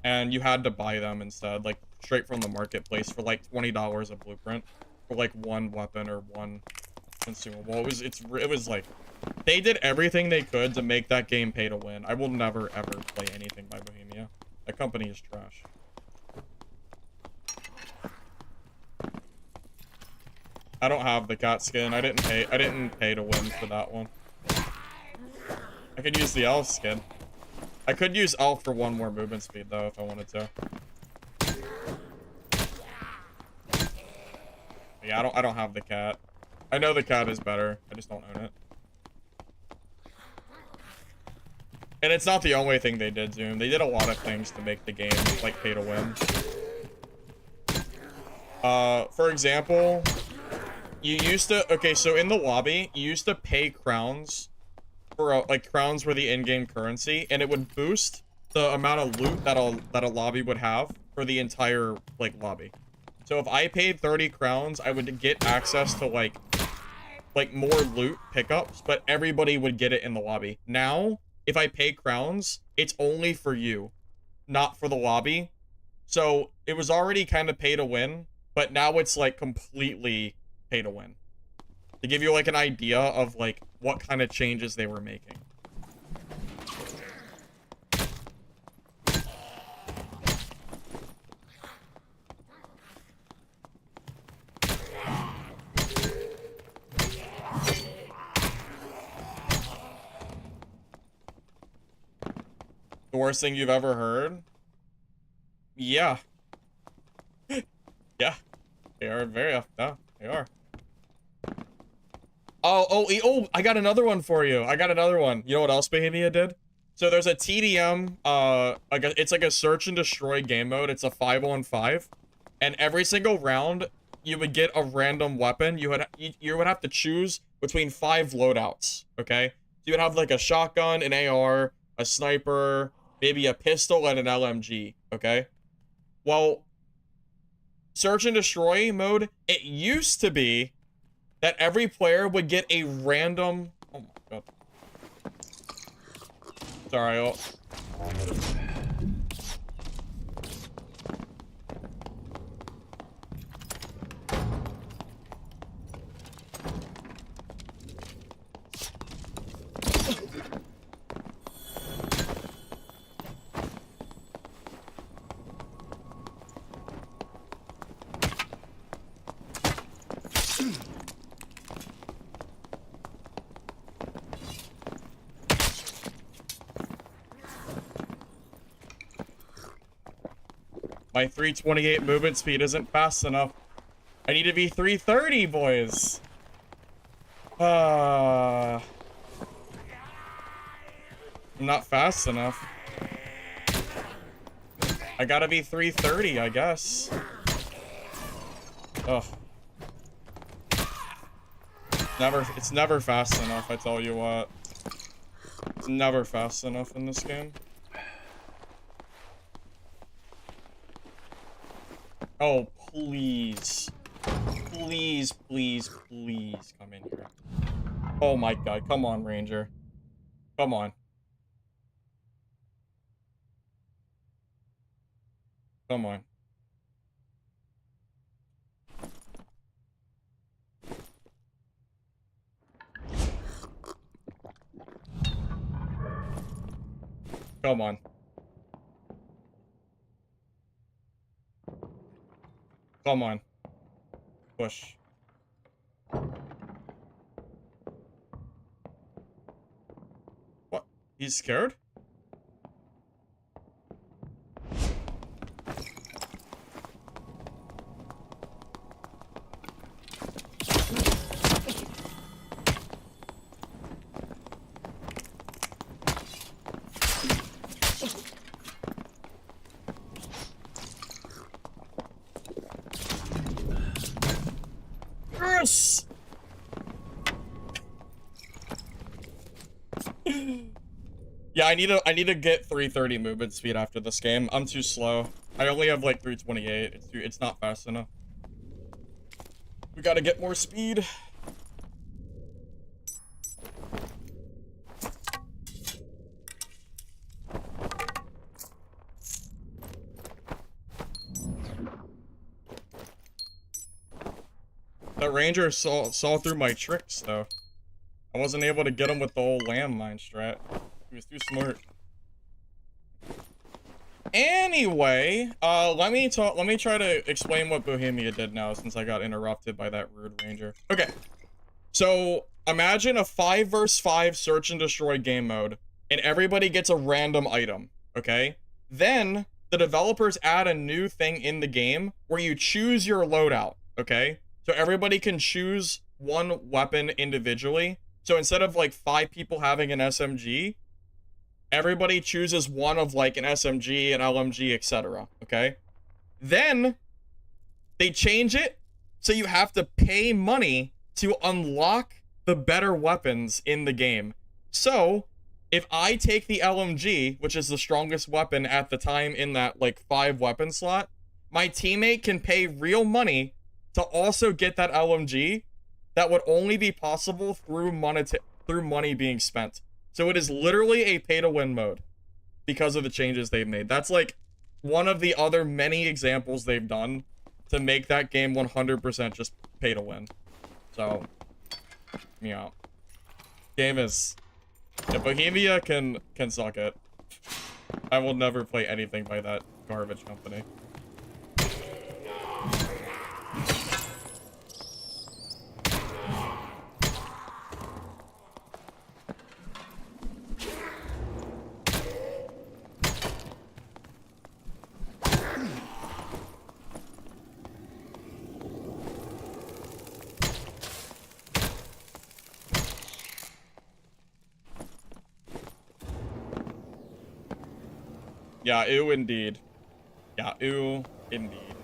And you had to buy them instead, like, straight from the marketplace for, like, $20 a blueprint. For, like, one weapon or one consumable. It was like, they did everything they could to make that game pay to win. I will never, ever play anything by Bohemia. That company is trash. I don't have the cat skin. I didn't pay to win for that one. I could use the elf skin. I could use elf for one more movement speed though if I wanted to. Yeah, I don't have the cat. I know the cat is better. I just don't own it. And it's not the only thing they did, Zoom. They did a lot of things to make the game, like, pay to win. For example, you used to... Okay, so in the lobby, you used to pay crowns for, like, crowns were the in-game currency, and it would boost the amount of loot that a lobby would have for the entire, like, lobby. So if I paid 30 crowns, I would get access to, like more loot pickups, but everybody would get it in the lobby. Now, if I pay crowns, it's only for you, not for the lobby. So it was already kind of pay to win, but now it's, like, completely pay to win. To give you, like, an idea of, like, what kind of changes they were making. The worst thing you've ever heard? Yeah. Yeah. They are very, no, they are. Oh, I got another one for you. I got another one. You know what else Bohemia did? So there's a TDM, it's like a search and destroy game mode. It's a 5-on-5. And every single round, you would get a random weapon. You would have to choose between 5 loadouts, okay? So you would have, like, a shotgun, an AR, a sniper, maybe a pistol, and an LMG, okay? Well, search and destroy mode, it used to be that every player would get a random... Oh my god. Sorry, My 328 movement speed isn't fast enough. I need to be 330, boys. I'm not fast enough. I gotta be 330, I guess. Ugh. It's never fast enough, I tell you what. It's never fast enough in this game. Oh, please. Please, please, please come in here. Oh my god, come on, Ranger. Come on. Come on. Come on. Come on. Push. What? He's scared? Yes! Yeah, I need to get 330 movement speed after this game. I'm too slow. I only have like 328. It's not fast enough. We gotta get more speed. That ranger saw through my tricks though. I wasn't able to get him with the old landmine strat. He was too smart. Anyway, let me try to explain what Bohemia did now since I got interrupted by that rude ranger. Okay. So, imagine a 5 vs 5 search and destroy game mode, and everybody gets a random item, okay? Then, the developers add a new thing in the game where you choose your loadout, okay? So everybody can choose one weapon individually. So instead of like 5 people having an SMG, everybody chooses one of like an SMG, an LMG, etc. Okay? Then they change it so you have to pay money to unlock the better weapons in the game. So if I take the LMG, which is the strongest weapon at the time in that like 5 weapon slot, my teammate can pay real money to also get that LMG that would only be possible through money being spent. So it is literally a pay-to-win mode because of the changes they've made. That's like one of the other many examples they've done to make that game 100% just pay-to-win. So, yeah. Game is... If Bohemia can suck it, I will never play anything by that garbage company. Yeah, ew indeed. Yeah, ew indeed.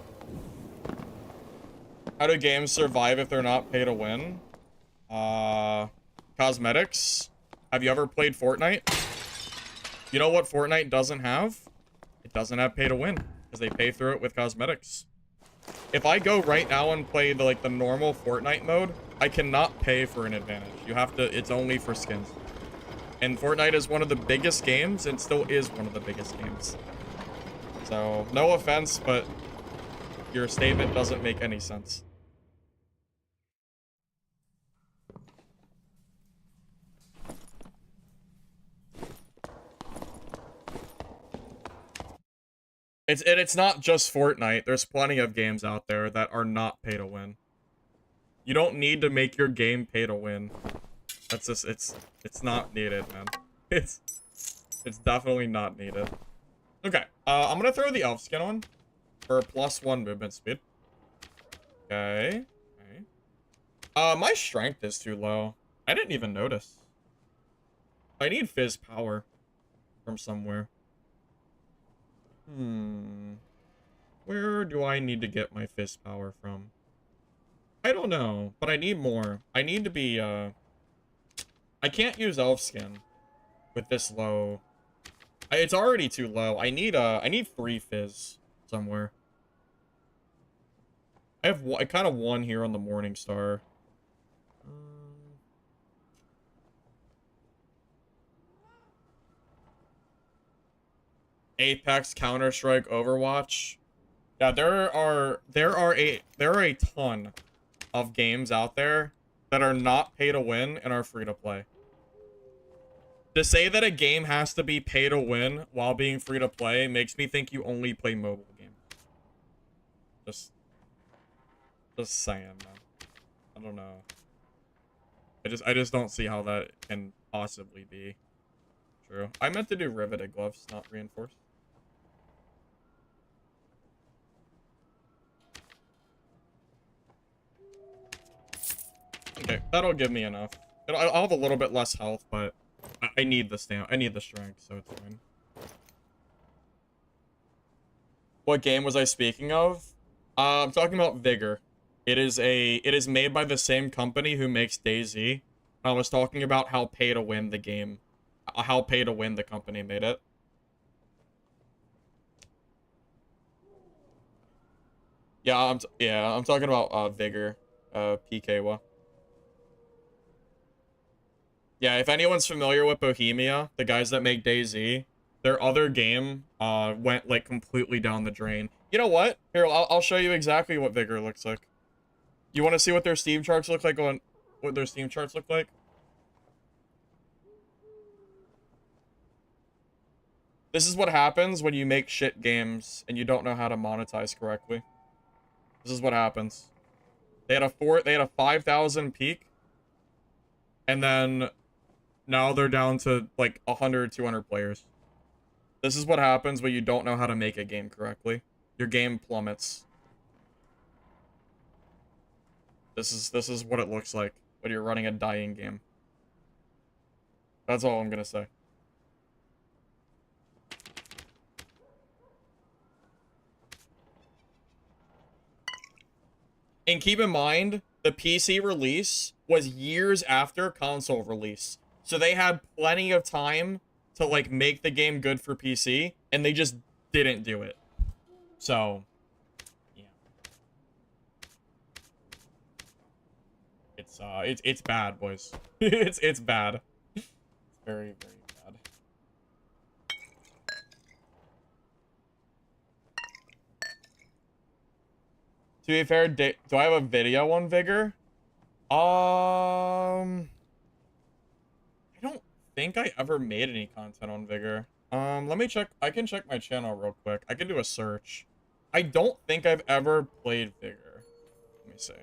How do games survive if they're not pay to win? Cosmetics. Have you ever played Fortnite? You know what Fortnite doesn't have? It doesn't have pay to win, because they pay through it with cosmetics. If I go right now and play the normal Fortnite mode, I cannot pay for an advantage. You have to, it's only for skins. And Fortnite is one of the biggest games, and still is one of the biggest games. So, no offense, but your statement doesn't make any sense. It's not just Fortnite. There's plenty of games out there that are not pay to win. You don't need to make your game pay to win. That's just, it's not needed, man. It's definitely not needed. Okay, I'm gonna throw the elf skin on. for +1 movement speed. Okay. Okay. My strength is too low. I didn't even notice. I need fizz power from somewhere. Where do I need to get my fizz power from? I don't know, but I need more. I need to be, I can't use elf skin with this low. It's already too low. I need 3 fizz somewhere. I kind of one here on the Morning Star. Apex, Counter-Strike, Overwatch. Yeah, there are a ton of games out there that are not pay to win and are free to play. To say that a game has to be pay to win while being free to play makes me think you only play mobile games. Just saying, man. I don't know. I just don't see how that can possibly be true. I meant to do riveted gloves, not reinforced. Okay, that'll give me enough. I'll have a little bit less health, but I need the stamp. I need the strength, so it's fine. What game was I speaking of? I'm talking about Vigor. It is made by the same company who makes DayZ. I was talking about how pay to win the game, how pay to win the company made it. Yeah, I'm talking about Vigor, PKWA. Yeah, if anyone's familiar with Bohemia, the guys that make DayZ, their other game went like completely down the drain. You know what? Here, I'll show you exactly what Vigor looks like. You want to see what their Steam charts look like on what their Steam charts look like? This is what happens when you make shit games and you don't know how to monetize correctly. This is what happens. They had a 5,000 peak, and then now they're down to like 100, 200 players. This is what happens when you don't know how to make a game correctly. Your game plummets. This is what it looks like when you're running a dying game. That's all I'm gonna say. And keep in mind, the PC release was years after console release. So they had plenty of time to like make the game good for PC, and they just didn't do it. So, yeah. It's bad, boys. it's bad. It's very, very bad. To be fair, do I have a video on Vigor? I don't think I ever made any content on Vigor. Let me check. I can check my channel real quick. I can do a search. I don't think I've ever played Vigor. Let me see.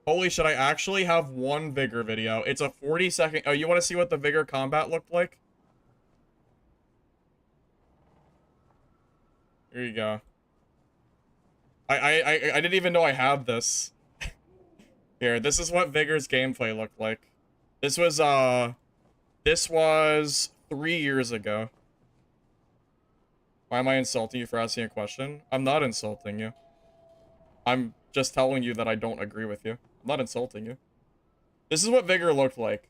Holy shit, I actually have one Vigor video. It's a 40-second... Oh, you want to see what the Vigor combat looked like? Here you go. I didn't even know I had this. Here, this is what Vigor's gameplay looked like. This was 3 years ago. Why am I insulting you for asking a question? I'm not insulting you. I'm just telling you that I don't agree with you. I'm not insulting you. This is what Vigor looked like.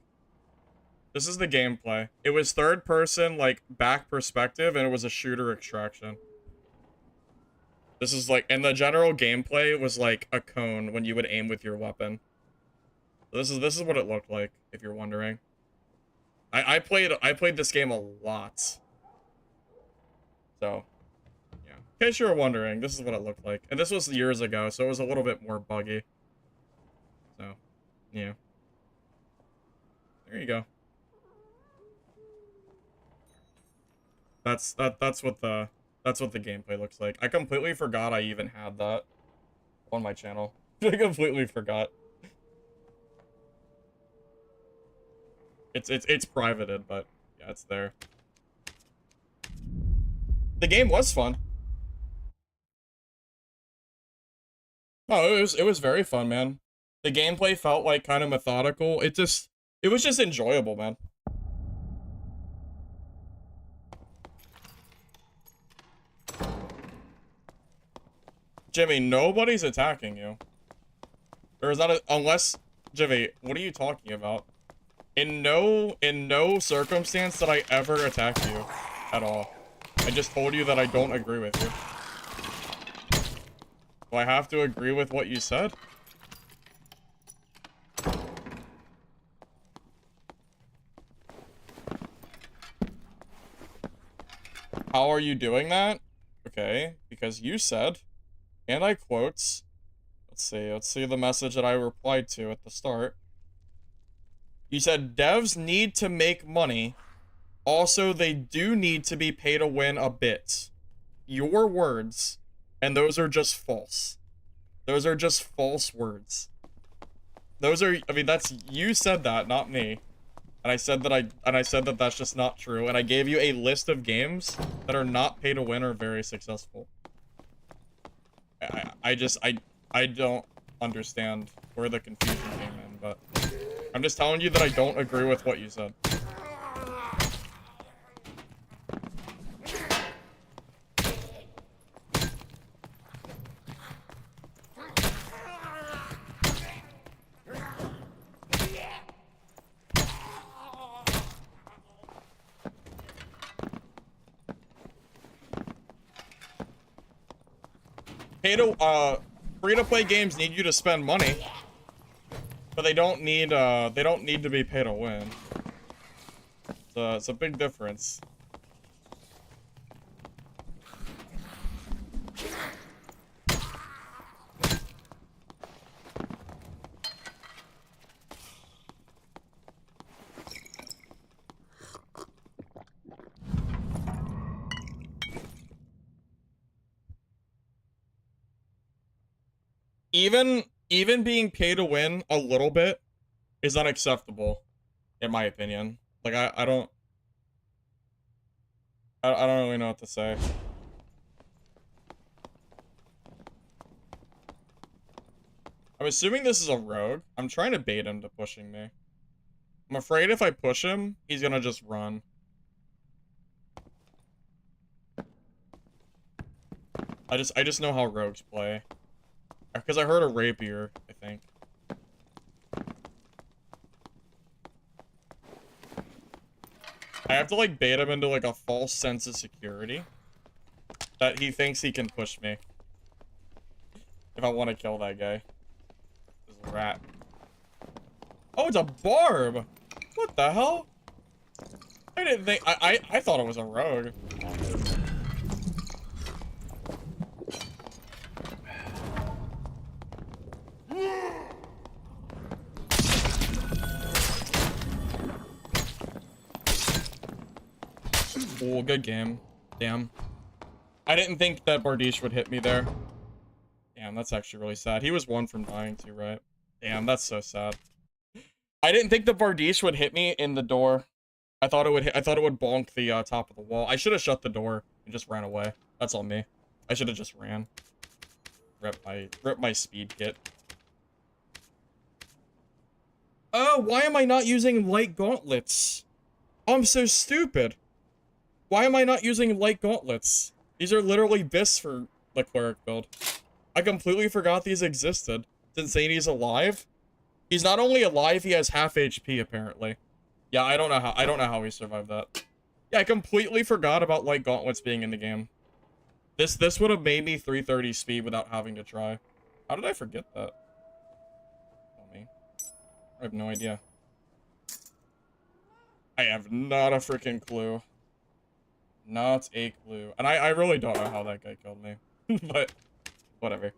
This is the gameplay. It was third person, like, back perspective, and it was a shooter extraction. This is like, and the general gameplay was like a cone when you would aim with your weapon. This is what it looked like, if you're wondering. I played this game a lot. So, yeah. In case you were wondering, this is what it looked like. And this was years ago, so it was a little bit more buggy. So, yeah. There you go. That's what the gameplay looks like. I completely forgot I even had that on my channel. I completely forgot. It's privated, but yeah, it's there. The game was fun. Oh, it was very fun, man. The gameplay felt like kind of methodical. It was just enjoyable, man. Jimmy, nobody's attacking you. Or is that unless Jimmy, what are you talking about? In no circumstance did I ever attack you at all. I just told you that I don't agree with you. Do I have to agree with what you said? How are you doing that? Okay, because you said, and I quotes, let's see the message that I replied to at the start. You said, devs need to make money. Also, they do need to be pay to win a bit. Your words, and those are just false. Those are just false words. Those are, I mean, that's, you said that, not me. And I said that that's just not true. And I gave you a list of games that are not pay to win or very successful. I don't understand where the confusion came in, but I'm just telling you that I don't agree with what you said. Free-to-play games need you to spend money, but they don't need to be pay to win. It's a big difference. Even being pay to win a little bit is unacceptable, in my opinion. Like I don't really know what to say. I'm assuming this is a rogue. I'm trying to bait him to pushing me. I'm afraid if I push him, he's gonna just run. I just know how rogues play. Because I heard a rapier, I think. I have to like bait him into like a false sense of security that he thinks he can push me if I want to kill that guy. This rat. Oh, it's a barb. What the hell? I didn't think I thought it was a rogue. Oh, good game. Damn. I didn't think that Bardiche would hit me there. Damn, that's actually really sad. He was one from dying too, right? Damn, that's so sad. I didn't think the Bardiche would hit me in the door. I thought it would bonk the top of the wall. I should have shut the door and just ran away. That's on me. I should have just ran. Rip my speed kit. Oh, why am I not using light gauntlets? Oh, I'm so stupid. Why am I not using light gauntlets? These are literally bis for the cleric build. I completely forgot these existed. Since he's alive? He's not only alive, he has half HP apparently. Yeah, I don't know how he survived that. Yeah, I completely forgot about light gauntlets being in the game. This would have made me 330 speed without having to try. How did I forget that? Tell me. I have no idea. I have not a freaking clue. Not a clue. And I really don't know how that guy killed me. But, whatever.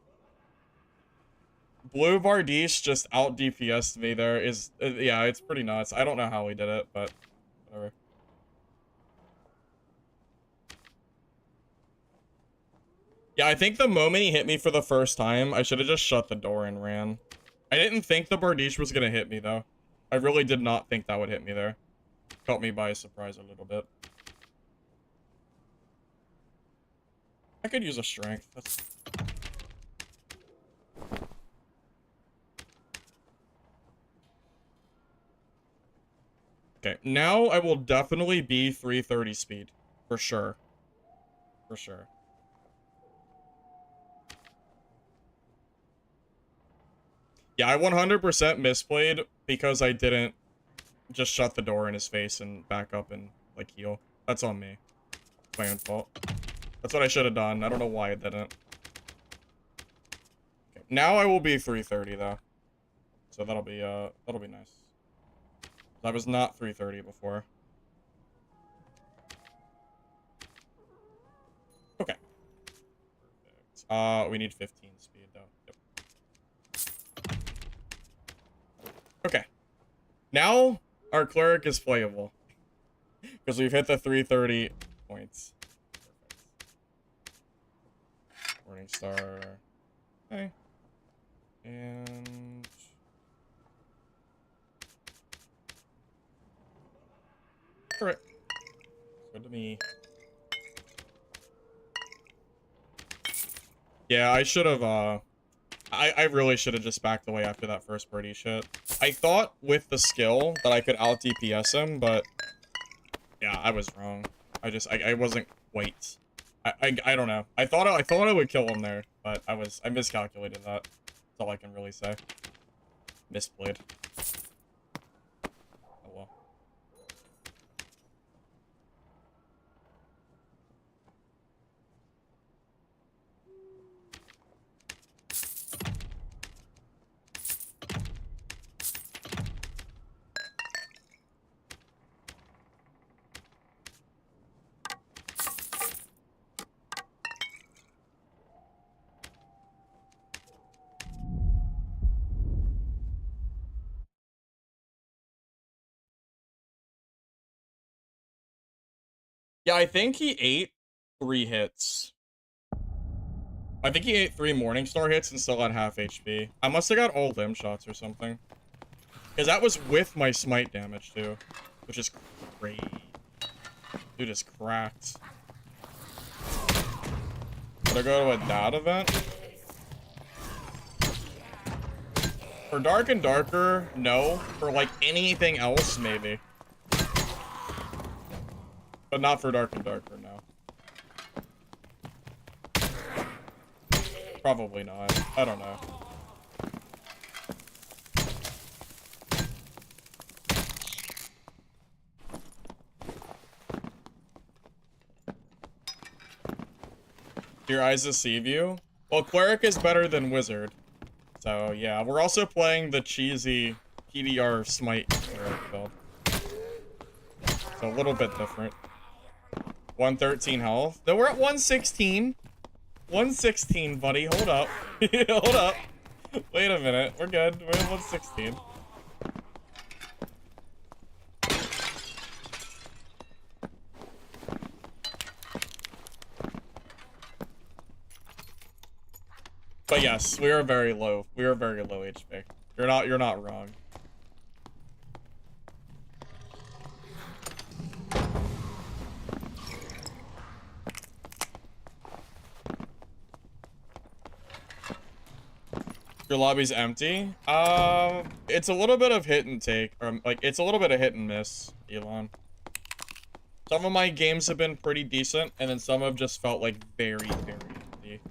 Blue Bardiche just out DPS'd me there is, yeah, it's pretty nuts. I don't know how he did it, but whatever. Yeah, I think the moment he hit me for the first time, I should have just shut the door and ran. I didn't think the Bardiche was gonna hit me, though. I really did not think that would hit me there. Caught me by surprise a little bit. I could use a strength. Okay, now I will definitely be 330 speed. For sure. For sure. Yeah, I 100% misplayed because I didn't just shut the door in his face and back up and, like, heal. That's on me. It's my own fault. That's what I should have done. I don't know why I didn't. Okay, now I will be 330, though. So that'll be nice. I was not 330 before. Okay. Perfect. We need 15 speed, though. Yep. Okay. Now, our cleric is playable. Because we've hit the 330 points. Perfect. Morning Star. Okay. And... Alright. Good to me. Yeah, I should have, I really should have just backed away after that first birdie shit. I thought with the skill that I could out DPS him, but yeah, I was wrong. I wasn't quite. I don't know. I thought I would kill him there, but I miscalculated that. That's all I can really say. Misplayed. Oh well. Yeah, I think he ate 3 hits. I think he ate 3 Morningstar hits and still had half HP. I must have got all limb shots or something. Because that was with my smite damage, too. Which is crazy. Dude is cracked. Should I go to a dad event? For Dark and Darker, no. For, like, anything else, maybe. But not for Dark and Darker, no. Probably not. I don't know. Your eyes deceive you? Well, Cleric is better than Wizard. So, yeah. We're also playing the cheesy PDR Smite Cleric build. So, a little bit different. 113 health. No, we're at 116. 116, buddy. Hold up. Hold up. Wait a minute. We're good. We're at 116. But yes, we are very low. We are very low HP. You're not wrong. Your lobby's empty? It's a little bit of hit and take, or like it's a little bit of hit and miss, Elon. Some of my games have been pretty decent, and then some have just felt like very, very empty.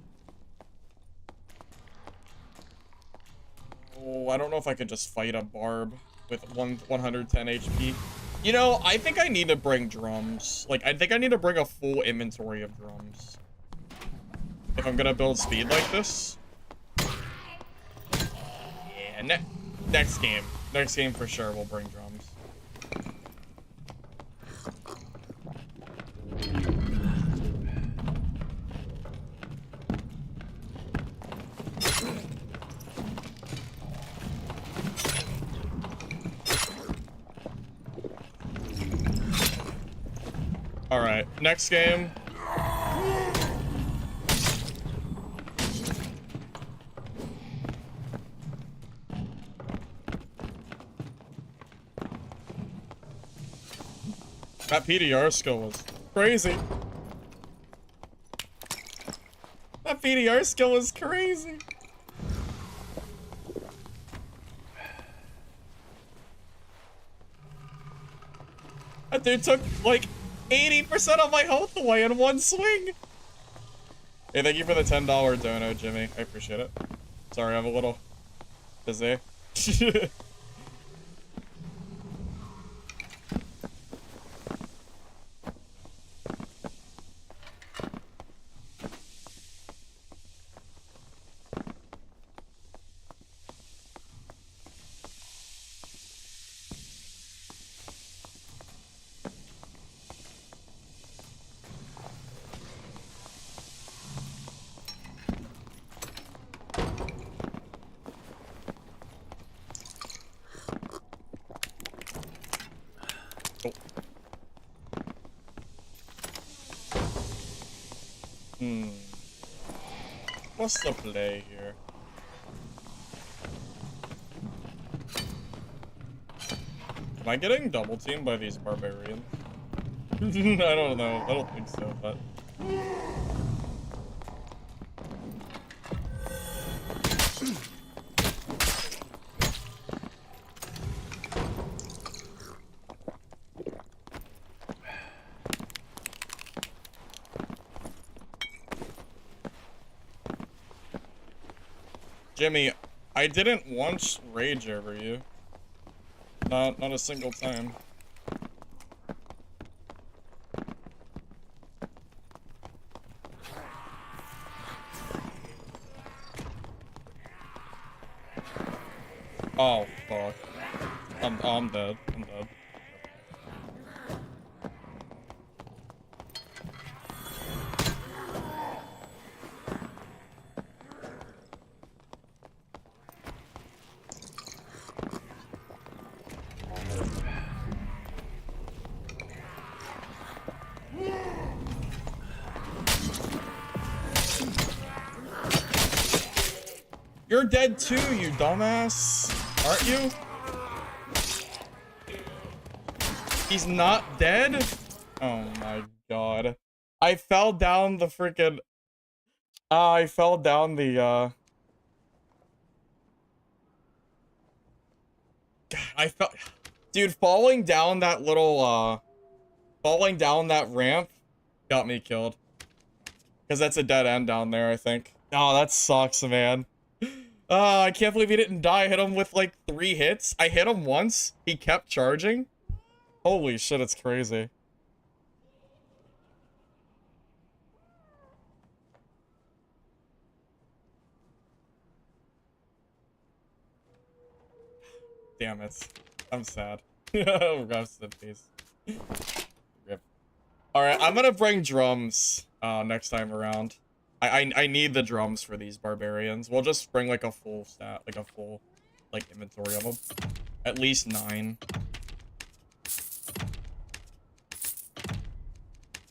Oh, I don't know if I could just fight a barb with 110 HP. You know, I think I need to bring drums. Like, I think I need to bring a full inventory of drums. If I'm gonna build speed like this. Yeah, next game. Next game for sure, we'll bring drums. Alright, next game. That PDR skill was crazy. That PDR skill is crazy. That dude took like 80% of my health away in one swing. Hey, thank you for the $10 dono, Jimmy. I appreciate it. Sorry, I'm a little busy. What's the play here? Am I getting double teamed by these barbarians? I don't know. I don't think so, but... Jimmy, I didn't once rage over you. Not a single time. Oh, fuck. I'm dead. I'm dead. You're dead too, you dumbass. Aren't you? He's not dead? Oh my god. I fell down the freaking... I fell down the, God, I fell... Dude, falling down that little, falling down that ramp got me killed. Because that's a dead end down there, I think. Oh, that sucks, man. I can't believe he didn't die. I hit him with like 3 hits. I hit him once. He kept charging. Holy shit, it's crazy. Damn it. I'm sad. Rest in peace. Rip. Alright, I'm gonna bring drums next time around. I need the drums for these barbarians. We'll just bring like a full stat, like a full like inventory of them. At least 9.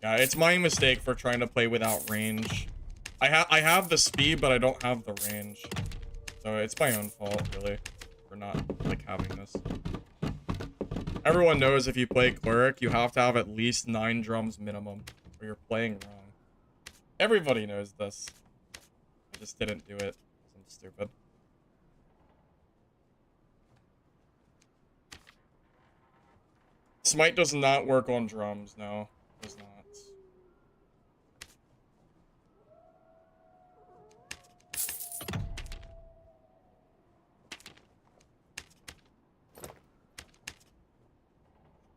Yeah, it's my mistake for trying to play without range. I have the speed, but I don't have the range. So it's my own fault, really, for not like having this. Everyone knows if you play cleric, you have to have at least 9 drums minimum, or you're playing wrong. Everybody knows this. I just didn't do it because I'm stupid. Smite does not work on drums, no. It does not.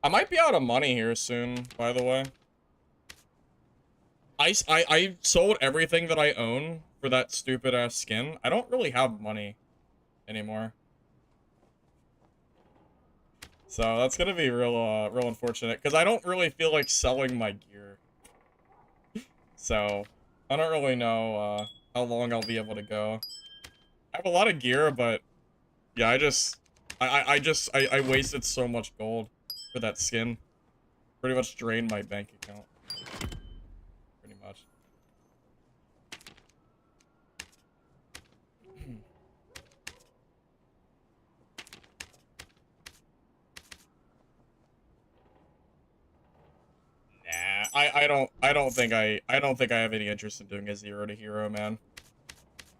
I might be out of money here soon, by the way. I sold everything that I own for that stupid ass skin. I don't really have money anymore. So that's gonna be real unfortunate because I don't really feel like selling my gear. So I don't really know how long I'll be able to go. I have a lot of gear, but yeah, I wasted so much gold for that skin. Pretty much drained my bank account. Pretty much. Nah, I don't think I have any interest in doing a 0 to hero, man.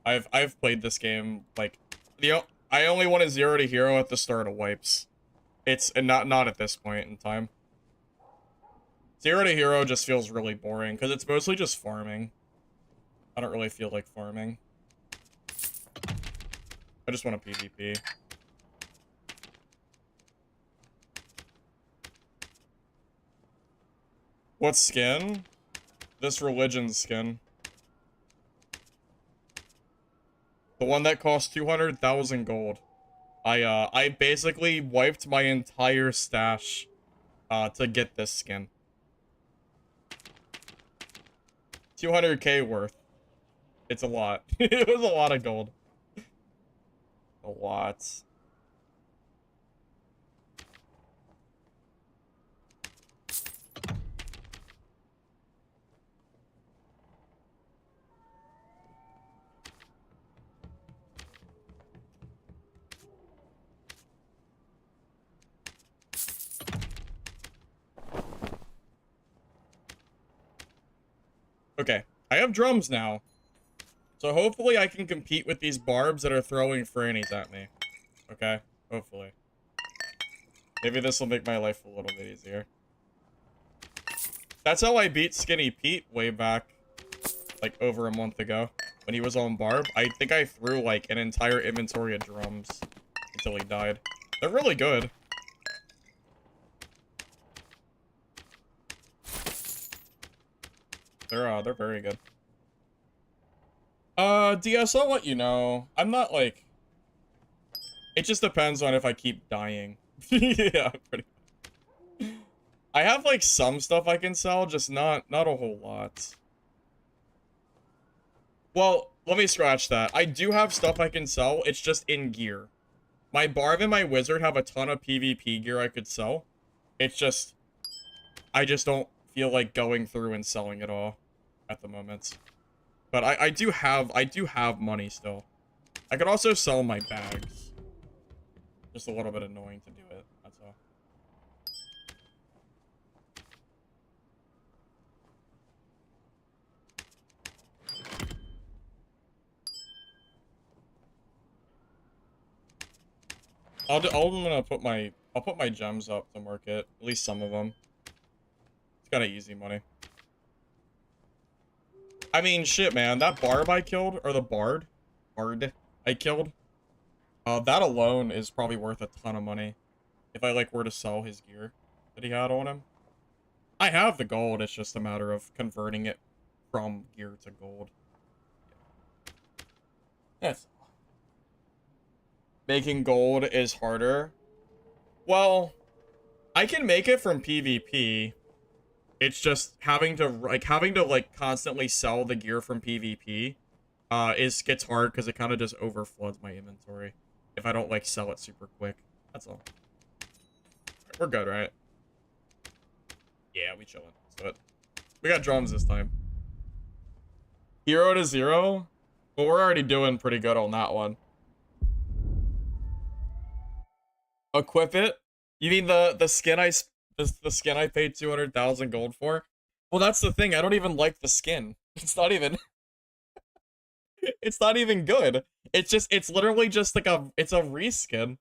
I've played this game like I only want a 0 to hero at the start of wipes. It's not at this point in time. 0 to hero just feels really boring because it's mostly just farming. I don't really feel like farming. I just want a PvP. What skin? This religion skin. The one that costs 200,000 gold. I basically wiped my entire stash to get this skin. 200k worth. It's a lot. It was a lot of gold. A lot. Okay, I have drums now. So hopefully I can compete with these barbs that are throwing frannies at me. Okay, hopefully. Maybe this will make my life a little bit easier. That's how I beat Skinny Pete way back, like, over a month ago. When he was on barb, I think I threw, like, an entire inventory of drums until he died. They're really good. They're very good. DS, I'll let you know. I'm not, like... It just depends on if I keep dying. Yeah, pretty much. I have, like, some stuff I can sell, just not a whole lot. Well, let me scratch that. I do have stuff I can sell, it's just in gear. My Barb and my Wizard have a ton of PvP gear I could sell. It's just... I just don't feel like going through and selling it all at the moment. But I do have money still. I could also sell my bags. Just a little bit annoying to do it, that's all. I'll put my gems up to market, at least some of them. It's kind of easy money. I mean, shit, man, that barb I killed, or the bard I killed, that alone is probably worth a ton of money. If I, like, were to sell his gear that he had on him. I have the gold, it's just a matter of converting it from gear to gold. That's all. Making gold is harder. Well, I can make it from PvP. It's just having to constantly sell the gear from PvP gets hard because it kind of just overfloods my inventory if I don't like sell it super quick. That's all. Right, we're good, right? Yeah, we chilling. So we got drums this time. Hero to 0? Well, we're already doing pretty good on that one. Equip it? You mean the skin the skin I paid 200,000 gold for? Well, that's the thing. I don't even like the skin. It's not even it's not even good. It's literally just like it's a reskin.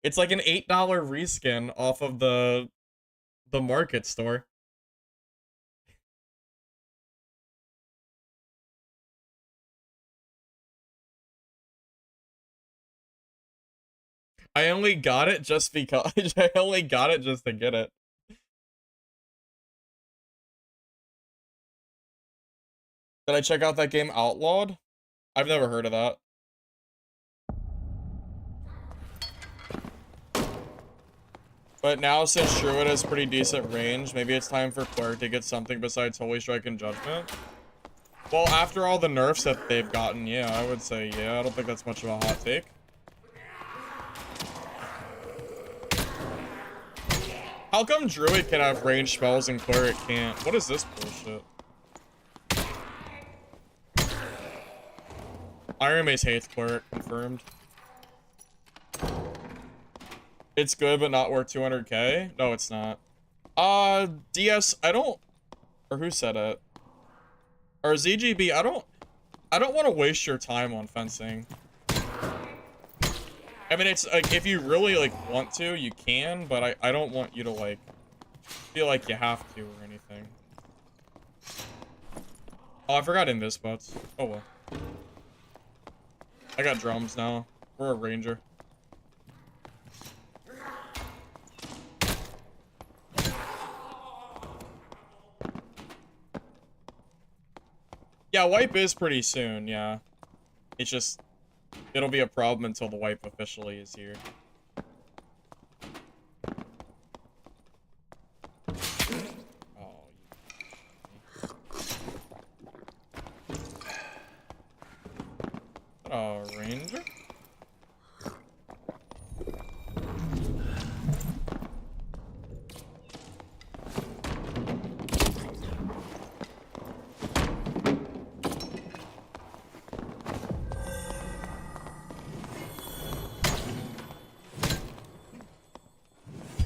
It's like an $8 reskin off of the market store. I only got it just because I only got it just to get it. Did I check out that game Outlawed? I've never heard of that. But now, since Druid has pretty decent range, maybe it's time for Cleric to get something besides Holy Strike and Judgment. Well, after all the nerfs that they've gotten, yeah, I would say, yeah, I don't think that's much of a hot take. How come Druid can have ranged spells and Cleric can't? What is this bullshit? Iron Mace hates Cleric, confirmed. It's good, but not worth 200k? No, it's not. DS, I don't... Or who said it? Or ZGB, I don't want to waste your time on fencing. I mean, it's, like, if you really, like, want to, you can, but I don't want you to, like... feel like you have to or anything. Oh, I forgot in this spots. Oh well. I got drums now. We're a ranger. Yeah, wipe is pretty soon, yeah. It's just, it'll be a problem until the wipe officially is here. Oh, ranger?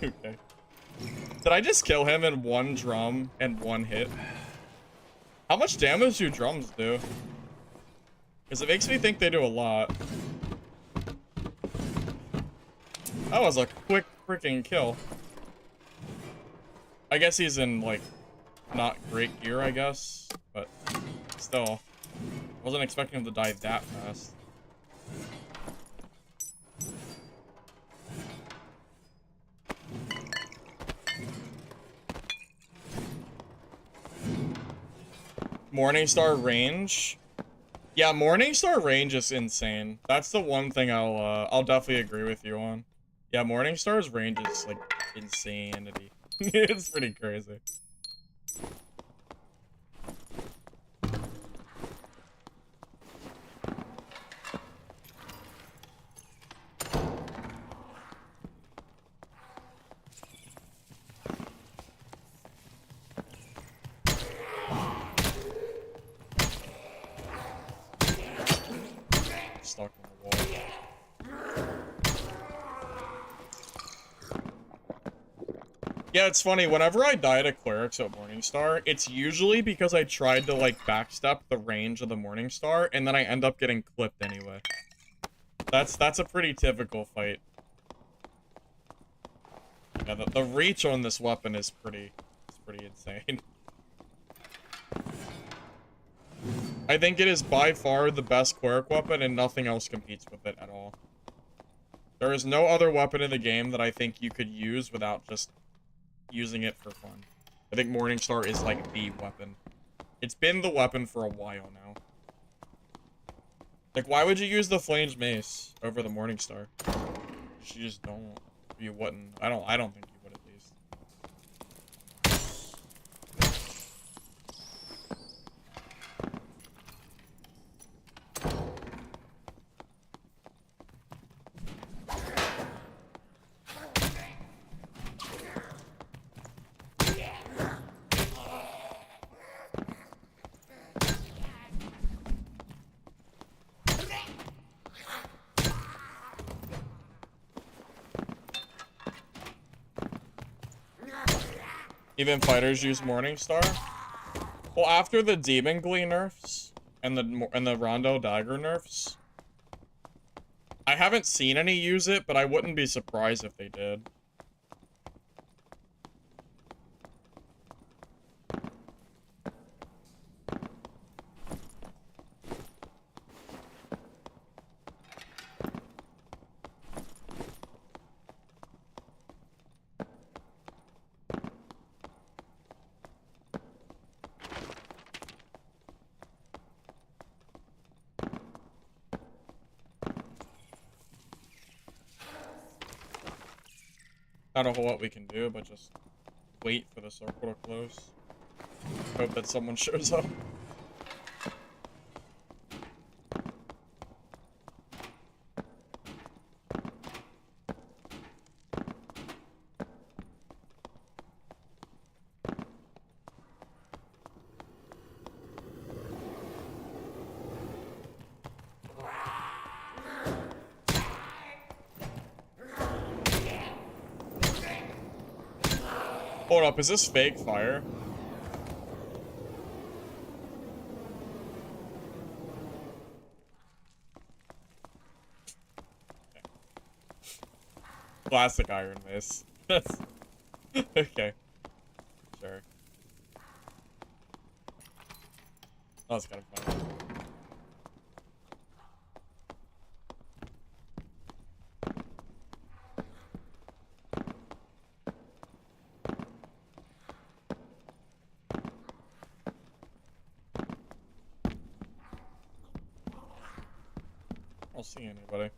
Okay. Did I just kill him in one drum and one hit? How much damage do drums do? Because it makes me think they do a lot. That was a quick freaking kill. I guess he's in, like, not great gear, I guess. But still. Wasn't expecting him to die that fast. Morningstar range? Yeah, Morningstar range is insane. That's the one thing I'll definitely agree with you on. Yeah, Morningstar's range is like insanity. It's pretty crazy. Stuck on the wall. Yeah, it's funny, whenever I die to clerics at Morningstar, it's usually because I tried to, like, backstep the range of the Morningstar, and then I end up getting clipped anyway. That's a pretty typical fight. Yeah, the reach on this weapon is pretty insane. I think it is by far the best cleric weapon, and nothing else competes with it at all. There is no other weapon in the game that I think you could use without just using it for fun. I think Morningstar is like the weapon. It's been the weapon for a while now. Like, why would you use the Flames Mace over the Morningstar? You just don't. You wouldn't. I don't think you would, at least. Even fighters use Morningstar? Well, after the Demon Glee nerfs and the Rondo Dagger nerfs, I haven't seen any use it, but I wouldn't be surprised if they did. Not a whole lot we can do, but just wait for the circle to close. Hope that someone shows up. Hold up, is this fake fire? Classic Iron Mace. That's okay. there. Oh, that's kind of funny. I don't see anybody.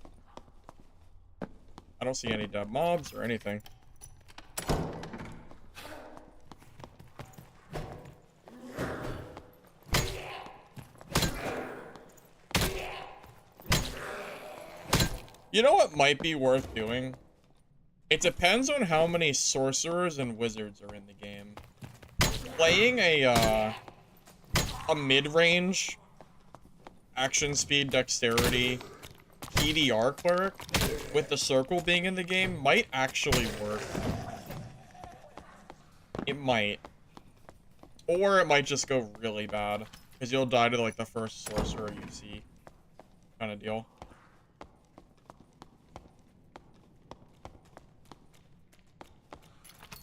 I don't see any dead mobs or anything. You know what might be worth doing? It depends on how many sorcerers and wizards are in the game. Playing a mid-range action speed dexterity PDR cleric with the circle being in the game might actually work. It might. Or it might just go really bad. Because you'll die to like the first sorcerer you see. Kind of deal.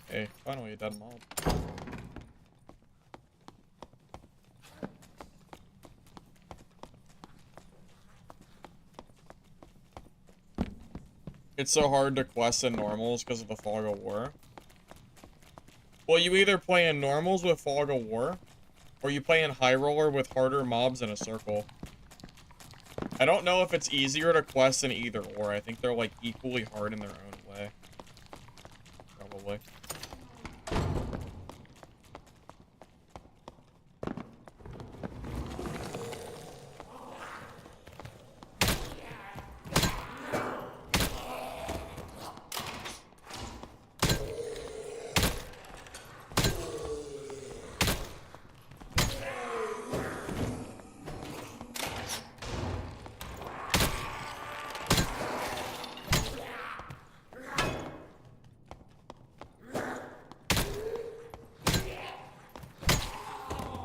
Hey, finally a dead mob. It's so hard to quest in normals because of the fog of war. Well, you either play in normals with fog of war, or you play in high roller with harder mobs in a circle. I don't know if it's easier to quest in either or. I think they're like equally hard in their own way. Probably.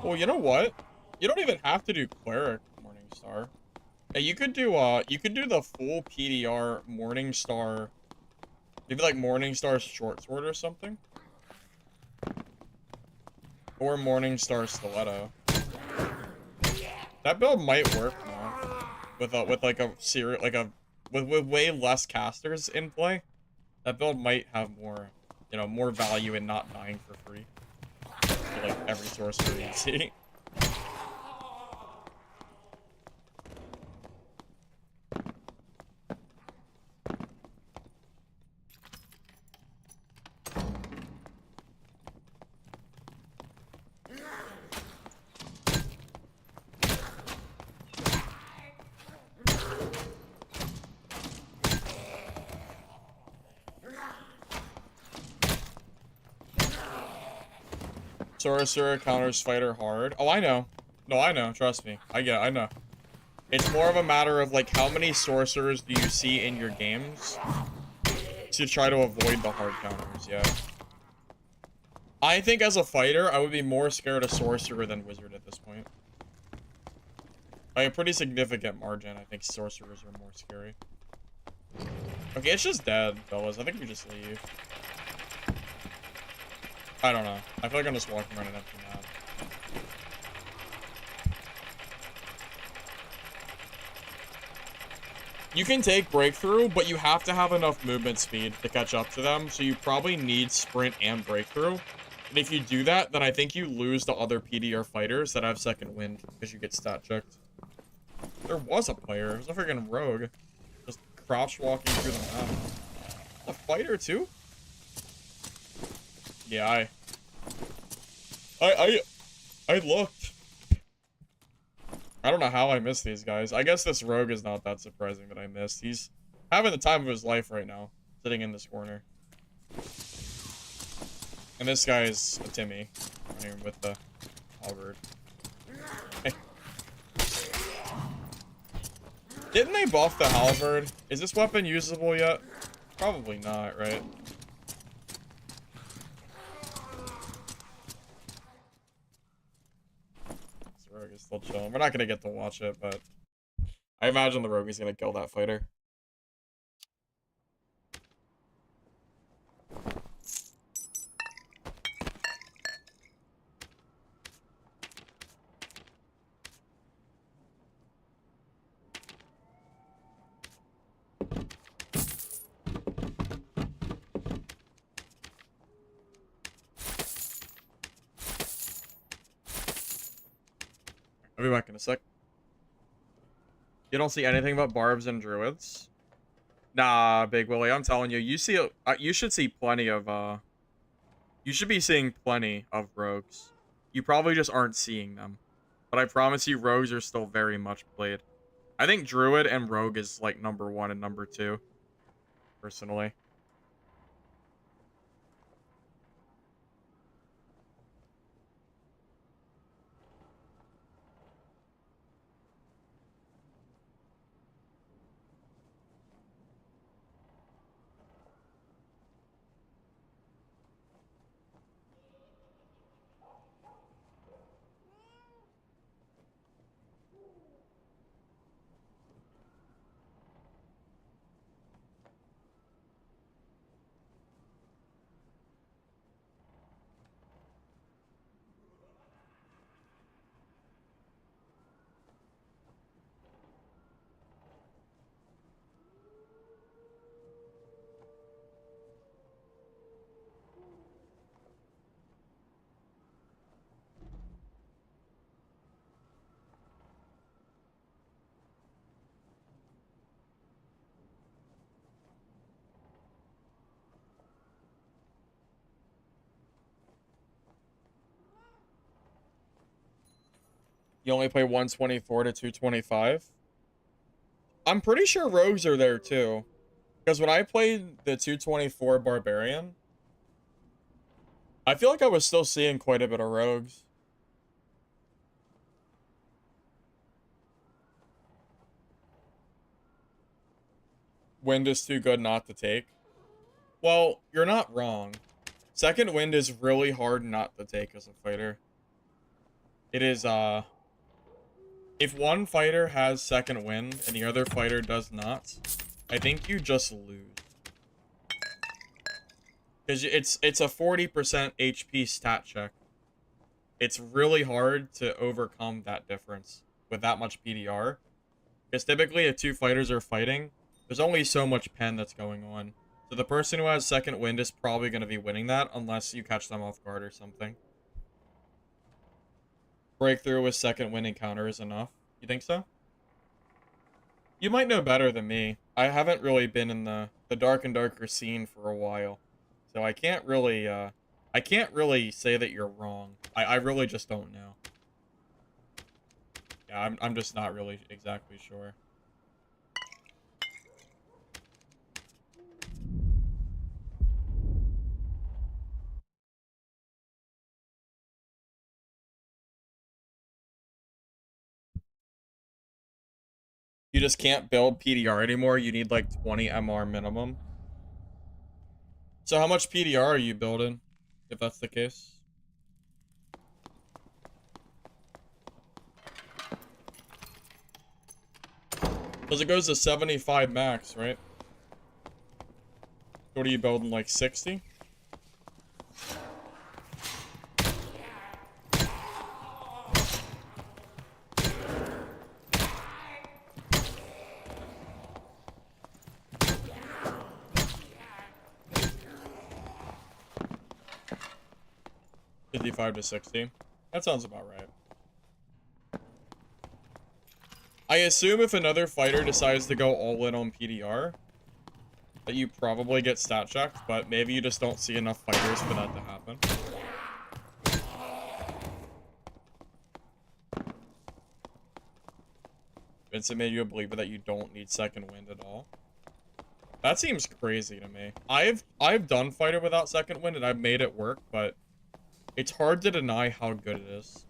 Well, you know what? You don't even have to do cleric Morningstar. Hey, you could do the full PDR Morningstar. Maybe like Morningstar short sword or something. Or Morningstar stiletto. That build might work more. With like a serious with way less casters in play. That build might have more, you know, more value in not dying for free. For like every sorcerer you see. Sorcerer counters fighter hard. Oh, I know. No, I know. Trust me. I know. It's more of a matter of, like, how many sorcerers do you see in your games to try to avoid the hard counters, yeah. I think as a fighter, I would be more scared of sorcerer than wizard at this point. By a pretty significant margin, I think sorcerers are more scary. Okay, it's just dead, fellas. I think we just leave. I don't know. I feel like I'm just walking around an empty map. You can take breakthrough, but you have to have enough movement speed to catch up to them, so you probably need sprint and breakthrough. And if you do that, then I think you lose to other PDR fighters that have second wind, because you get stat checked. There was a player. It was a freaking rogue. Just crouch walking through the map. A fighter, too? Yeah, I looked. I don't know how I missed these guys. I guess this rogue is not that surprising that I missed. He's having the time of his life right now, sitting in this corner. And this guy is a Timmy, running with the halberd. Hey. Didn't they buff the halberd? Is this weapon usable yet? Probably not, right? Rogue is still chilling. We're not gonna get to watch it, but I imagine the rogue is gonna kill that fighter. I'll be back in a sec. You don't see anything but barbs and druids? Nah, Big Willie, I'm telling you, you should see plenty of, you should be seeing plenty of rogues. You probably just aren't seeing them. But I promise you, rogues are still very much played. I think druid and rogue is, like, #1 and #2, personally. You only play 124 to 225? I'm pretty sure rogues are there too. Because when I played the 224 barbarian, I feel like I was still seeing quite a bit of rogues. Wind is too good not to take. Well, you're not wrong. Second wind is really hard not to take as a fighter. It is, if one fighter has second wind and the other fighter does not, I think you just lose. Because it's a 40% HP stat check. It's really hard to overcome that difference with that much PDR. Because typically if two fighters are fighting, there's only so much pen that's going on. So the person who has second wind is probably going to be winning that unless you catch them off guard or something. Breakthrough with second wind encounter is enough. You think so? You might know better than me. I haven't really been in the dark and darker scene for a while. So I can't really say that you're wrong. I really just don't know. Yeah, I'm just not really exactly sure. You just can't build PDR anymore. You need like 20 MR minimum. So how much PDR are you building, if that's the case? Because it goes to 75 max, right? What are you building, like 60? $55 to 60. That sounds about right. I assume if another fighter decides to go all in on PDR, that you probably get stat checked, but maybe you just don't see enough fighters for that to happen. Vincent made you a believer that you don't need second wind at all. That seems crazy to me. I've done fighter without second wind and I've made it work, but it's hard to deny how good it is.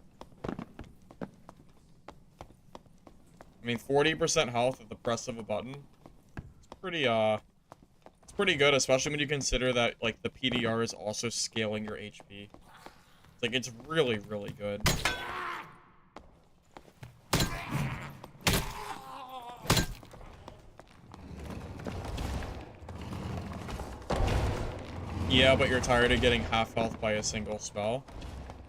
I mean, 40% health at the press of a button. It's pretty good, especially when you consider that, like, the PDR is also scaling your HP. It's like, it's really, really good. Yeah, but you're tired of getting half health by a single spell.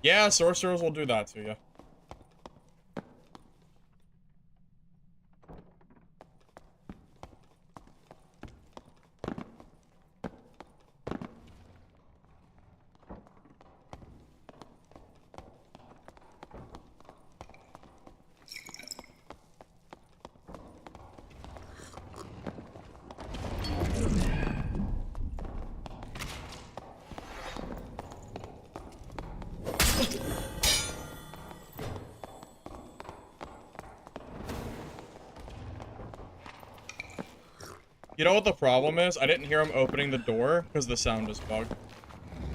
Yeah, sorcerers will do that to you. You know what the problem is? I didn't hear him opening the door because the sound was bugged.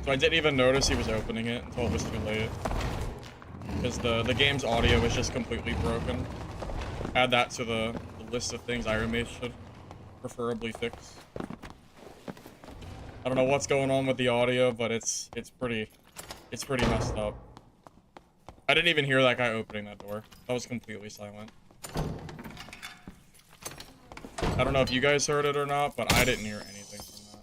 So I didn't even notice he was opening it until it was too late. Because the game's audio is just completely broken. Add that to the list of things Iron Mace should preferably fix. I don't know what's going on with the audio, but it's pretty messed up. I didn't even hear that guy opening that door. That was completely silent. I don't know if you guys heard it or not, but I didn't hear anything from that.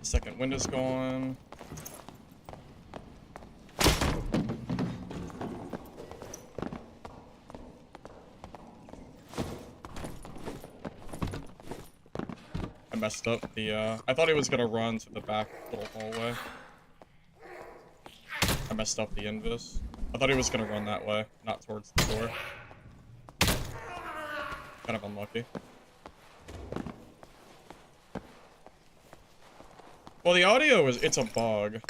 Second window's gone. I messed up the, I thought he was gonna run to the back little hallway. I messed up the invis. I thought he was gonna run that way, not towards the door. Kind of unlucky. Well, the audio is, it's a bug.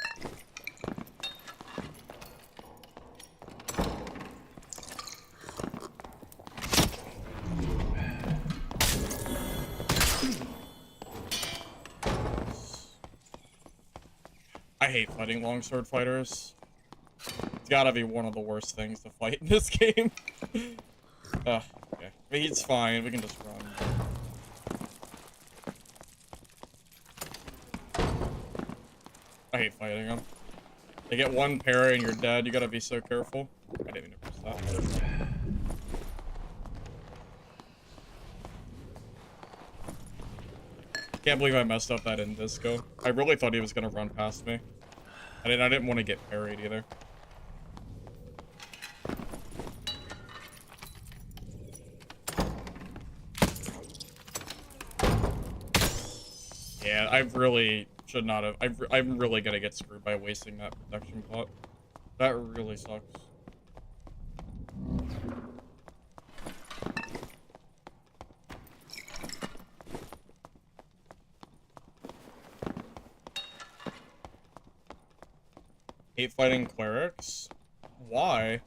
I hate fighting longsword fighters. It's gotta be one of the worst things to fight in this game. Okay. But he's fine, we can just run. I hate fighting them. They get one parry and you're dead. You gotta be so careful. I didn't even press that. Can't believe I messed up that in disco. I really thought he was gonna run past me. I didn't want to get parried either. Yeah, I really should not have. I'm really gonna get screwed by wasting that protection pot. That really sucks. Hate fighting clerics? Why?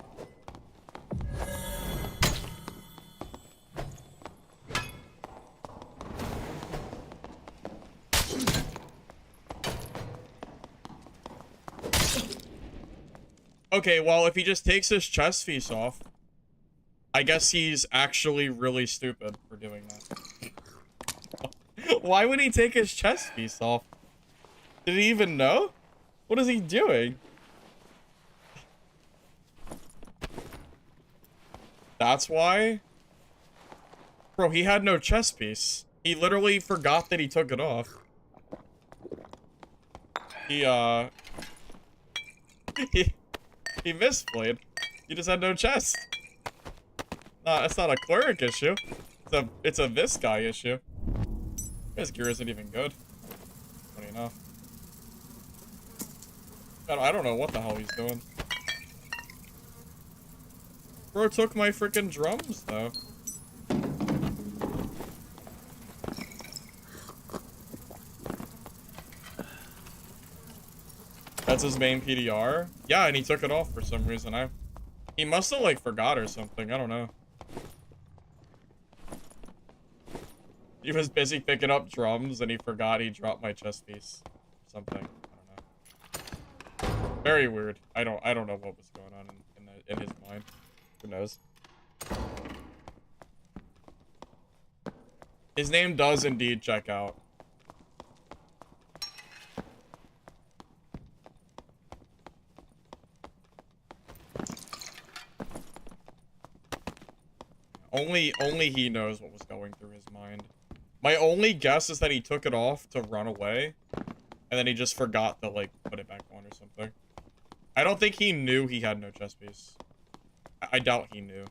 Okay, well, if he just takes his chest piece off, I guess he's actually really stupid for doing that. Why would he take his chest piece off? Did he even know? What is he doing? That's why? Bro, he had no chest piece. He literally forgot that he took it off. He misplayed. He just had no chest. Nah, it's not a cleric issue. It's a this guy issue. His gear isn't even good. Funny enough. I don't know what the hell he's doing. Bro took my freaking drums, though. That's his main PDR? Yeah, and he took it off for some reason. He must have, like, forgot or something. I don't know. He was busy picking up drums, and he forgot he dropped my chest piece. Something. I don't know. Very weird. I don't know what was going on in his mind. Who knows? His name does indeed check out. Only he knows what was going through his mind. My only guess is that he took it off to run away, and then he just forgot to, like, put it back on or something. I don't think he knew he had no chest piece. I doubt he knew.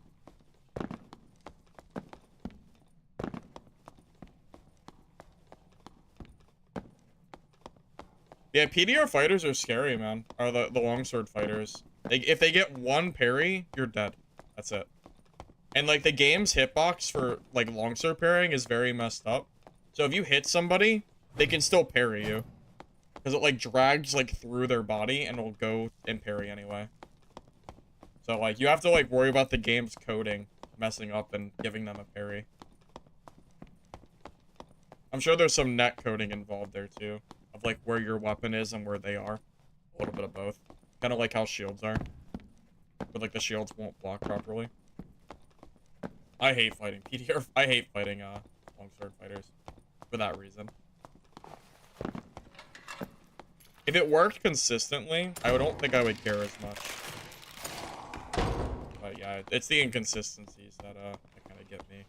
Yeah, PDR fighters are scary, man. Or the longsword fighters. If they get one parry, you're dead. That's it. And like the game's hitbox for like longsword parrying is very messed up. So if you hit somebody, they can still parry you. Because it like drags like through their body and will go and parry anyway. So like you have to like worry about the game's coding messing up and giving them a parry. I'm sure there's some net coding involved there too. Of like where your weapon is and where they are. A little bit of both. Kind of like how shields are. But like the shields won't block properly. I hate fighting PDR. I hate fighting longsword fighters for that reason. If it worked consistently, I don't think I would care as much. But yeah, it's the inconsistencies that kind of get me.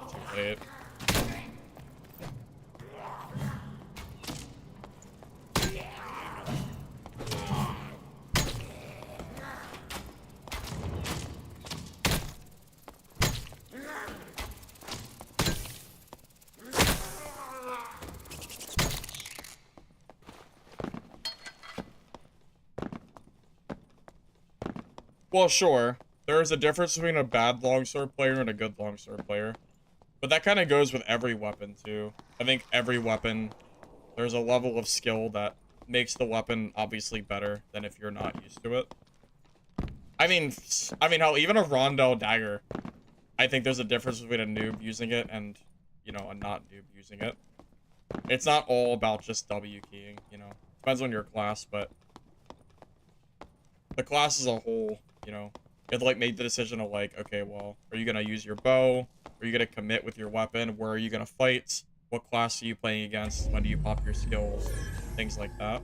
Too late. Well, sure. There is a difference between a bad longsword player and a good longsword player. But that kind of goes with every weapon, too. I think every weapon, there's a level of skill that makes the weapon obviously better than if you're not used to it. I mean, hell, even a rondel dagger, I think there's a difference between a noob using it and, you know, a not noob using it. It's not all about just W keying, you know. Depends on your class, but the class as a whole, you know, it like made the decision of like, okay, well, are you gonna use your bow? Are you gonna commit with your weapon? Where are you gonna fight? What class are you playing against? When do you pop your skills? Things like that.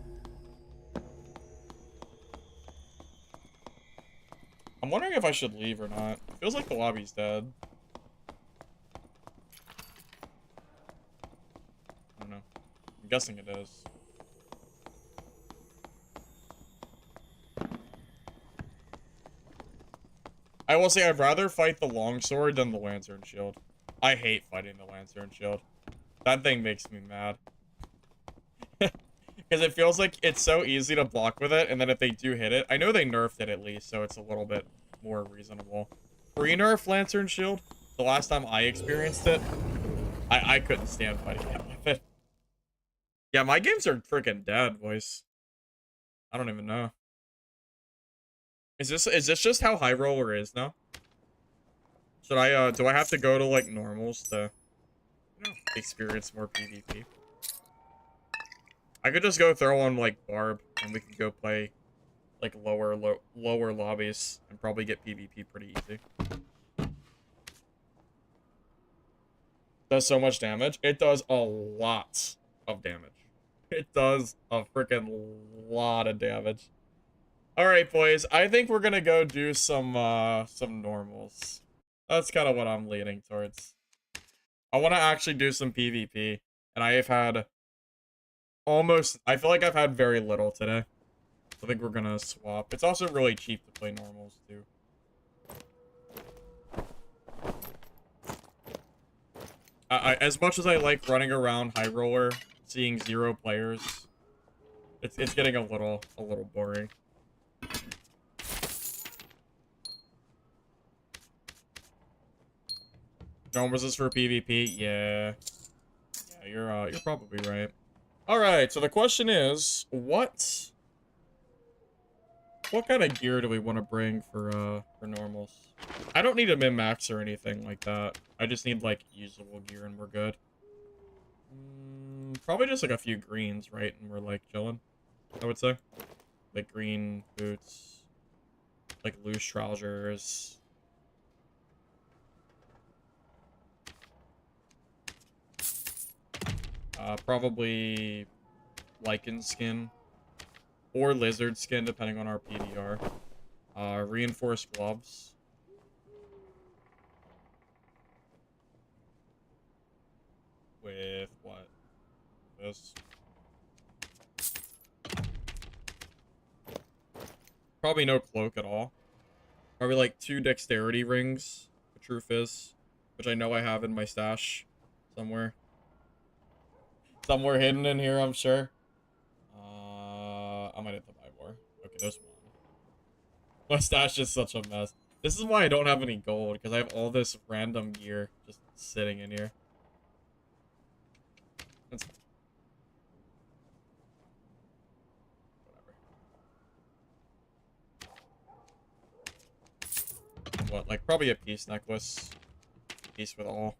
I'm wondering if I should leave or not. It feels like the lobby's dead. I don't know. I'm guessing it is. I will say I'd rather fight the longsword than the lantern shield. I hate fighting the lantern shield. That thing makes me mad. Because it feels like it's so easy to block with it, and then if they do hit it, I know they nerfed it at least, so it's a little bit more reasonable. Pre-nerf lantern shield, the last time I experienced it, I couldn't stand fighting it with it. Yeah, my games are freaking dead, boys. I don't even know. Is this just how high roller is now? Should I do I have to go to like normals to, you know, experience more PvP? I could just go throw on like Barb and we could go play like lower lobbies and probably get PvP pretty easy. Does so much damage. It does a lot of damage. It does a freaking lot of damage. All right, boys. I think we're gonna go do some normals. That's kind of what I'm leaning towards. I want to actually do some PvP, and I have had almost. I feel like I've had very little today. I think we're gonna swap. It's also really cheap to play normals too. As much as I like running around high roller, seeing 0 players, it's getting a little boring. Normals is for PvP, yeah. Yeah, you're probably right. All right, so the question is, what kind of gear do we want to bring for normals? I don't need a min-max or anything like that. I just need, like, usable gear and we're good. Probably just, like, a few greens, right? And we're, like, chilling, I would say. Like, green boots. Like, loose trousers. Probably lichen skin. Or lizard skin, depending on our PDR. Reinforced gloves. With what? This. Probably no cloak at all. Probably like 2 dexterity rings, the truth is, which I know I have in my stash somewhere. Somewhere hidden in here, I'm sure. I might have to buy more. Okay, there's one. My stash is such a mess. This is why I don't have any gold, because I have all this random gear just sitting in here. That's whatever. What, like probably a peace necklace. Peace with all.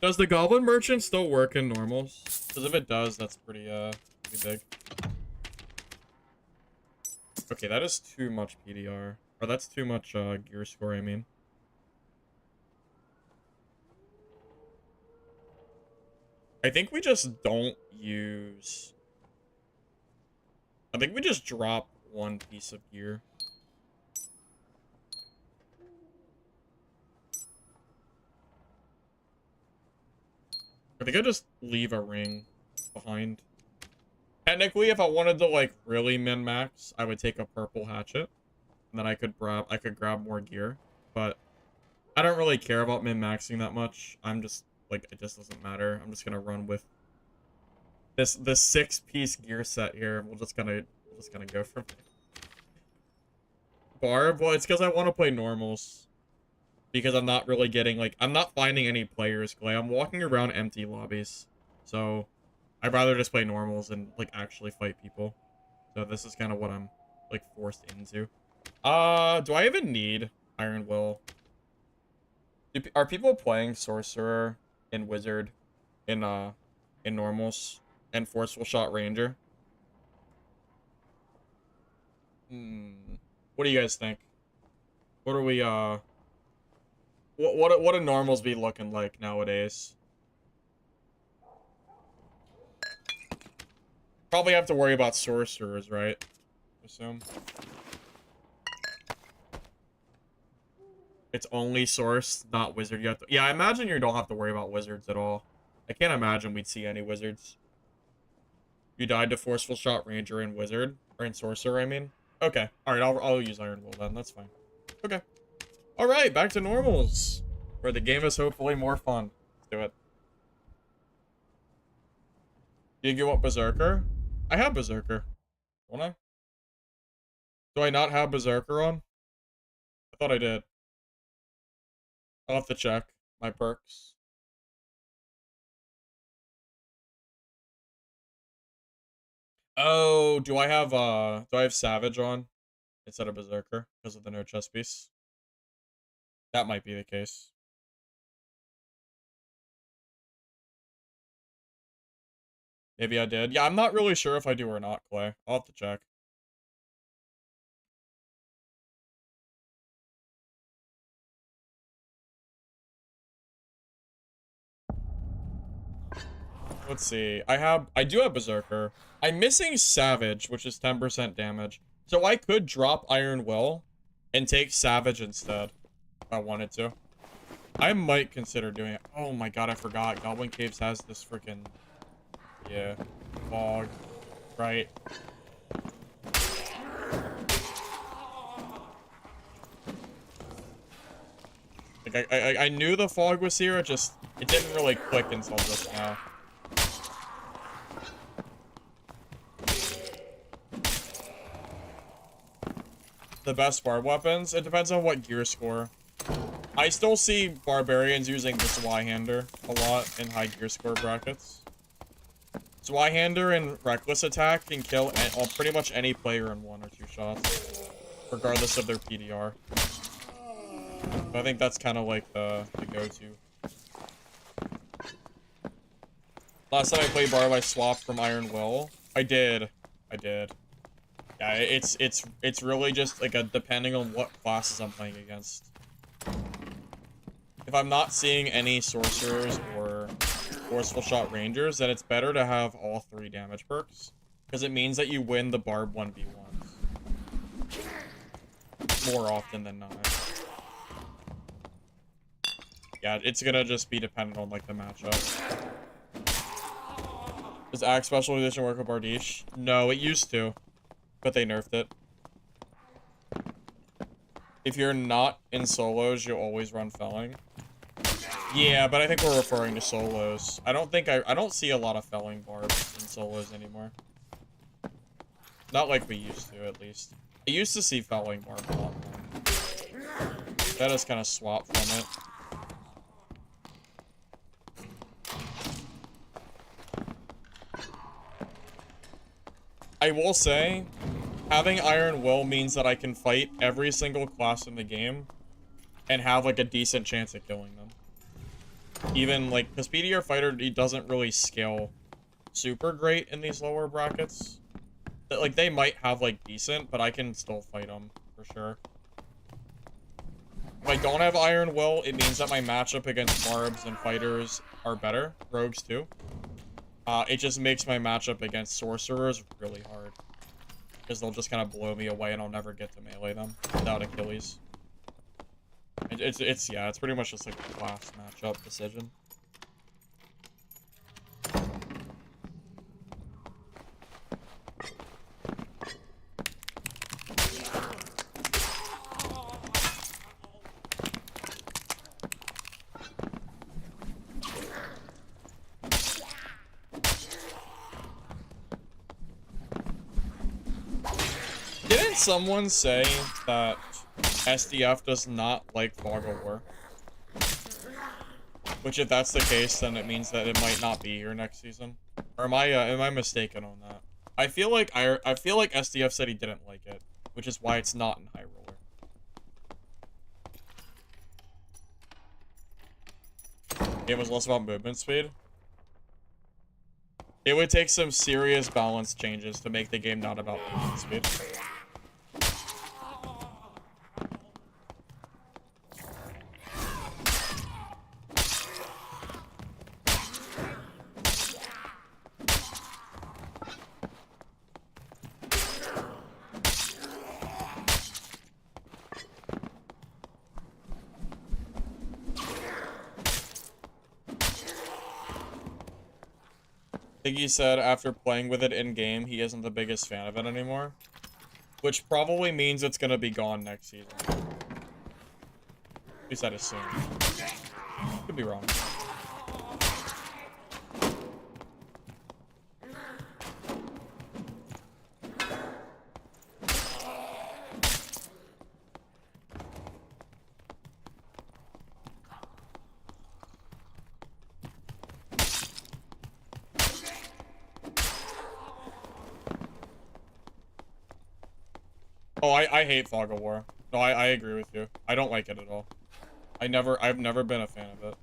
Does the goblin merchant still work in normals? Because if it does, that's pretty big. Okay, that is too much PDR. Or that's too much gear score, I mean. I think we just don't use... I think we just drop 1 piece of gear. I think I just leave a ring behind. Technically, if I wanted to, like, really min-max, I would take a purple hatchet. And then I could grab more gear. But I don't really care about min-maxing that much. I'm just, like, it just doesn't matter. I'm just gonna run with this 6-piece gear set here. We're just gonna go from it. Barb? Well, it's because I want to play normals. Because I'm not really getting, like, I'm not finding any players, Clay. I'm walking around empty lobbies. So, I'd rather just play normals and, like, actually fight people. So this is kind of what I'm, like, forced into. Do I even need Iron Will? Are people playing Sorcerer and Wizard in normals and Forceful Shot Ranger? What do you guys think? What are we, what do normals be looking like nowadays? Probably have to worry about sorcerers, right? I assume. It's only source, not wizard. You have to, yeah, I imagine you don't have to worry about wizards at all. I can't imagine we'd see any wizards. You died to Forceful Shot Ranger and Wizard. Or in Sorcerer, I mean. Okay. Alright, I'll use Iron Will then. That's fine. Okay. Alright, back to normals. Where the game is hopefully more fun. Let's do it. Did you want Berserker? I have Berserker. Don't I? Do I not have Berserker on? I thought I did. I'll have to check my perks. Oh, do I have Savage on instead of Berserker because of the no chest piece? That might be the case. Maybe I did. Yeah, I'm not really sure if I do or not, Clay. I'll have to check. Let's see. I do have Berserker. I'm missing Savage, which is 10% damage. So I could drop Iron Will and take Savage instead if I wanted to. I might consider doing it. Oh my god, I forgot. Goblin Caves has this freaking... Yeah. Fog. Right. Like, I knew the fog was here, it didn't really click until just now. The best barb weapons? It depends on what gear score. I still see barbarians using the Zweihander a lot in high gear score brackets. Zweihander and Reckless Attack can kill pretty much any player in 1 or 2 shots, regardless of their PDR. But I think that's kind of like the go-to. Last time I played Barb, I swapped from Iron Will. I did. Yeah, it's really just like depending on what classes I'm playing against. If I'm not seeing any sorcerers or Forceful Shot Rangers, then it's better to have all 3 damage perks, because it means that you win the Barb 1v1s more often than not. Yeah, it's gonna just be dependent on like the matchup. Does Axe Special Edition work with Bardiche? No, it used to, but they nerfed it. If you're not in solos, you'll always run felling. Yeah, but I think we're referring to solos. I don't see a lot of felling barbs in solos anymore. Not like we used to, at least. I used to see felling barb a lot more. That is kind of swapped from it. I will say, having Iron Will means that I can fight every single class in the game and have, like, a decent chance at killing them. Even, like, because PDR Fighter, he doesn't really scale super great in these lower brackets. Like, they might have, like, decent, but I can still fight them, for sure. If I don't have Iron Will, it means that my matchup against Barbs and Fighters are better. Rogues, too. It just makes my matchup against Sorcerers really hard. Because they'll just kind of blow me away and I'll never get to melee them without Achilles. It's pretty much just like a class matchup decision. Didn't someone say that SDF does not like Fog of War? Which, if that's the case, then it means that it might not be here next season. Or am I mistaken on that? I feel like SDF said he didn't like it, which is why it's not in High Roller. It was less about movement speed. It would take some serious balance changes to make the game not about movement speed. Iggy said after playing with it in-game, he isn't the biggest fan of it anymore. Which probably means it's gonna be gone next season. At least I'd assume. Could be wrong. Oh, I hate Fog of War. No, I agree with you. I don't like it at all. I've never been a fan of it.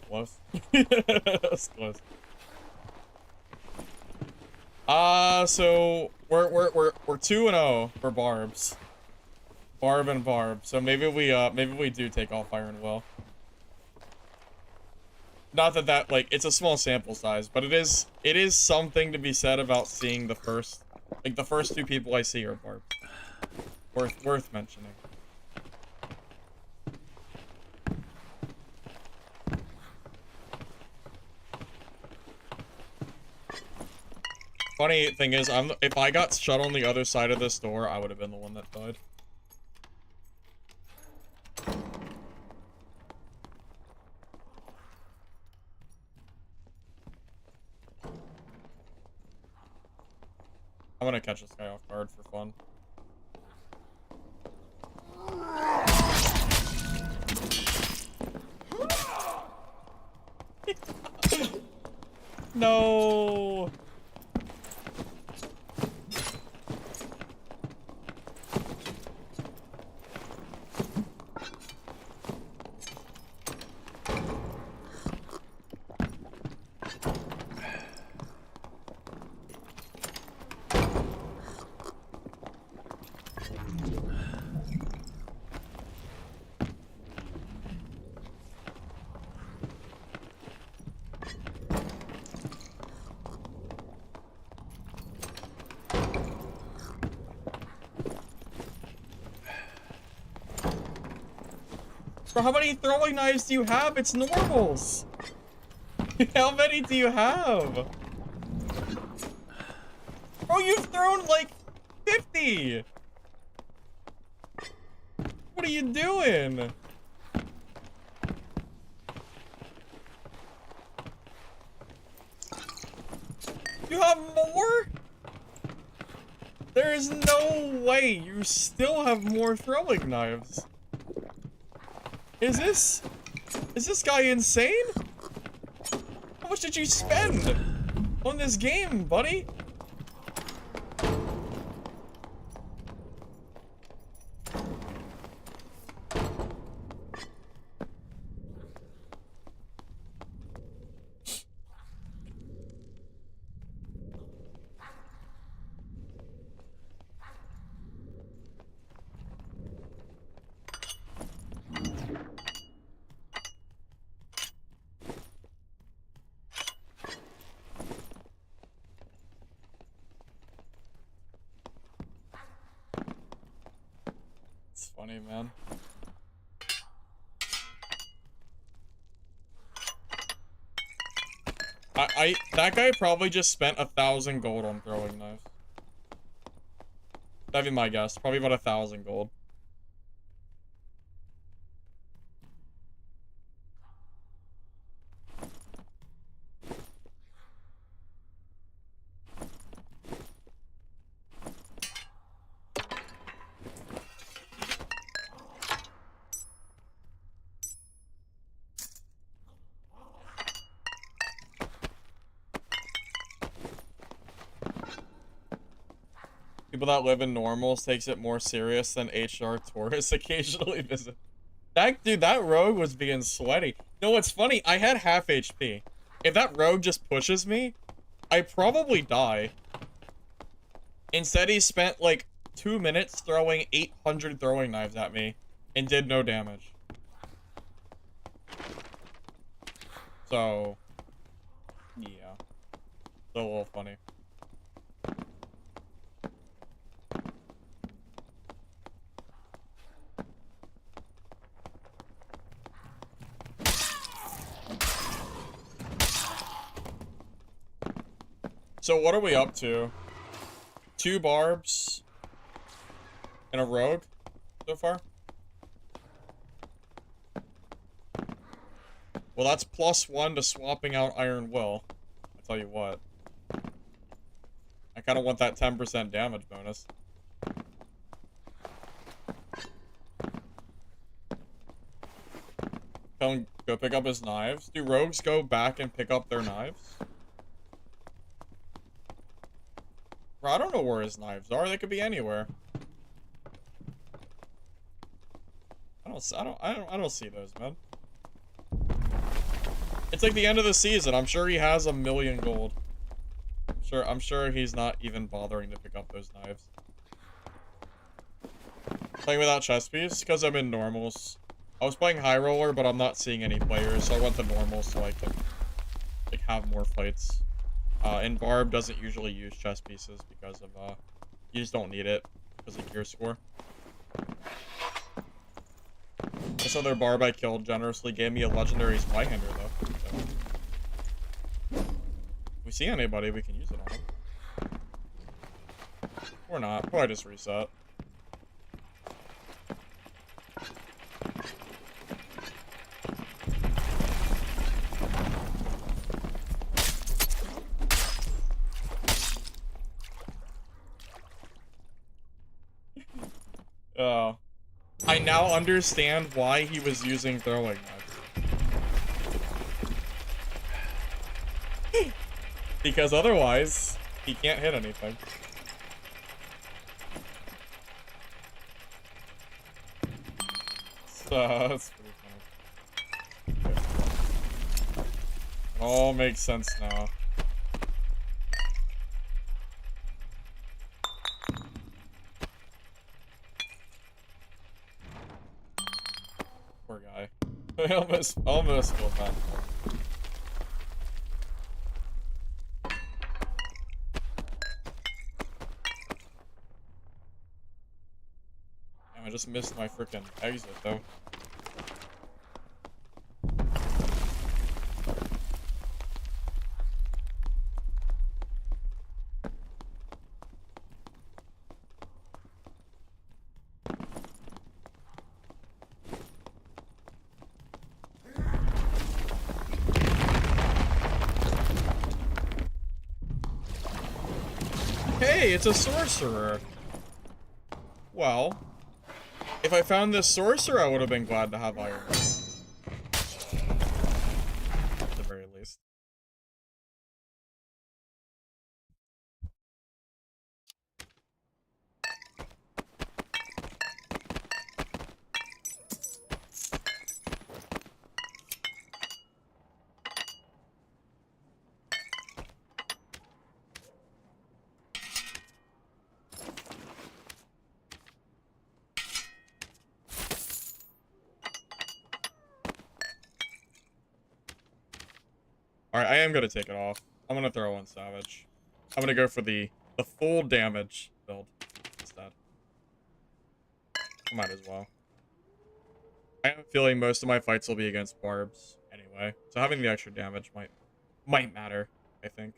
Close. That's close. So we're 2-0 for Barbs. Barb and Barb. So maybe we do take off Iron Will. Not that like it's a small sample size, but it is something to be said about seeing the first two people I see are Barb. Worth mentioning. Funny thing is, if I got shut on the other side of this door, I would have been the one that died. I'm gonna catch this guy off guard for fun. No. Bro, how many throwing knives do you have? It's normals. How many do you have? Bro, you've thrown like 50. What are you doing? You have more? There is no way you still have more throwing knives. Is this guy insane? How much did you spend on this game, buddy? It's funny, man. That guy probably just spent 1,000 gold on throwing knives. That'd be my guess. Probably about 1,000 gold. People that live in normals takes it more serious than HR tourists occasionally visit. Dude, that rogue was being sweaty. No, what's funny, I had half HP. If that rogue just pushes me, I probably die. Instead, he spent like 2 minutes throwing 800 throwing knives at me and did no damage. So, yeah. It's a little funny. So what are we up to? 2 barbs and a rogue so far? Well, that's +1 to swapping out Iron Will. I tell you what. I kind of want that 10% damage bonus. Tell him go pick up his knives. Do rogues go back and pick up their knives? Bro, I don't know where his knives are. They could be anywhere. I don't see those, man. It's like the end of the season. I'm sure he has 1,000,000 gold. I'm sure he's not even bothering to pick up those knives. Playing without chest piece because I'm in normals. I was playing high roller, but I'm not seeing any players, so I went to normals so I can like have more fights. And Barb doesn't usually use chest pieces because of, you just don't need it because of gear score. This other Barb I killed generously gave me a legendary Spyhander, though. So. If we see anybody, we can use it on them. Or not. Probably just reset. I now understand why he was using throwing knives. Because otherwise, he can't hit anything. So, that's pretty funny. Okay. It all makes sense now. Poor guy. I almost feel bad for him. Damn, I just missed my freaking exit though. Hey, it's a sorcerer. Well, if I found this sorcerer, I would have been glad to have iron. At the very least. Alright, I am gonna take it off. I'm gonna throw on Savage. I'm gonna go for the full damage build instead. I might as well. I have a feeling most of my fights will be against barbs anyway. So having the extra damage might matter, I think.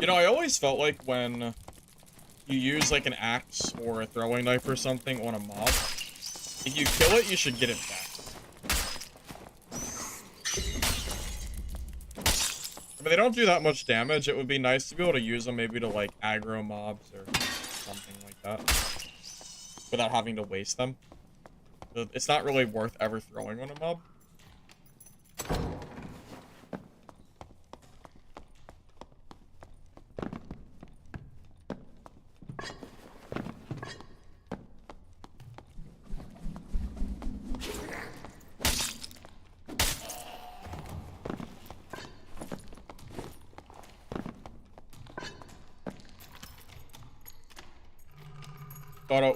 You know, I always felt like when you use like an axe or a throwing knife or something on a mob, if you kill it, you should get it back. I mean, they don't do that much damage. It would be nice to be able to use them maybe to like aggro mobs or something like that without having to waste them. It's not really worth ever throwing on a mob.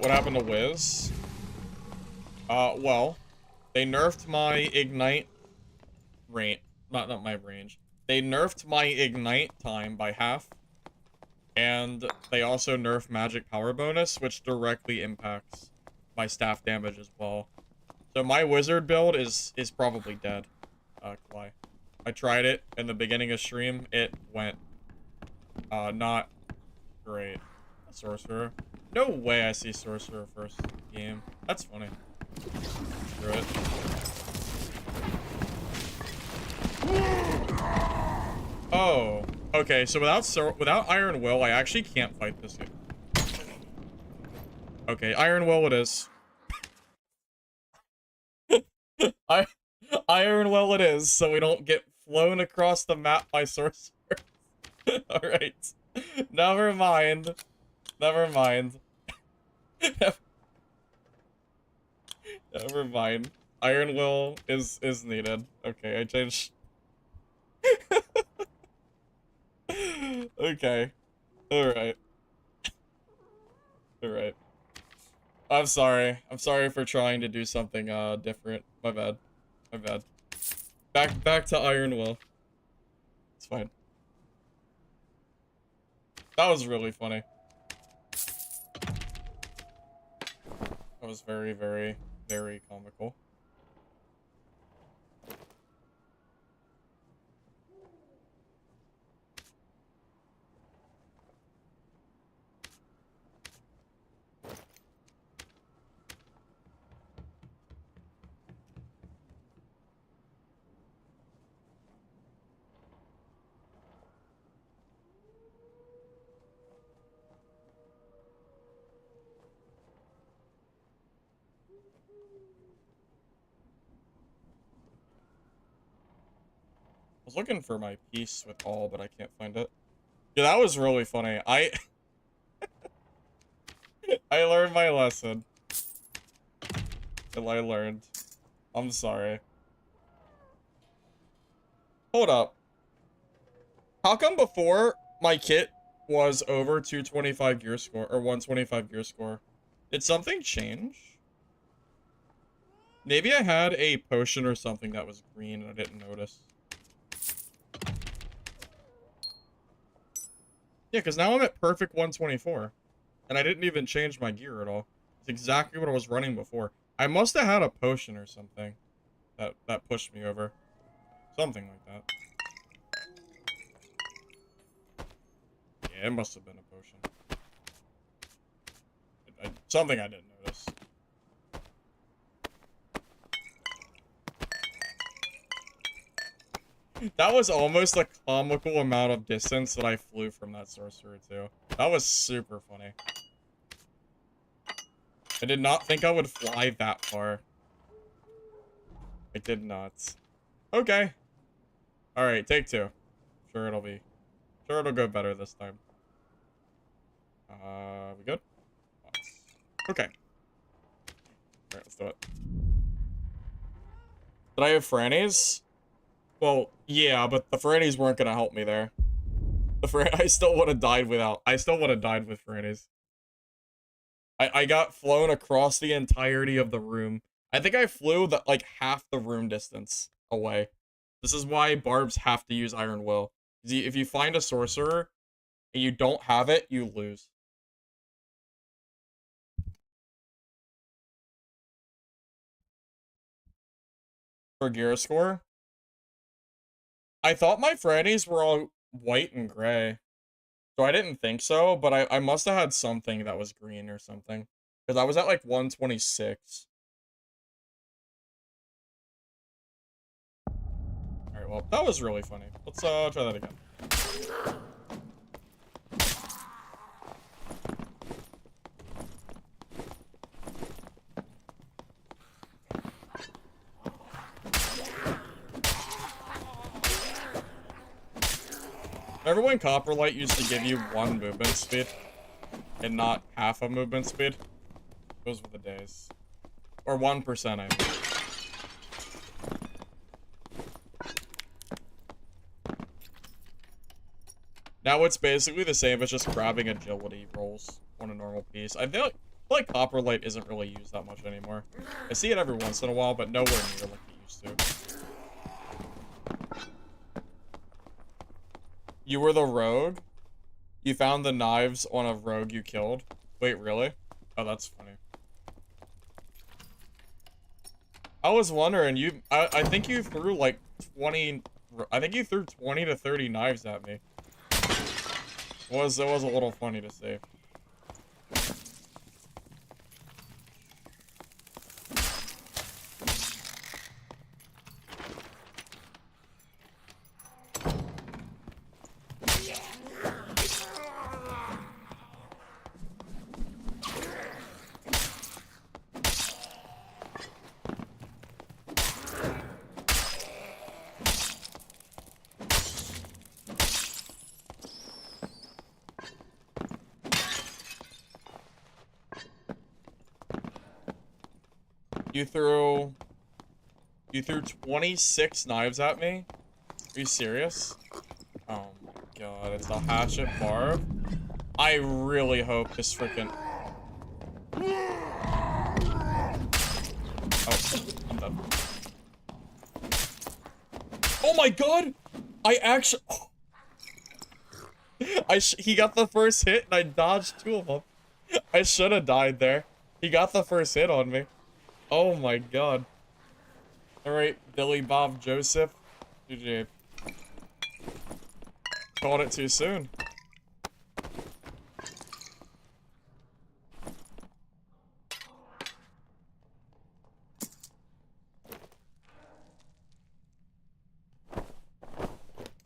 What happened to Wiz? Well, they nerfed my ignite range. Not my range. They nerfed my ignite time by half. And they also nerfed magic power bonus, which directly impacts my staff damage as well. So my wizard build is probably dead. Why? I tried it in the beginning of stream. It went, not great. Sorcerer. No way I see sorcerer first game. That's funny. Druid. Oh. Okay, so without Iron Will, I actually can't fight this game. Okay, Iron Will it is. Iron Will it is, so we don't get flown across the map by sorcerers. Alright. Never mind. Never mind. Never mind. Iron Will is needed. Okay, I changed. Okay. Alright. Alright. I'm sorry. I'm sorry for trying to do something different. My bad. My bad. Back to Iron Will. It's fine. That was really funny. That was very, very, very comical. I was looking for my piece with all, but I can't find it. Yeah, that was really funny. I learned my lesson. I learned. I'm sorry. Hold up. How come before my kit was over 225 gear score or 125 gear score? Did something change? Maybe I had a potion or something that was green and I didn't notice. Yeah, because now I'm at perfect 124. And I didn't even change my gear at all. It's exactly what I was running before. I must have had a potion or something that pushed me over. Something like that. Yeah, it must have been a potion. Something I didn't notice. That was almost a comical amount of distance that I flew from that sorcerer too. That was super funny. I did not think I would fly that far. I did not. Okay. Alright, take two. Sure it'll go better this time. We good? Okay. Alright, let's do it. Did I have Franny's? Well, yeah, but the Franny's weren't gonna help me there. I still would have died without. I still would have died with Franny's. I got flown across the entirety of the room. I think I flew like half the room distance away. This is why barbs have to use Iron Will. If you find a sorcerer and you don't have it, you lose. For gear score, I thought my Franny's were all white and gray. So I didn't think so, but I must have had something that was green or something. Because I was at like 126. Alright, well, that was really funny. Let's try that again. Remember when Copperlight used to give you 1 movement speed? And not half a movement speed? Those were the days. Or 1%, I mean. Now it's basically the same as just grabbing agility rolls on a normal piece. I feel like Copperlight isn't really used that much anymore. I see it every once in a while, but nowhere near like it used to. You were the rogue? You found the knives on a rogue you killed? Wait, really? Oh, that's funny. I was wondering, I think you threw like 20, I think you threw 20 to 30 knives at me. It was a little funny to see. You threw 26 knives at me? Are you serious? Oh my god, it's a hatchet barb? I really hope this freaking... Oh, I'm done. Oh my god! I actually... Oh. He got the first hit and I dodged 2 of them. I should have died there. He got the first hit on me. Oh my god. Alright, Billy Bob Joseph. GG. Called it too soon.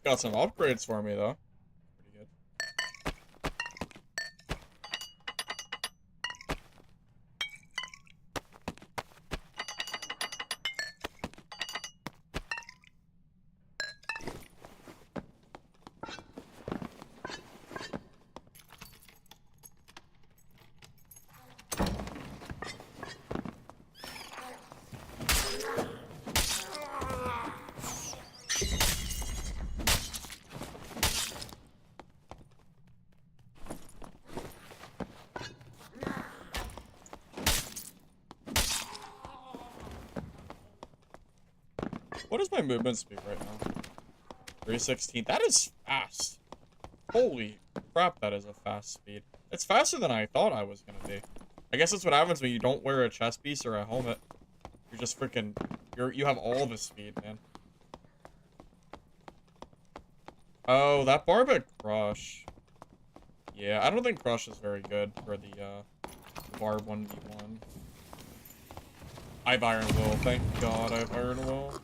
Got some upgrades for me though. Pretty good. What is my movement speed right now? 316. That is fast. Holy crap, that is a fast speed. It's faster than I thought I was gonna be. I guess that's what happens when you don't wear a chest piece or a helmet. You're just freaking... You have all the speed, man. Oh, that Barba Crush. Yeah, I don't think Crush is very good for the Barb 1v1. I have Iron Will. Thank God I have Iron Will.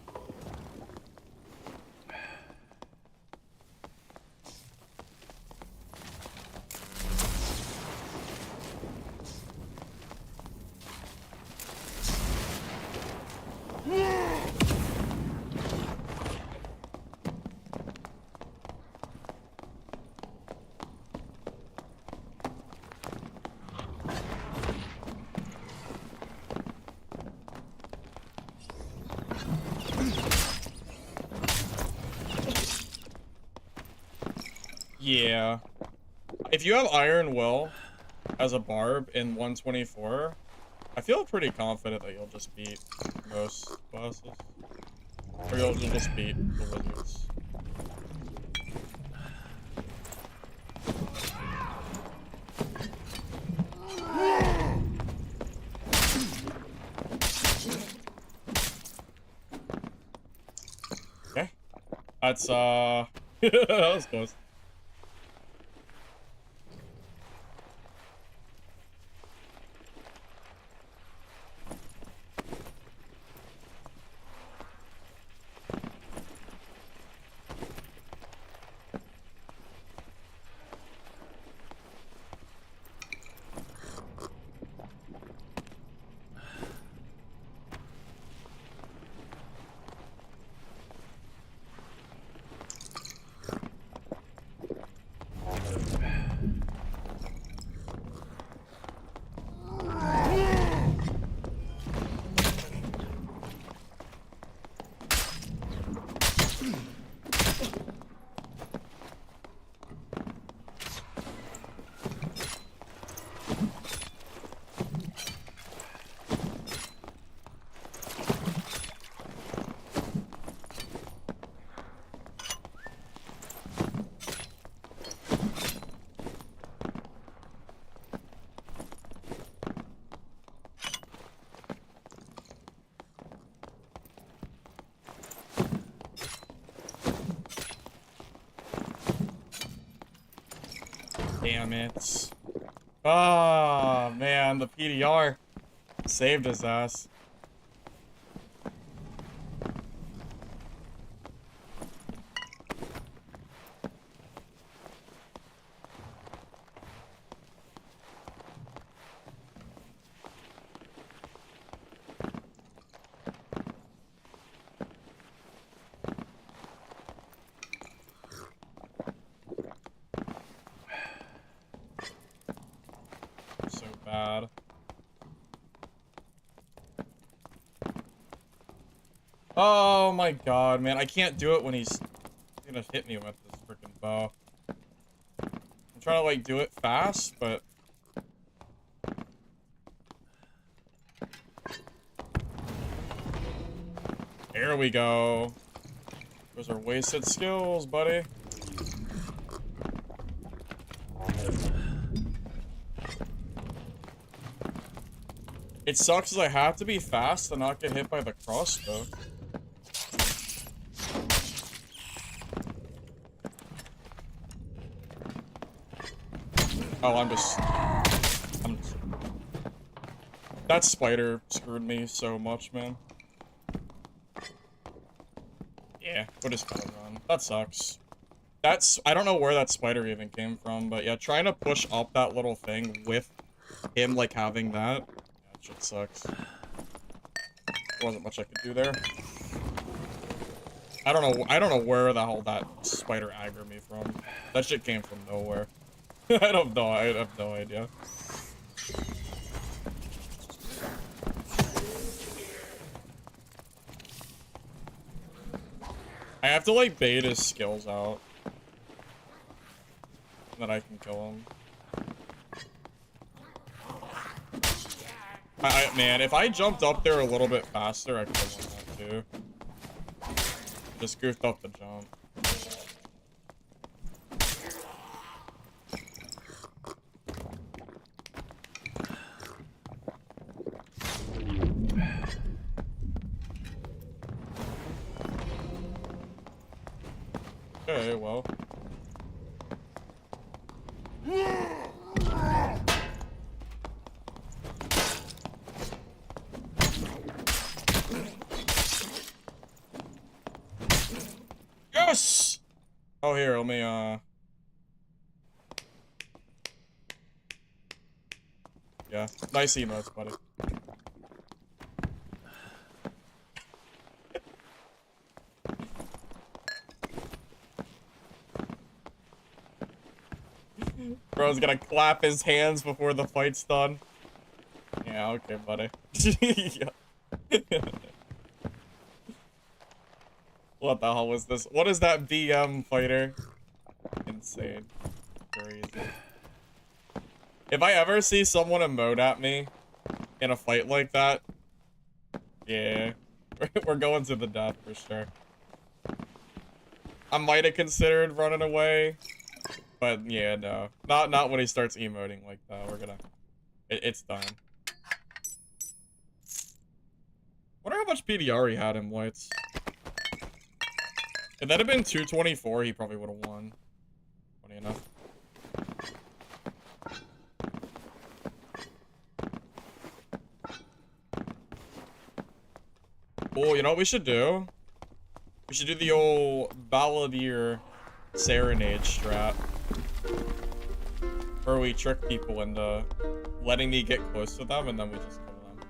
Yeah. If you have Iron Will as a Barb in 124, I feel pretty confident that you'll just beat most bosses. Or you'll just beat the wizards. Okay. That's, that was close. Damn it. Oh, man, the PDR saved his ass. So bad. Oh my god, man. I can't do it when he's gonna hit me with this freaking bow. I'm trying to, like, do it fast, but... There we go. Those are wasted skills, buddy. It sucks because I have to be fast to not get hit by the crossbow. Oh, I'm just... That spider screwed me so much, man. Yeah, we're just gonna run. That sucks. I don't know where that spider even came from, but yeah, trying to push up that little thing with him, like, having that, yeah, that shit sucks. There wasn't much I could do there. I don't know where the hell that spider aggroed me from. That shit came from nowhere. I have no idea. I have to, like, bait his skills out. Then I can kill him. Man, if I jumped up there a little bit faster, I could have won that too. Just goofed up the jump. Okay, well. Yes! Oh, here, let me, yeah, nice emotes, buddy. Bro's gonna clap his hands before the fight's done. Yeah, okay, buddy. Yeah. What the hell was this? What is that BM fighter? Insane. Crazy. If I ever see someone emote at me in a fight like that, yeah, we're going to the death for sure. I might have considered running away, but yeah, no. Not when he starts emoting like that. We're gonna... It's done. Wonder how much PDR he had in whites. If that had been 224, he probably would have won. Funny enough. Oh, you know what we should do? We should do the old Balladeer Serenade strat. Where we trick people into letting me get close to them and then we just kill them.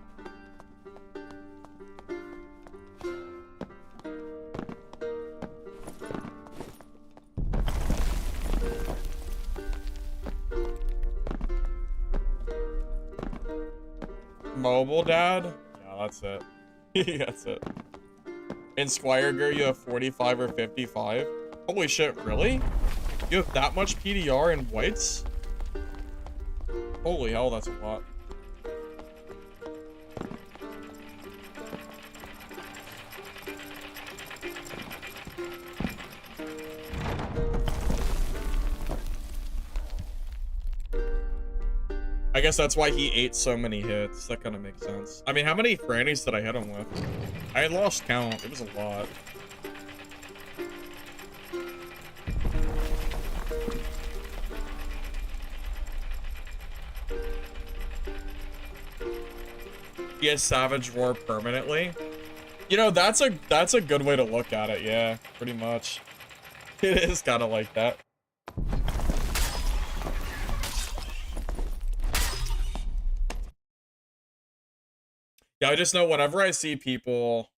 Mobile Dad? Yeah, that's it. That's it. In Squire Gear, you have 45 or 55? Holy shit, really? You have that much PDR in whites? Holy hell, that's a lot. I guess that's why he ate so many hits. That kind of makes sense. I mean, how many frannies did I hit him with? I had lost count. It was a lot. He has Savage Roar permanently. You know, that's a good way to look at it. Yeah, pretty much. It is kind of like that. Yeah, I just know whenever I see people,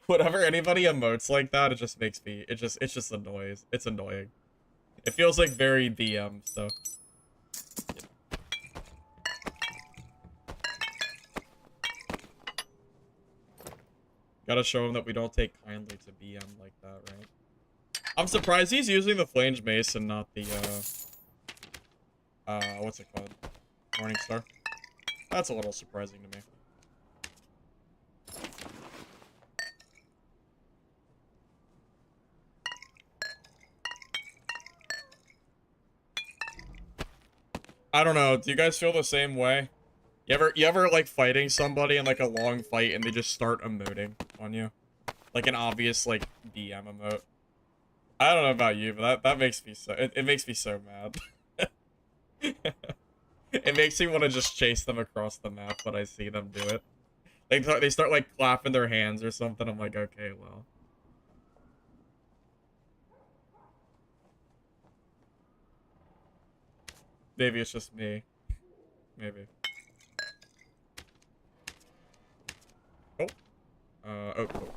whenever anybody emotes like that, it just makes me, it's just annoys. It's annoying. It feels like very DM, so. Gotta show him that we don't take kindly to BM like that, right? I'm surprised he's using the Flange Mace and not the, what's it called? Morningstar. That's a little surprising to me. I don't know. Do you guys feel the same way? You ever like fighting somebody in like a long fight and they just start emoting on you? Like an obvious like BM emote. I don't know about you, but that makes me so it makes me so mad. It makes me want to just chase them across the map when I see them do it. They start like clapping their hands or something. I'm like, okay, well. Maybe it's just me. Maybe. Oh. Oh, cool.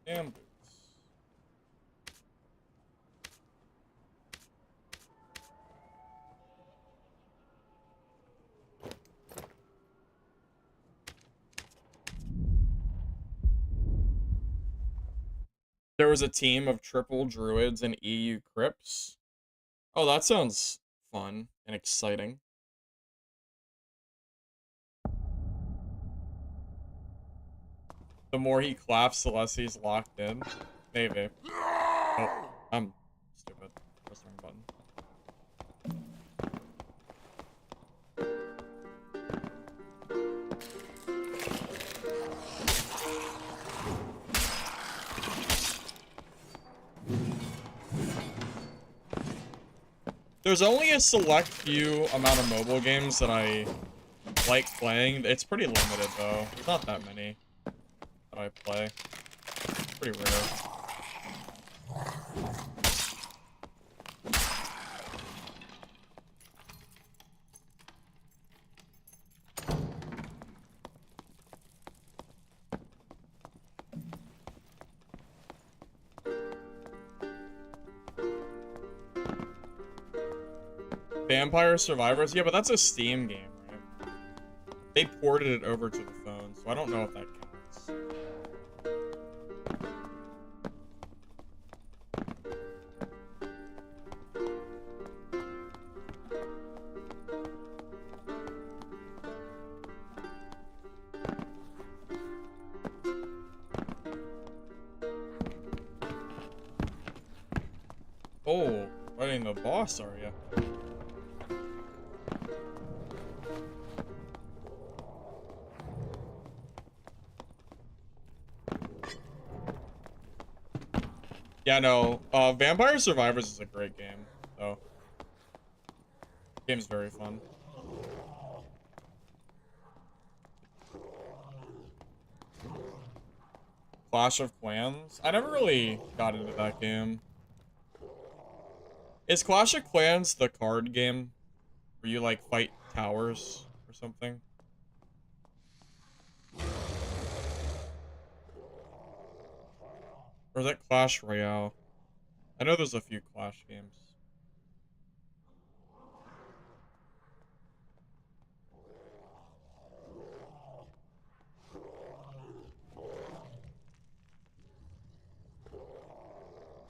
Damn boots. There was a team of triple druids and EU crypts. Oh, that sounds fun and exciting. The more he claps, the less he's locked in. Maybe. Oh, I'm stupid. Press the wrong button. There's only a select few amount of mobile games that I like playing. It's pretty limited, though. There's not that many that I play. It's pretty rare. Vampire Survivors? Yeah, but that's a Steam game, right? They ported it over to the phone, so I don't know if that counts. Oh, fighting the boss, are ya? Yeah, no. Vampire Survivors is a great game, so. Game's very fun. Clash of Clans? I never really got into that game. Is Clash of Clans the card game where you, like, fight towers or something? Or is that Clash Royale? I know there's a few Clash games.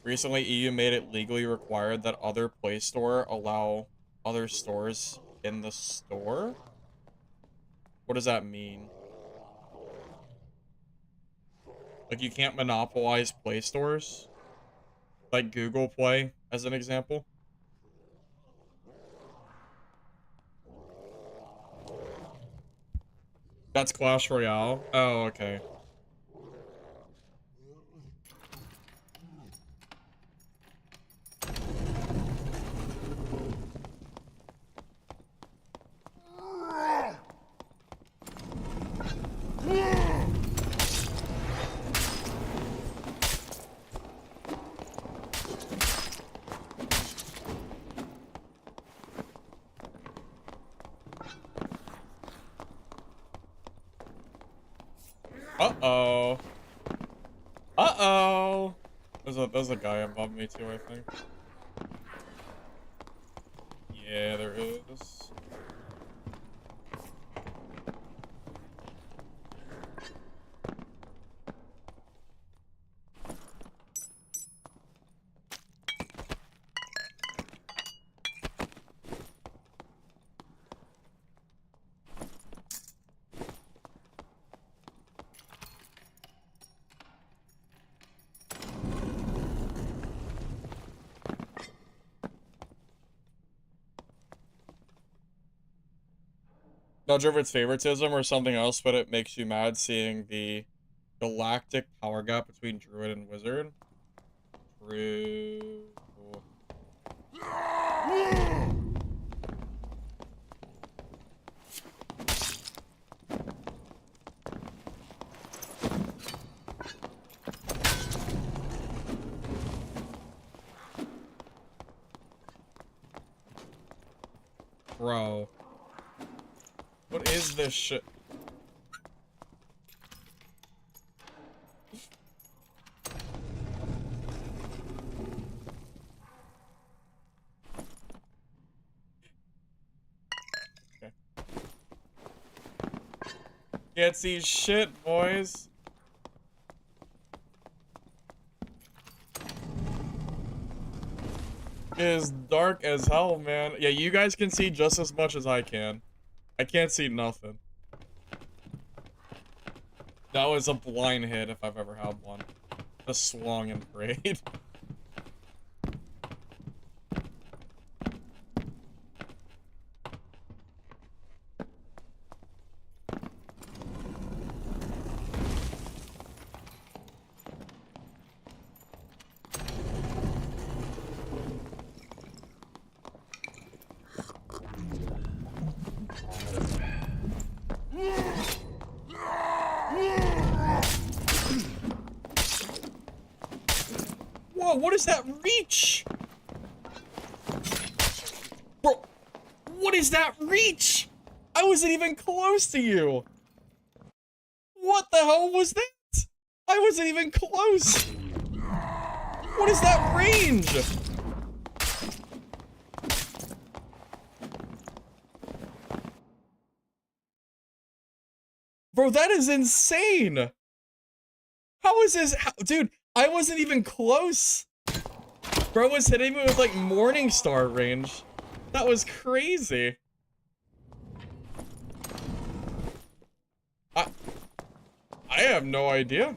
Recently, EU made it legally required that other Play Store allow other stores in the store? What does that mean? Like, you can't monopolize Play Stores? Like Google Play, as an example? That's Clash Royale? Oh, okay. Uh-oh. Uh-oh. There's a guy above me too, I think. Yeah, there is. Not sure if it's favoritism or something else, but it makes you mad seeing the galactic power gap between Druid and Wizard. True. Bro. What is this shit? Okay. Can't see shit, boys. It is dark as hell, man. Yeah, you guys can see just as much as I can. I can't see nothing. That was a blind hit if I've ever had one. Just swung and prayed. Whoa, what is that reach? Bro, what is that reach? I wasn't even close to you. What the hell was that? I wasn't even close. What is that range? Bro, that is insane. How is this? Dude, I wasn't even close. Bro was hitting me with like Morningstar range. That was crazy. I have no idea.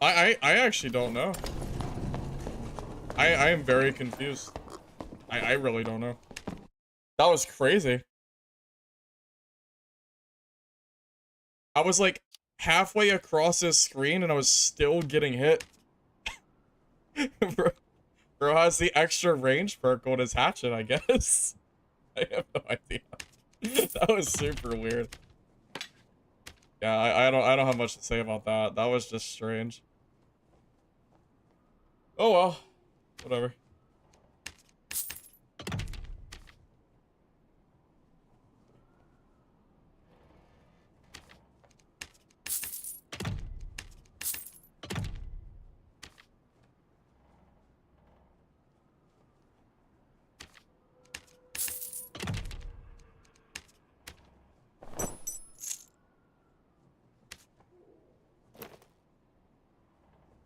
I actually don't know. I am very confused. I really don't know. That was crazy. I was like halfway across this screen and I was still getting hit. Bro has the extra range perk on his hatchet, I guess. I have no idea. That was super weird. Yeah, I don't have much to say about that. That was just strange. Oh well. Whatever.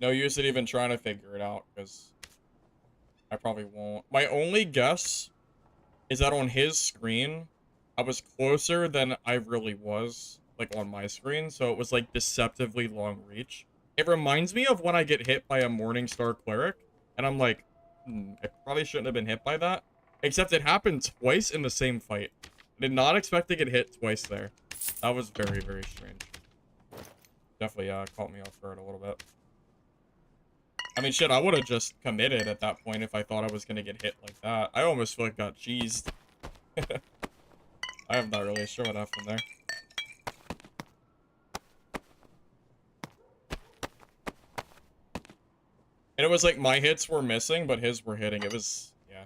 No use in even trying to figure it out, because I probably won't. My only guess is that on his screen, I was closer than I really was, like, on my screen, so it was, like, deceptively long reach. It reminds me of when I get hit by a Morningstar cleric, and I'm like, I probably shouldn't have been hit by that. Except it happened twice in the same fight. I did not expect to get hit twice there. That was very, very strange. Definitely, caught me off guard a little bit. I mean, shit, I would have just committed at that point if I thought I was gonna get hit like that. I almost feel like got cheesed. I'm not really sure what happened there. And it was like my hits were missing, but his were hitting. It was, yeah.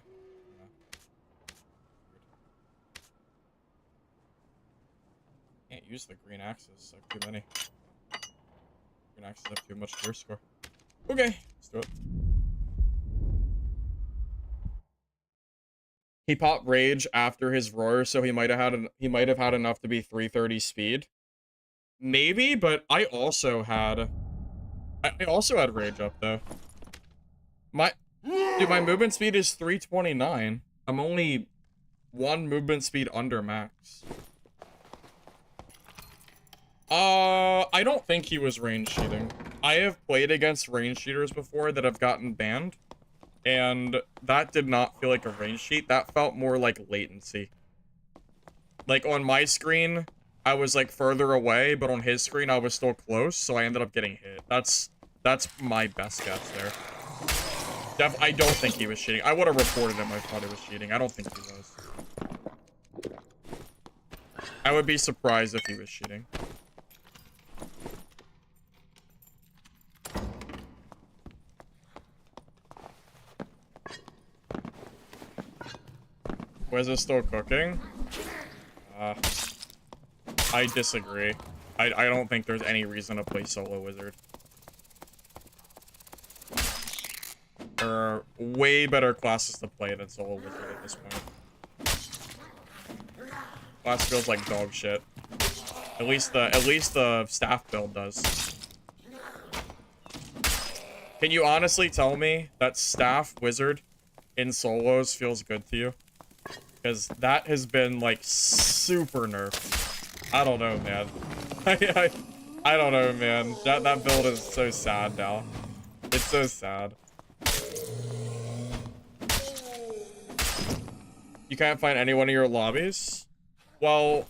Can't use the green axes. Like, too many. Green axes have too much gear score. Okay, let's do it. He popped rage after his roar, so he might have had enough to be 330 speed. Maybe, but I also had rage up though. Dude, my movement speed is 329. I'm only one movement speed under max. I don't think he was range cheating. I have played against range cheaters before that have gotten banned, and that did not feel like a range cheat. That felt more like latency. Like, on my screen, I was, like, further away, but on his screen, I was still close, so I ended up getting hit. That's my best guess there. I don't think he was cheating. I would have reported him if I thought he was cheating. I don't think he was. I would be surprised if he was cheating. Was it still cooking? I disagree. I don't think there's any reason to play solo wizard. There are way better classes to play than solo wizard at this point. Class feels like dog shit. At least the staff build does. Can you honestly tell me that staff wizard in solos feels good to you? Because that has been, like, super nerfed. I don't know, man. I don't know, man. That build is so sad now. It's so sad. You can't find anyone in your lobbies? Well,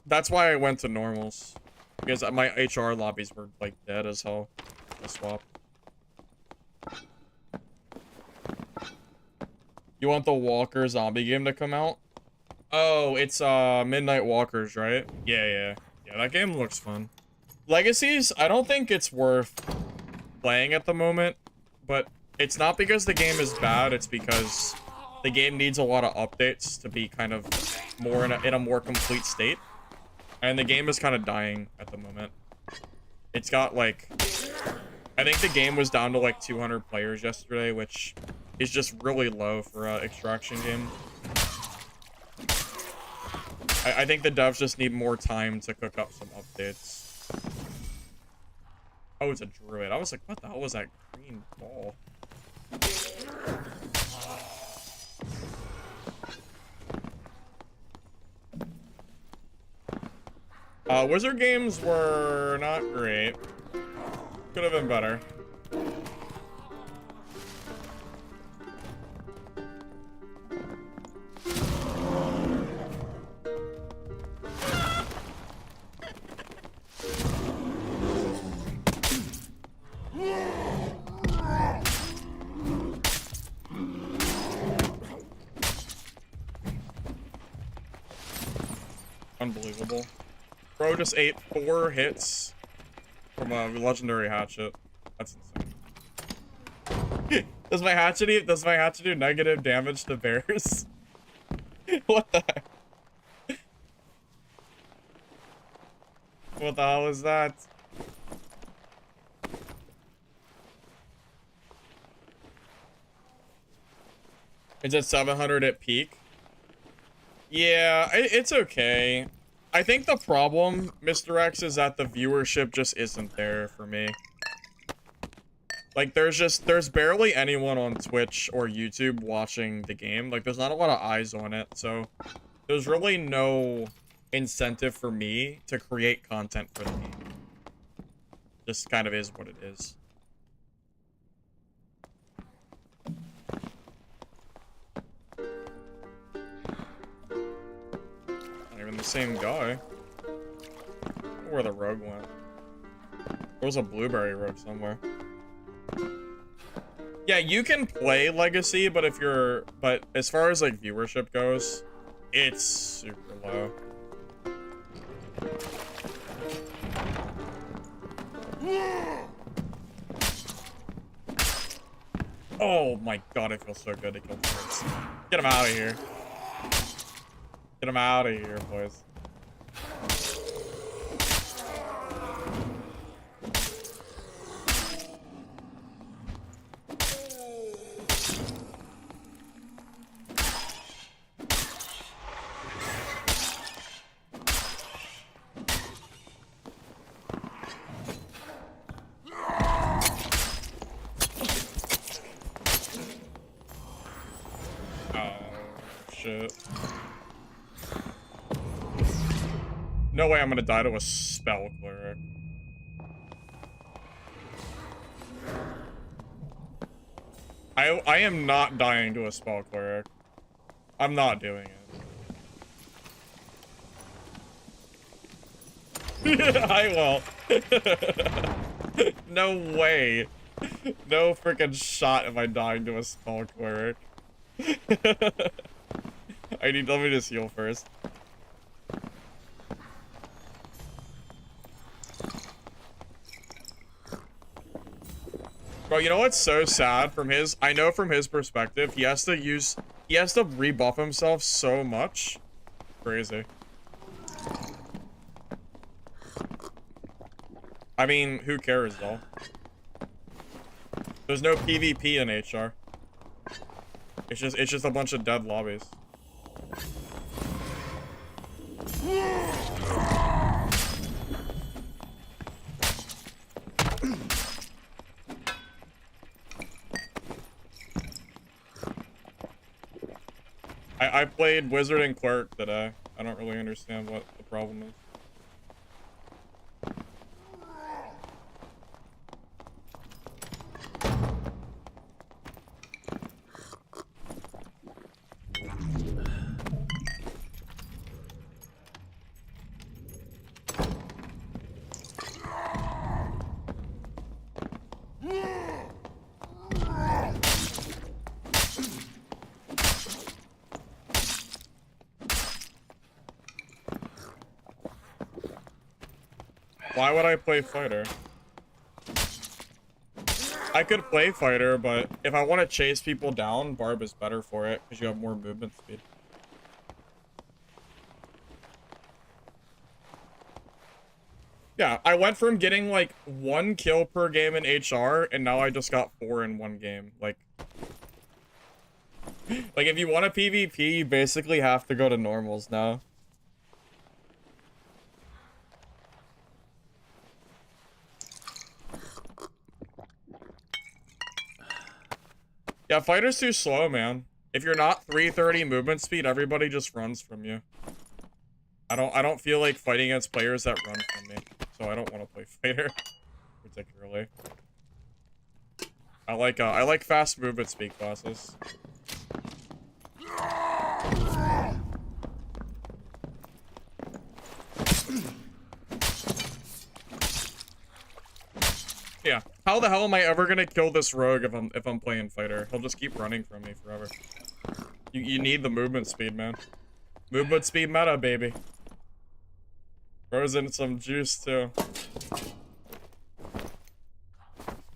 that's why I went to normals. Because my HR lobbies were, like, dead as hell. I swapped. You want the Walker zombie game to come out? Oh, it's Midnight Walkers, right? Yeah. Yeah, that game looks fun. Legacies, I don't think it's worth playing at the moment, but it's not because the game is bad, it's because the game needs a lot of updates to be kind of more in a more complete state. And the game is kind of dying at the moment. It's got like, I think the game was down to like 200 players yesterday, which is just really low for an extraction game. I think the devs just need more time to cook up some updates. Oh, it's a druid. I was like, what the hell was that green ball? Wizard games were not great. Could have been better. Unbelievable. Bro just ate 4 hits from a legendary hatchet. That's insane. Does my hatchet do negative damage to bears? What the heck? What the hell is that? It's at 700 at peak. Yeah, it's okay. I think the problem, Mr. X, is that the viewership just isn't there for me. Like, there's barely anyone on Twitch or YouTube watching the game. Like, there's not a lot of eyes on it, so there's really no incentive for me to create content for the game. Just kind of is what it is. Not even the same guy. I don't know where the rogue went. There was a blueberry rogue somewhere. Yeah, you can play Legacy, but as far as like viewership goes, it's super low. Oh my god, it feels so good to kill birds. Get him out of here. Get him out of here, boys. No way I'm gonna die to a spell cleric. I am not dying to a spell cleric. I'm not doing it. I will. No way. No freaking shot am I dying to a spell cleric. Let me just heal first. Bro, you know what's so sad I know from his perspective, he has to rebuff himself so much. Crazy. I mean, who cares though? There's no PvP in HR. It's just a bunch of dead lobbies. I played Wizard and Cleric today. I don't really understand what the problem is. Why would I play fighter? I could play fighter, but if I want to chase people down, barb is better for it because you have more movement speed. Yeah, I went from getting like 1 kill per game in HR, and now I just got 4 in 1 game. Like if you want a PvP, you basically have to go to normals now. Yeah, fighter's too slow, man. If you're not 330 movement speed, everybody just runs from you. I don't feel like fighting against players that run from me, so I don't want to play fighter particularly. I like fast movement speed classes. Yeah. How the hell am I ever gonna kill this rogue if I'm playing fighter? He'll just keep running from me forever. You need the movement speed, man. Movement speed meta, baby. Throws in some juice too.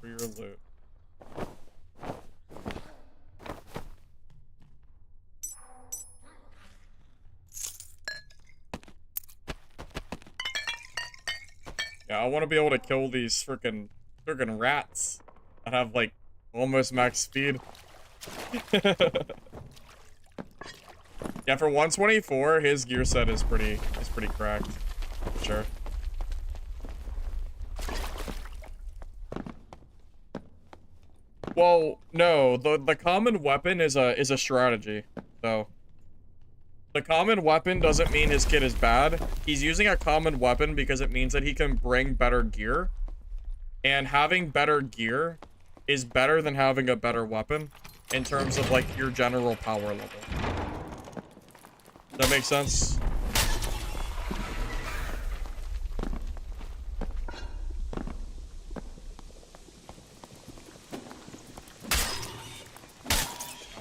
For your loot. Yeah, I want to be able to kill these freaking rats that have like almost max speed. Yeah, for 124, his gear set is pretty cracked. For sure. Well, no, the common weapon is a strategy, though. The common weapon doesn't mean his kit is bad. He's using a common weapon because it means that he can bring better gear. And having better gear is better than having a better weapon in terms of, like, your general power level. Does that make sense?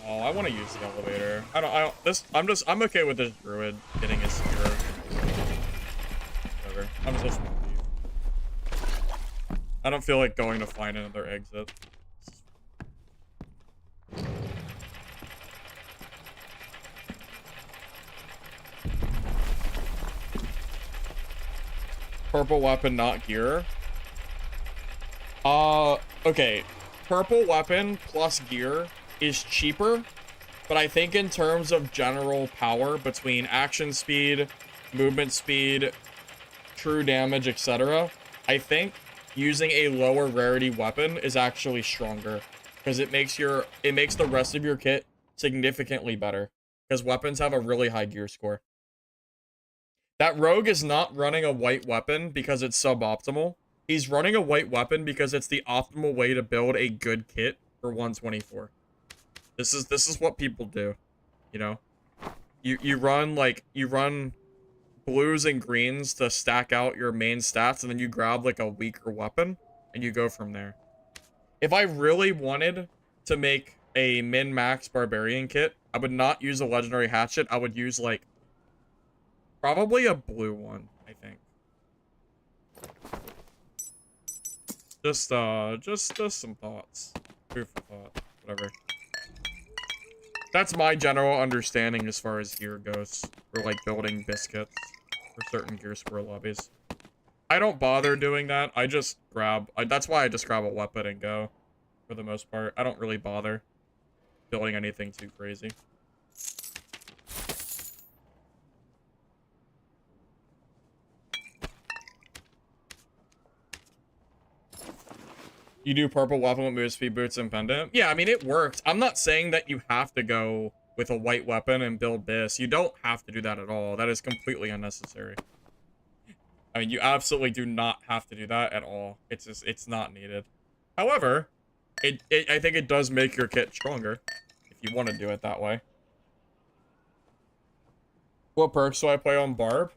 Oh, I want to use the elevator. I'm okay with this druid getting his hero. Whatever. I'm just gonna leave. I don't feel like going to find another exit. Purple weapon, not gear. Okay. Purple weapon plus gear is cheaper, but I think in terms of general power between action speed, movement speed, true damage, etc., I think using a lower rarity weapon is actually stronger because it makes the rest of your kit significantly better because weapons have a really high gear score. That rogue is not running a white weapon because it's suboptimal. He's running a white weapon because it's the optimal way to build a good kit for 124. This is what people do, you know? You run blues and greens to stack out your main stats, and then you grab like a weaker weapon and you go from there. If I really wanted to make a min-max barbarian kit, I would not use a legendary hatchet. I would use like probably a blue one, I think. Just some thoughts. Food for thought. Whatever. That's my general understanding as far as gear goes. For like building biscuits for certain gear square lobbies. I don't bother doing that. I just grab that's why I just grab a weapon and go. For the most part. I don't really bother building anything too crazy. You do purple weapon with move speed, boots, and pendant? Yeah, I mean, it works. I'm not saying that you have to go with a white weapon and build this. You don't have to do that at all. That is completely unnecessary. I mean, you absolutely do not have to do that at all. It's just, it's not needed. However, I think it does make your kit stronger if you want to do it that way. What perks do I play on Barb?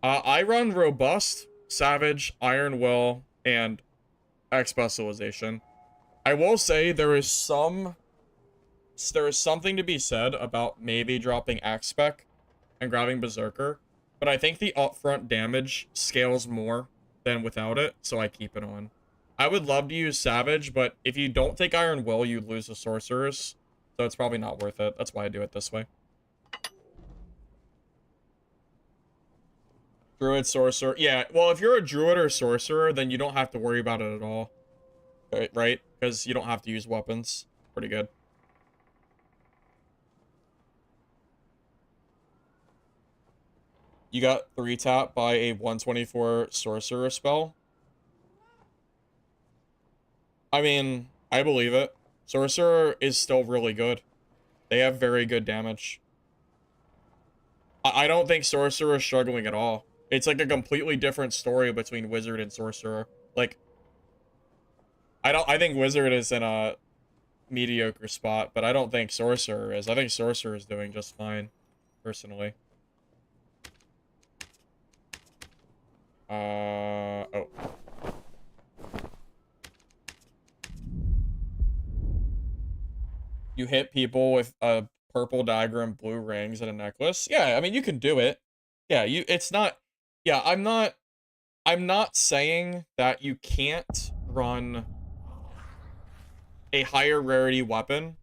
I run Robust, Savage, Iron Will, and X specialization. I will say there is something to be said about maybe dropping X spec and grabbing Berserker, but I think the upfront damage scales more than without it, so I keep it on. I would love to use Savage, but if you don't take Iron Will, you lose the Sorcerers, so it's probably not worth it. That's why I do it this way. Druid, Sorcerer. Yeah, well, if you're a Druid or Sorcerer, then you don't have to worry about it at all. Right? Because you don't have to use weapons. Pretty good. You got 3 tap by a 124 Sorcerer spell. I mean, I believe it. Sorcerer is still really good. They have very good damage. I don't think Sorcerer is struggling at all. It's like a completely different story between Wizard and Sorcerer. Like, I think Wizard is in a mediocre spot, but I don't think Sorcerer is. I think Sorcerer is doing just fine, personally. Oh. You hit people with a purple dagger and blue rings and a necklace. Yeah, I mean, you can do it. Yeah, it's not, yeah, I'm not saying that you can't run a higher rarity weapon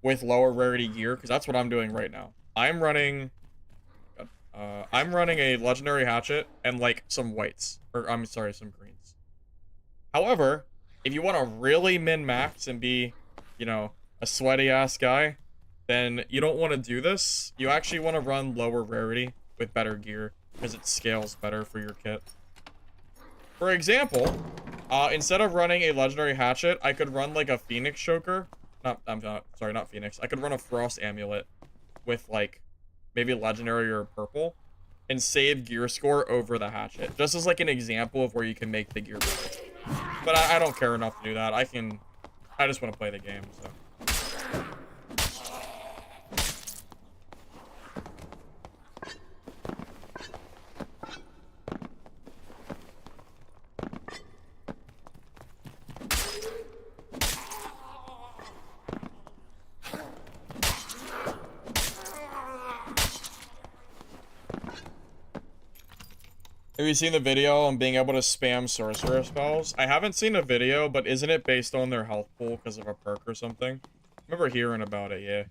with lower rarity gear, because that's what I'm doing right now. I'm running a legendary hatchet and like some whites, or I'm sorry, some greens. However, if you want to really min-max and be, you know, a sweaty ass guy, then you don't want to do this. You actually want to run lower rarity with better gear because it scales better for your kit. For example, instead of running a legendary hatchet, I could run like a phoenix choker. Not phoenix. I could run a frost amulet with like maybe legendary or purple and save gear score over the hatchet. Just as like an example of where you can make the gear better. But I don't care enough to do that. I just want to play the game, so. Have you seen the video on being able to spam sorcerer spells? I haven't seen a video, but isn't it based on their health pool because of a perk or something? I remember hearing about it, yeah.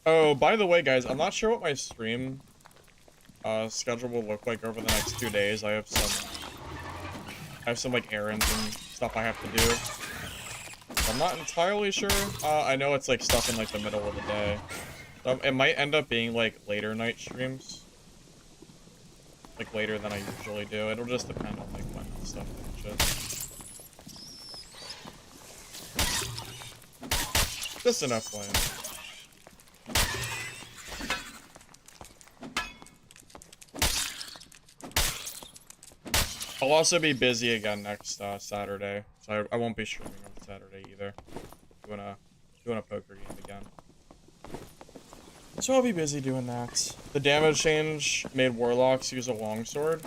Oh, by the way, guys, I'm not sure what my stream schedule will look like over the next 2 days. I have some like errands and stuff I have to do. I'm not entirely sure. I know it's like stuff in like the middle of the day. It might end up being like later night streams. Like later than I usually do. It'll just depend on like when stuff finishes. Just enough playing. I'll also be busy again next Saturday, so I won't be streaming on Saturday either. Doing a poker game again. So I'll be busy doing that. The damage change made warlocks use a longsword.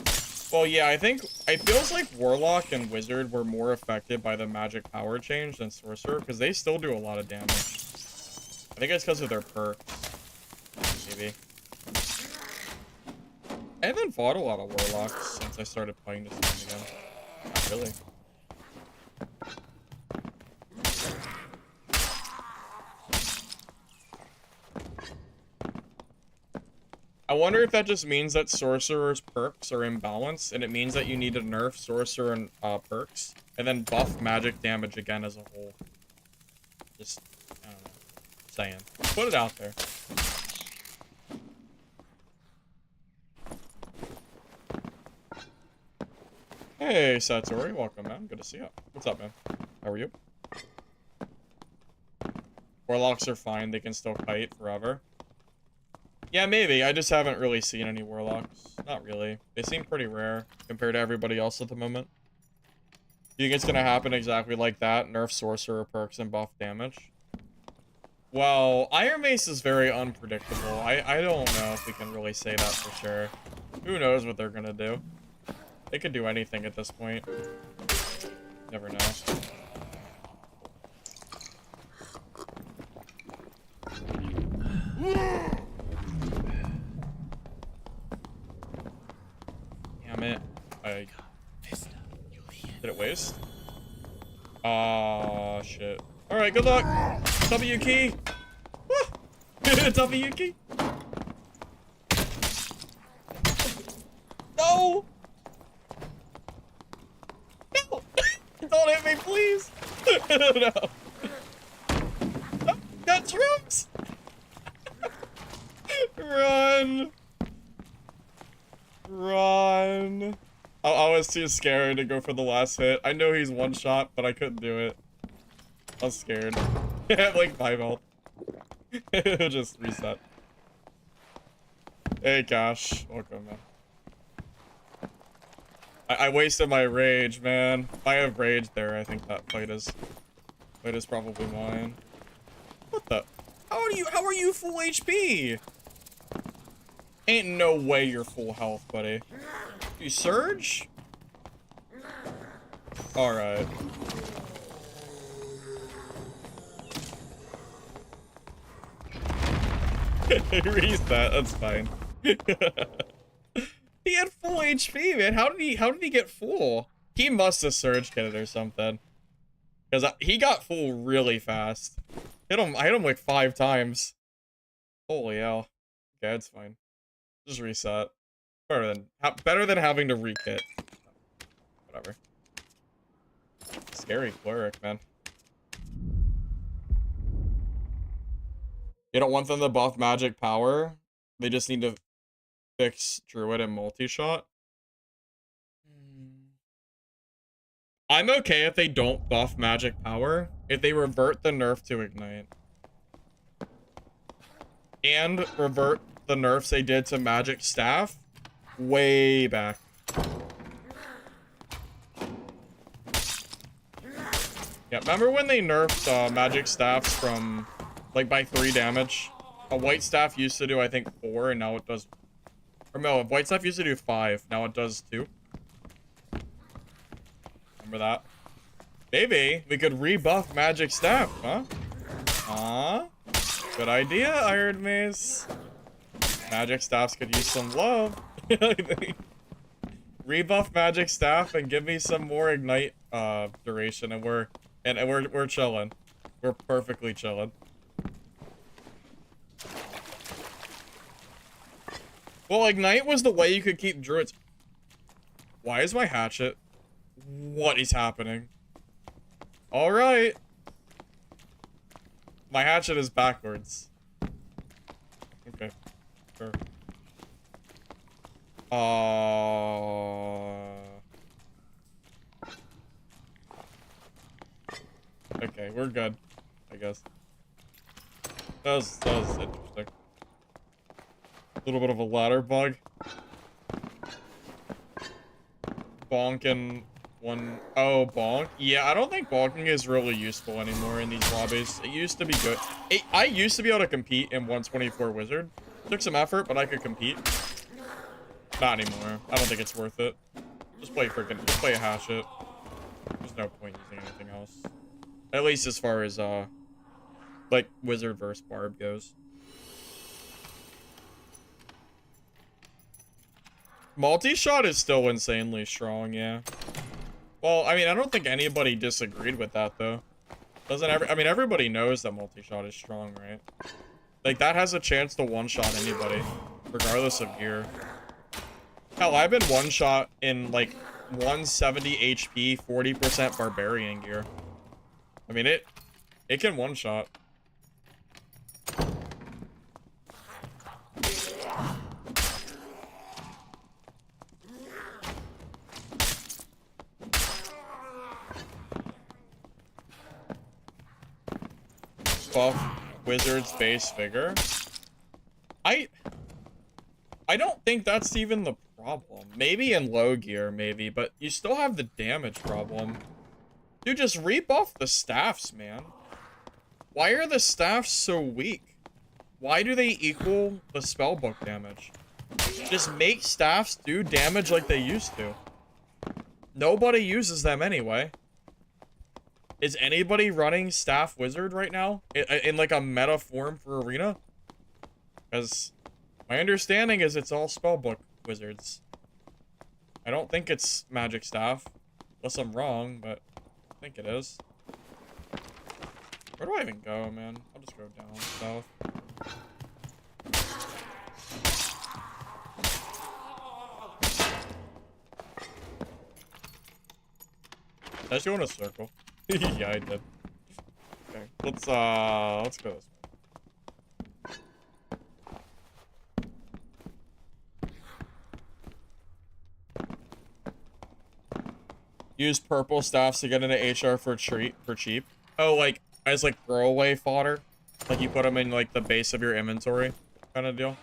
Well, yeah, it feels like warlock and wizard were more affected by the magic power change than sorcerer, because they still do a lot of damage. I think it's because of their perks, maybe. I haven't fought a lot of warlocks since I started playing this game again. Not really. I wonder if that just means that sorcerer's perks are imbalanced, and it means that you need to nerf sorcerer and perks, and then buff magic damage again as a whole. Just, I don't know. Saying. Put it out there. Hey, Satori, welcome, man. Good to see you. What's up, man? How are you? Warlocks are fine. They can still kite forever. Yeah, maybe. I just haven't really seen any warlocks. Not really. They seem pretty rare compared to everybody else at the moment. You think it's gonna happen exactly like that? Nerf sorcerer perks and buff damage? Well, Iron Mace is very unpredictable. I don't know if we can really say that for sure. Who knows what they're gonna do? They could do anything at this point. Never know. Damn it. Did it waste? Ah, shit. Alright, good luck. W key. W key. No! No! Don't hit me, please! No. Got troops! Run! Run! I was too scared to go for the last hit. I know he's one shot, but I couldn't do it. I was scared. I had like 5 health. Just reset. Hey, gosh. Welcome, man. I wasted my rage, man. If I have rage there, I think that fight is probably mine. What the? How are you full HP? Ain't no way you're full health, buddy. You surge? Alright. Reset, that's fine. He had full HP, man. How did he get full? He must have surge kitted or something. Because he got full really fast. I hit him like 5 times. Holy hell. Okay, it's fine. Just reset. Better than having to re-kit. Whatever. Scary cleric, man. You don't want them to buff magic power. They just need to fix Druid and multi-shot. I'm okay if they don't buff magic power. If they revert the nerf to ignite. And revert the nerfs they did to magic staff. Way back. Yeah, remember when they nerfed magic staffs from, like, by 3 damage? A white staff used to do, I think, 4, and now it does... Or no, a white staff used to do 5, now it does 2. Remember that? Maybe we could rebuff magic staff, huh? Huh? Good idea, Iron Mace. Magic staffs could use some love. Rebuff magic staff and give me some more ignite duration, and we're chilling. We're perfectly chilling. Well, ignite was the way you could keep druids. Why is my hatchet? What is happening? All right. My hatchet is backwards. Okay. Sure. Okay, we're good, I guess. That was interesting. A little bit of a ladder bug. Bonking one. Oh, bonk. Yeah, I don't think bonking is really useful anymore in these lobbies. It used to be good. I used to be able to compete in 124 wizard. Took some effort, but I could compete. Not anymore. I don't think it's worth it. Just play a hatchet. There's no point using anything else. At least as far as like wizard versus barb goes. Multi-shot is still insanely strong, yeah. Well, I mean, I don't think anybody disagreed with that, though. I mean, everybody knows that multi-shot is strong, right? Like, that has a chance to one-shot anybody, regardless of gear. Hell, I've been one-shot in, like, 170 HP, 40% barbarian gear. I mean, it can one-shot. Buff wizard's base figure. I don't think that's even the problem. Maybe in low gear, maybe, but you still have the damage problem. Dude, just rebuff the staffs, man. Why are the staffs so weak? Why do they equal the spellbook damage? Just make staffs do damage like they used to. Nobody uses them anyway. Is anybody running staff wizard right now? In like a meta form for arena? Because my understanding is it's all spellbook wizards. I don't think it's magic staff. Unless I'm wrong, but I think it is. Where do I even go, man? I'll just go down south. Did I just go in a circle? Yeah, I did. Okay, let's go this way. Use purple staffs to get into HR for cheap. Oh, like as like throwaway fodder, like you put them in like the base of your inventory, kind of deal.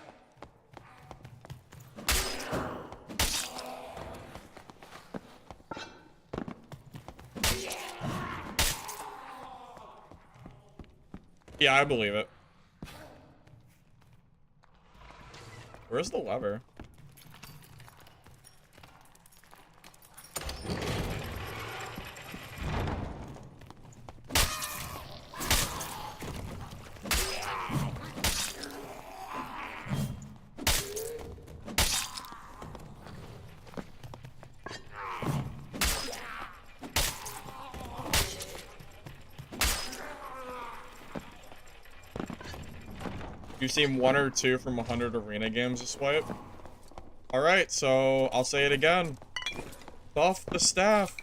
Yeah, I believe it. Where's the lever? You've seen 1 or 2 from 100 arena games to swipe. Alright, so I'll say it again. Buff the staff.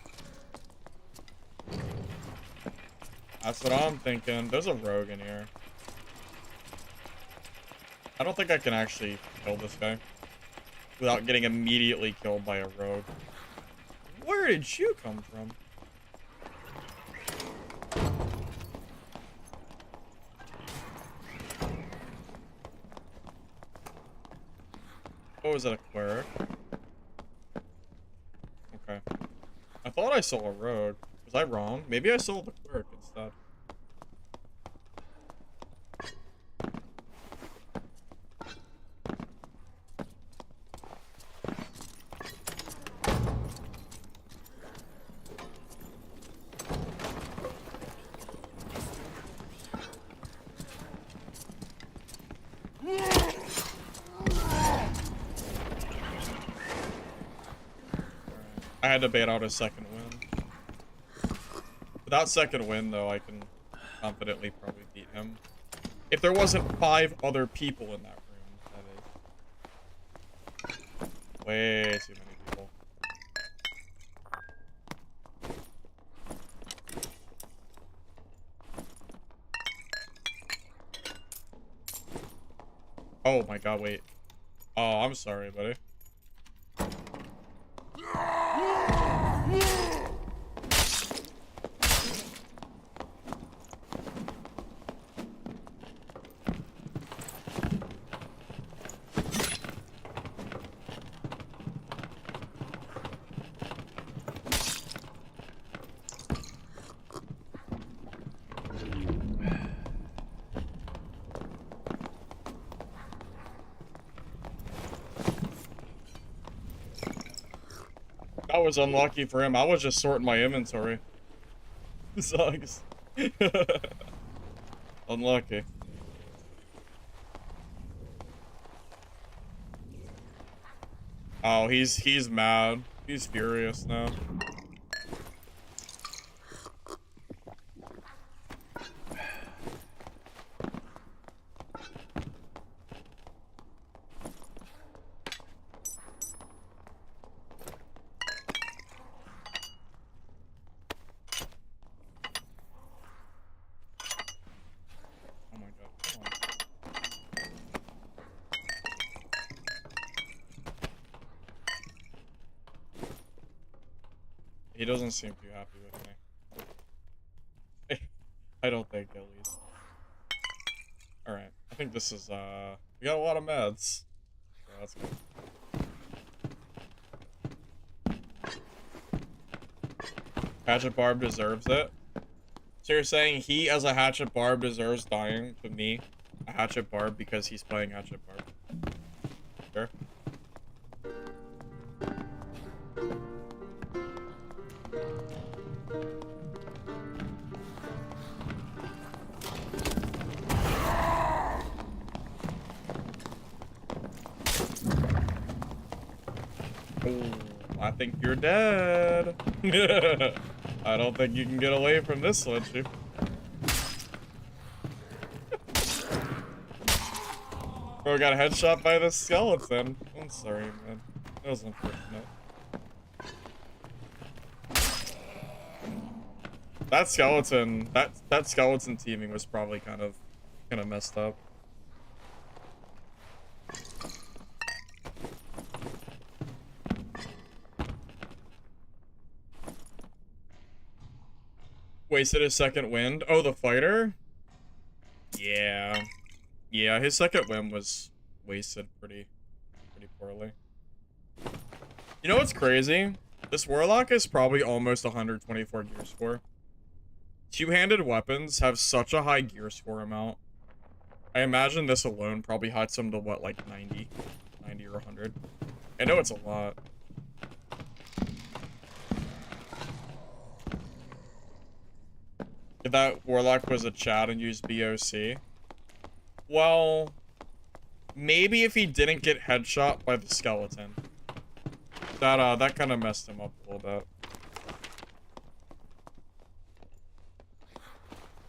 That's what I'm thinking. There's a rogue in here. I don't think I can actually kill this guy without getting immediately killed by a rogue. Where did you come from? Oh, is that a cleric? Okay. I thought I saw a rogue. Was I wrong? Maybe I saw the cleric instead. I had to bait out a second win. Without second win, though, I can confidently probably beat him. If there wasn't 5 other people in that room, that is. Way too many people. Oh my god, wait. Oh, I'm sorry, buddy. That was unlucky for him. I was just sorting my inventory. Sucks. Unlucky. Oh, he's mad. He's furious now. He doesn't seem too happy with me. I don't think, at least. Alright, I think this is, we got a lot of meds. So that's good. Hatchet Barb deserves it. So you're saying he, as a Hatchet Barb, deserves dying to me, a Hatchet Barb, because he's playing Hatchet Barb. Sure. Oh, I think you're dead. I don't think you can get away from this, Sledgy. Bro, got headshot by the skeleton. I'm sorry, man. That was unfortunate. That skeleton, that skeleton teaming was probably kind of messed up. Wasted his second wind. Oh, the fighter? Yeah. Yeah, his second wind was wasted pretty poorly. You know what's crazy? This warlock is probably almost 124 gear score. Two-handed weapons have such a high gear score amount. I imagine this alone probably had some to what, like 90 or 100. I know it's a lot. If that warlock was a Chad and used BOC, well, maybe if he didn't get headshot by the skeleton. That kind of messed him up a little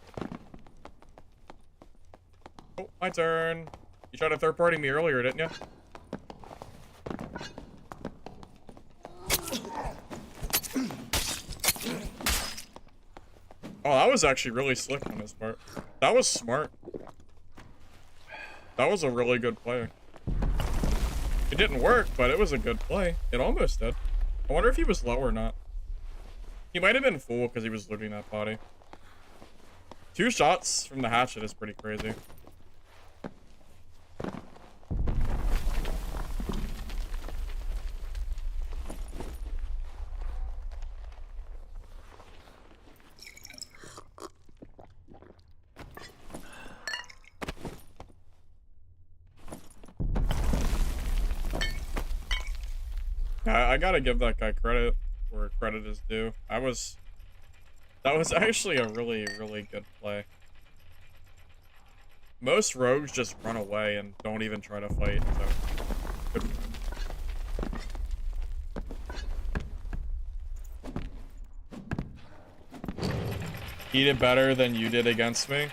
bit. Oh, my turn. You tried to third-party me earlier, didn't you? Oh, that was actually really slick on his part. That was smart. That was a really good play. It didn't work, but it was a good play. It almost did. I wonder if he was low or not. He might have been full because he was looting that body. 2 shots from the hatchet is pretty crazy. I gotta give that guy credit where credit is due. That was actually a really good play. Most rogues just run away and don't even try to fight, so good for him. He did better than you did against me.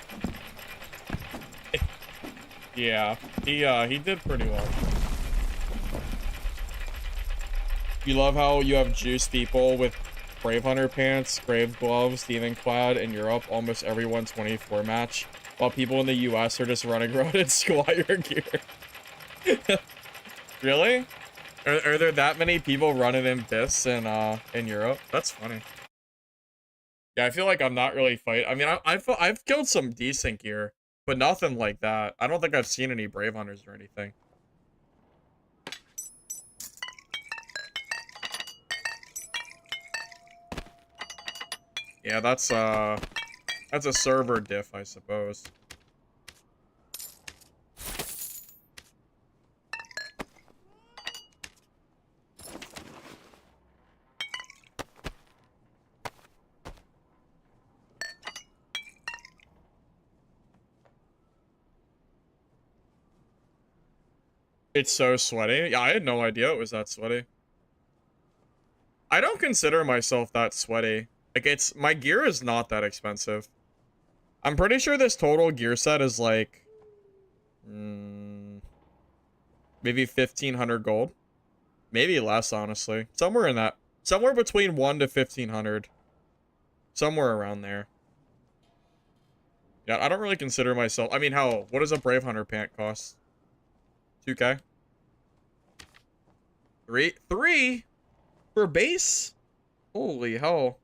Yeah, he did pretty well. You love how you have juice people with Brave Hunter pants, Grave gloves, Demon Clad in Europe, almost every 124 match, while people in the US are just running around in Squire gear. Really? Are there that many people running in Bis in Europe? That's funny. Yeah, I feel like I'm not really fighting. I mean, I've killed some decent gear, but nothing like that. I don't think I've seen any Brave Hunters or anything. Yeah, that's a server diff, I suppose. It's so sweaty. Yeah, I had no idea it was that sweaty. I don't consider myself that sweaty. Like, my gear is not that expensive. I'm pretty sure this total gear set is like maybe 1,500 gold. Maybe less, honestly. Somewhere in that. Somewhere between 1 to 1,500. Somewhere around there. Yeah, I don't really consider myself... I mean, what does a Brave Hunter pant cost? 2K? 3 for base? Holy hell.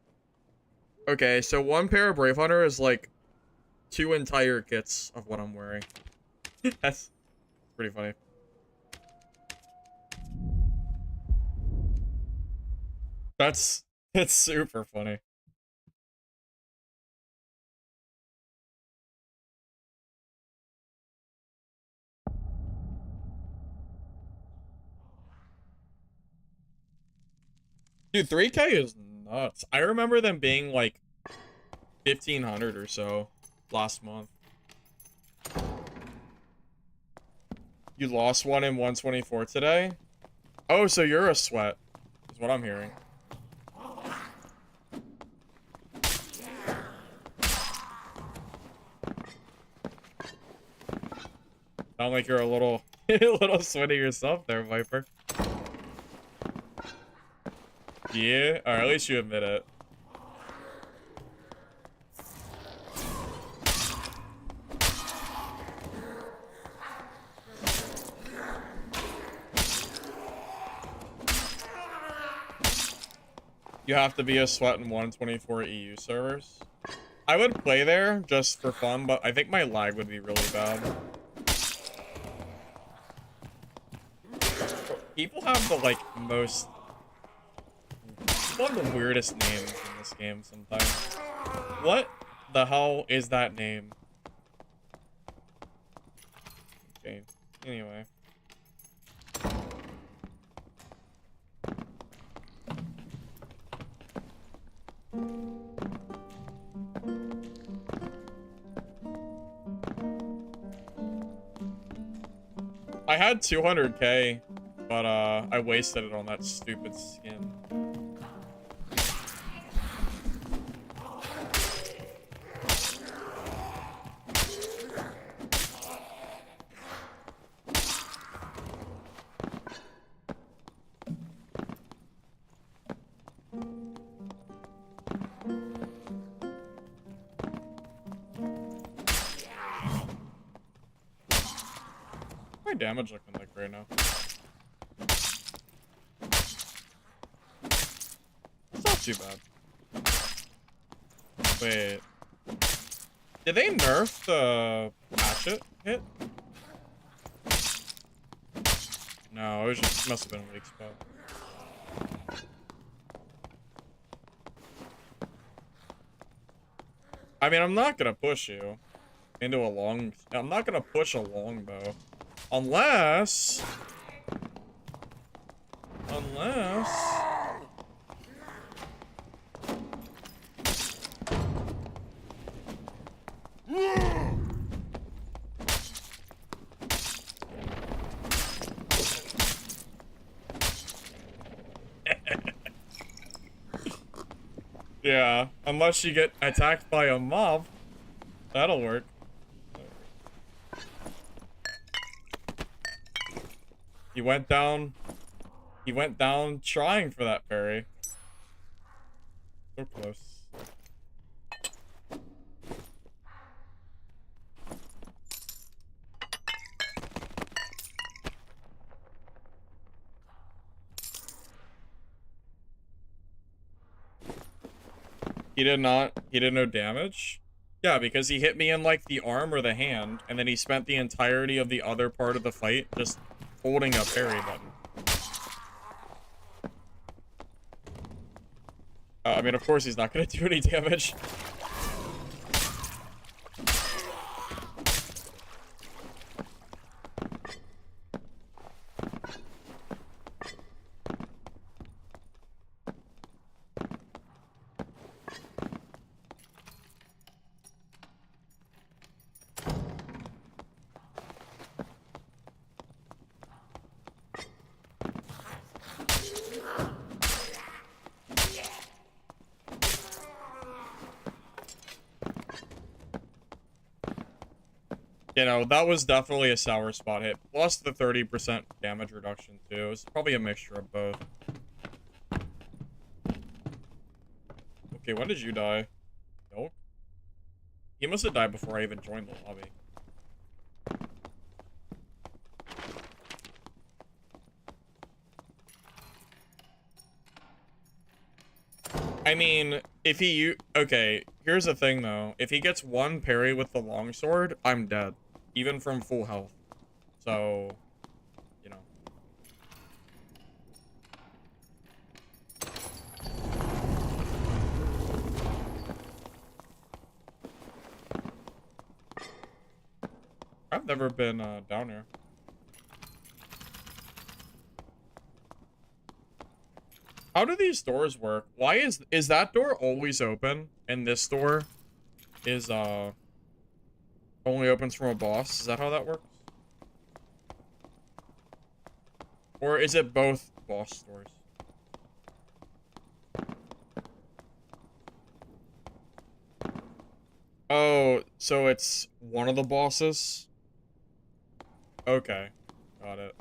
Okay, so 1 pair of Brave Hunter is like 2 entire kits of what I'm wearing. That's pretty funny. It's super funny. Dude, 3K is nuts. I remember them being like 1,500 or so last month. You lost one in 124 today? Oh, so you're a sweat, is what I'm hearing. Sound like you're a little, a little sweaty yourself there, Viper. Yeah? Alright, at least you admit it. You have to be a sweat in 124 EU servers. I would play there just for fun, but I think my lag would be really bad. People have the, like, most... one of the weirdest names in this game sometimes. What the hell is that name? Okay, anyway. I had 200k, but I wasted it on that stupid skin. My damage looking like right now. It's not too bad. Wait. Did they nerf the hatchet hit? No, it was just, must have been a weak spot. I mean, I'm not gonna push you into a long... I'm not gonna push a longbow. Unless... Yeah, unless you get attacked by a mob. That'll work. He went down trying for that parry. So close. He did no damage? Yeah, because he hit me in like the arm or the hand, and then he spent the entirety of the other part of the fight just holding a parry button. I mean, of course he's not gonna do any damage. You know, that was definitely a sour spot hit. Plus the 30% damage reduction, too. It's probably a mixture of both. Okay, when did you die? Milk? He must have died before I even joined the lobby. I mean, if he... Okay, here's the thing, though. If he gets one parry with the longsword, I'm dead. Even from full health. So, you know. I've never been down here. How do these doors work? Why is that door always open and this door is only opens from a boss? Is that how that works? Or is it both boss doors? Oh, so it's one of the bosses? Okay, got it.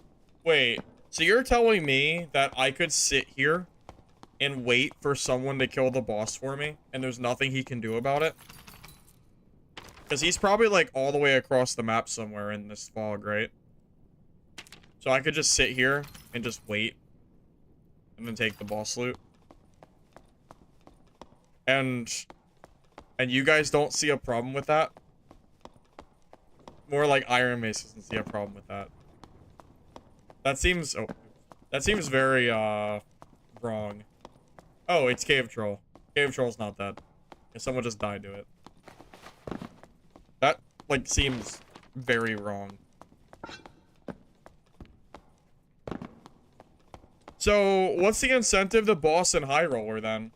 Wait, so you're telling me that I could sit here and wait for someone to kill the boss for me, and there's nothing he can do about it? Because he's probably, like, all the way across the map somewhere in this fog, right? So I could just sit here and just wait, and then take the boss loot. And you guys don't see a problem with that? More like Iron Mace doesn't see a problem with that. That seems... Oh, that seems very, wrong. Oh, it's Cave Troll. Cave Troll's not dead. If someone just died to it. That, like, seems very wrong. So, what's the incentive to boss and high roller, then?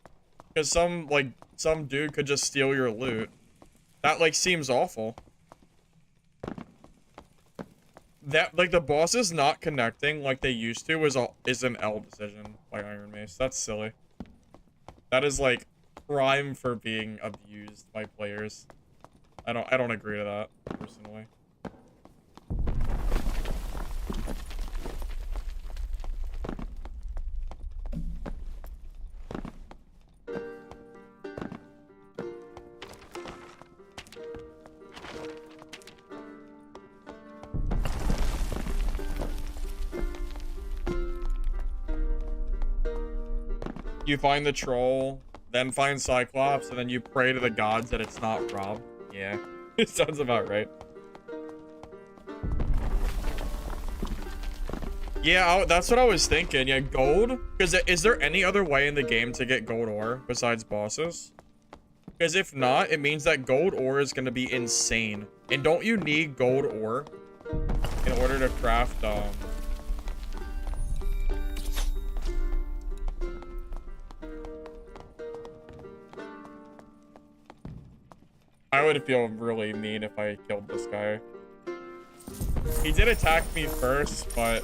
Because some dude could just steal your loot. That, like, seems awful. That, like, the bosses not connecting like they used to is an L decision by Iron Mace. That's silly. That is, like, prime for being abused by players. I don't agree to that, personally. You find the troll, then find Cyclops, and then you pray to the gods that it's not Rob. Yeah, it sounds about right. Yeah, that's what I was thinking. Yeah, gold? Because is there any other way in the game to get gold ore besides bosses? Because if not, it means that gold ore is going to be insane. And don't you need gold ore in order to craft, I would feel really mean if I killed this guy. He did attack me first, but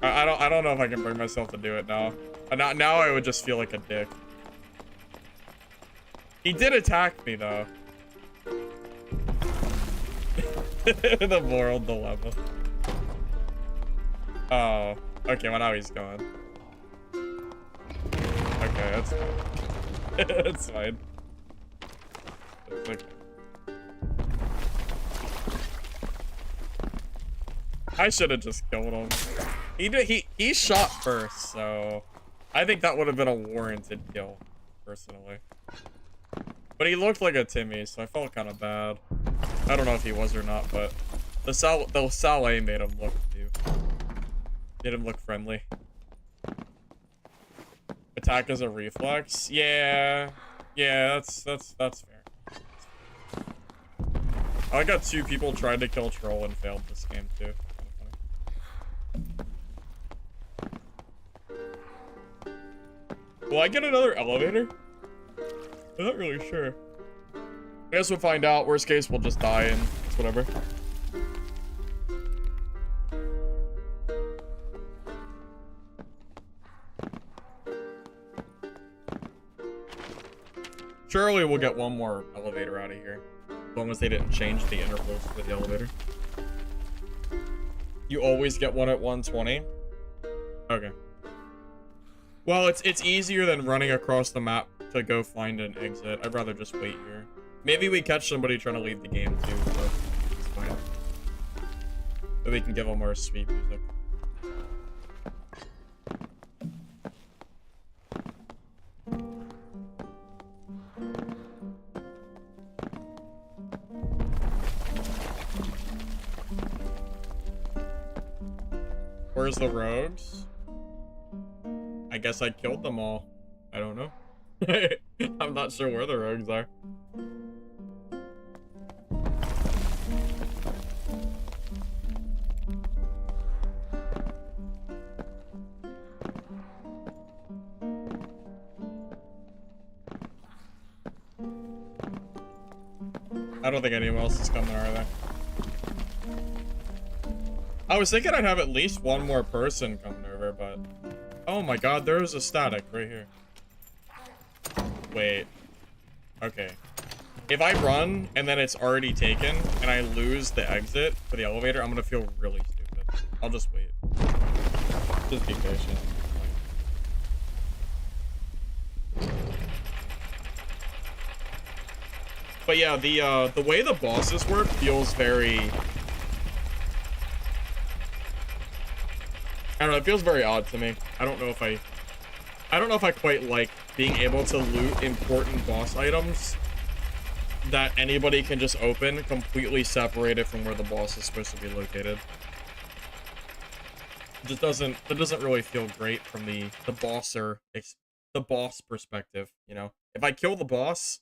I don't know if I can bring myself to do it now. Now I would just feel like a dick. He did attack me though. The moral dilemma. Oh, okay. Well, now he's gone. Okay, that's fine. That's fine. That's okay. I should have just killed him. He shot first, so I think that would have been a warranted kill, personally. But he looked like a Timmy, so I felt kind of bad. I don't know if he was or not, but the Saleh made him look friendly. Attack as a reflex? Yeah, that's fair. I got 2 people trying to kill Troll and failed this game too. Will I get another elevator? I'm not really sure. I guess we'll find out. Worst case, we'll just die and it's whatever. Surely we'll get one more elevator out of here. As long as they didn't change the intervals for the elevator. You always get one at 120? Okay. Well, it's easier than running across the map to go find an exit. I'd rather just wait here. Maybe we catch somebody trying to leave the game too, but it's fine. So we can give them our sweet music. Where's the rogues? I guess I killed them all. I don't know. I'm not sure where the rogues are. I don't think anyone else is coming, are they? I was thinking I'd have at least one more person coming over, but... Oh my god, there's a static right here. Wait. Okay. If I run, and then it's already taken, and I lose the exit for the elevator, I'm gonna feel really stupid. I'll just wait. Just be patient. But yeah, the way the bosses work feels very... I don't know, it feels very odd to me. I don't know if I quite like being able to loot important boss items that anybody can just open, completely separated from where the boss is supposed to be located. It doesn't really feel great from the boss perspective, you know? If I kill the boss,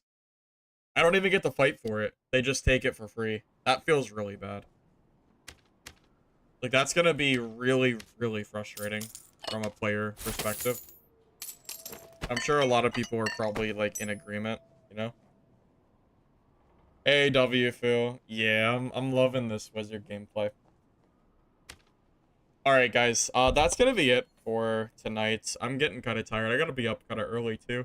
I don't even get to fight for it. They just take it for free. That feels really bad. Like, that's gonna be really, really frustrating from a player perspective. I'm sure a lot of people are probably, like, in agreement, you know? Hey, WFU. Yeah, I'm loving this wizard gameplay. Alright, guys. That's gonna be it for tonight. I'm getting kind of tired. I gotta be up kind of early, too.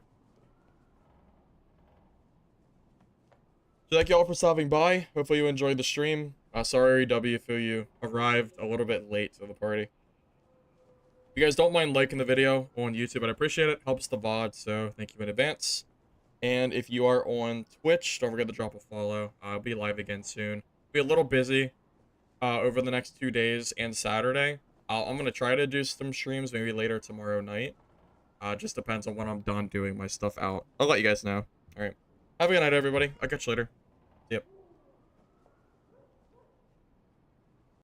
So thank y'all for stopping by. Hopefully you enjoyed the stream. Sorry, WFU, you arrived a little bit late to the party. If you guys don't mind liking the video on YouTube, I'd appreciate it. Helps the VOD, so thank you in advance. And if you are on Twitch, don't forget to drop a follow. I'll be live again soon. Be a little busy over the next 2 days and Saturday. I'm going to try to do some streams maybe later tomorrow night. Just depends on when I'm done doing my stuff out. I'll let you guys know. All right. Have a good night, everybody. I'll catch you later.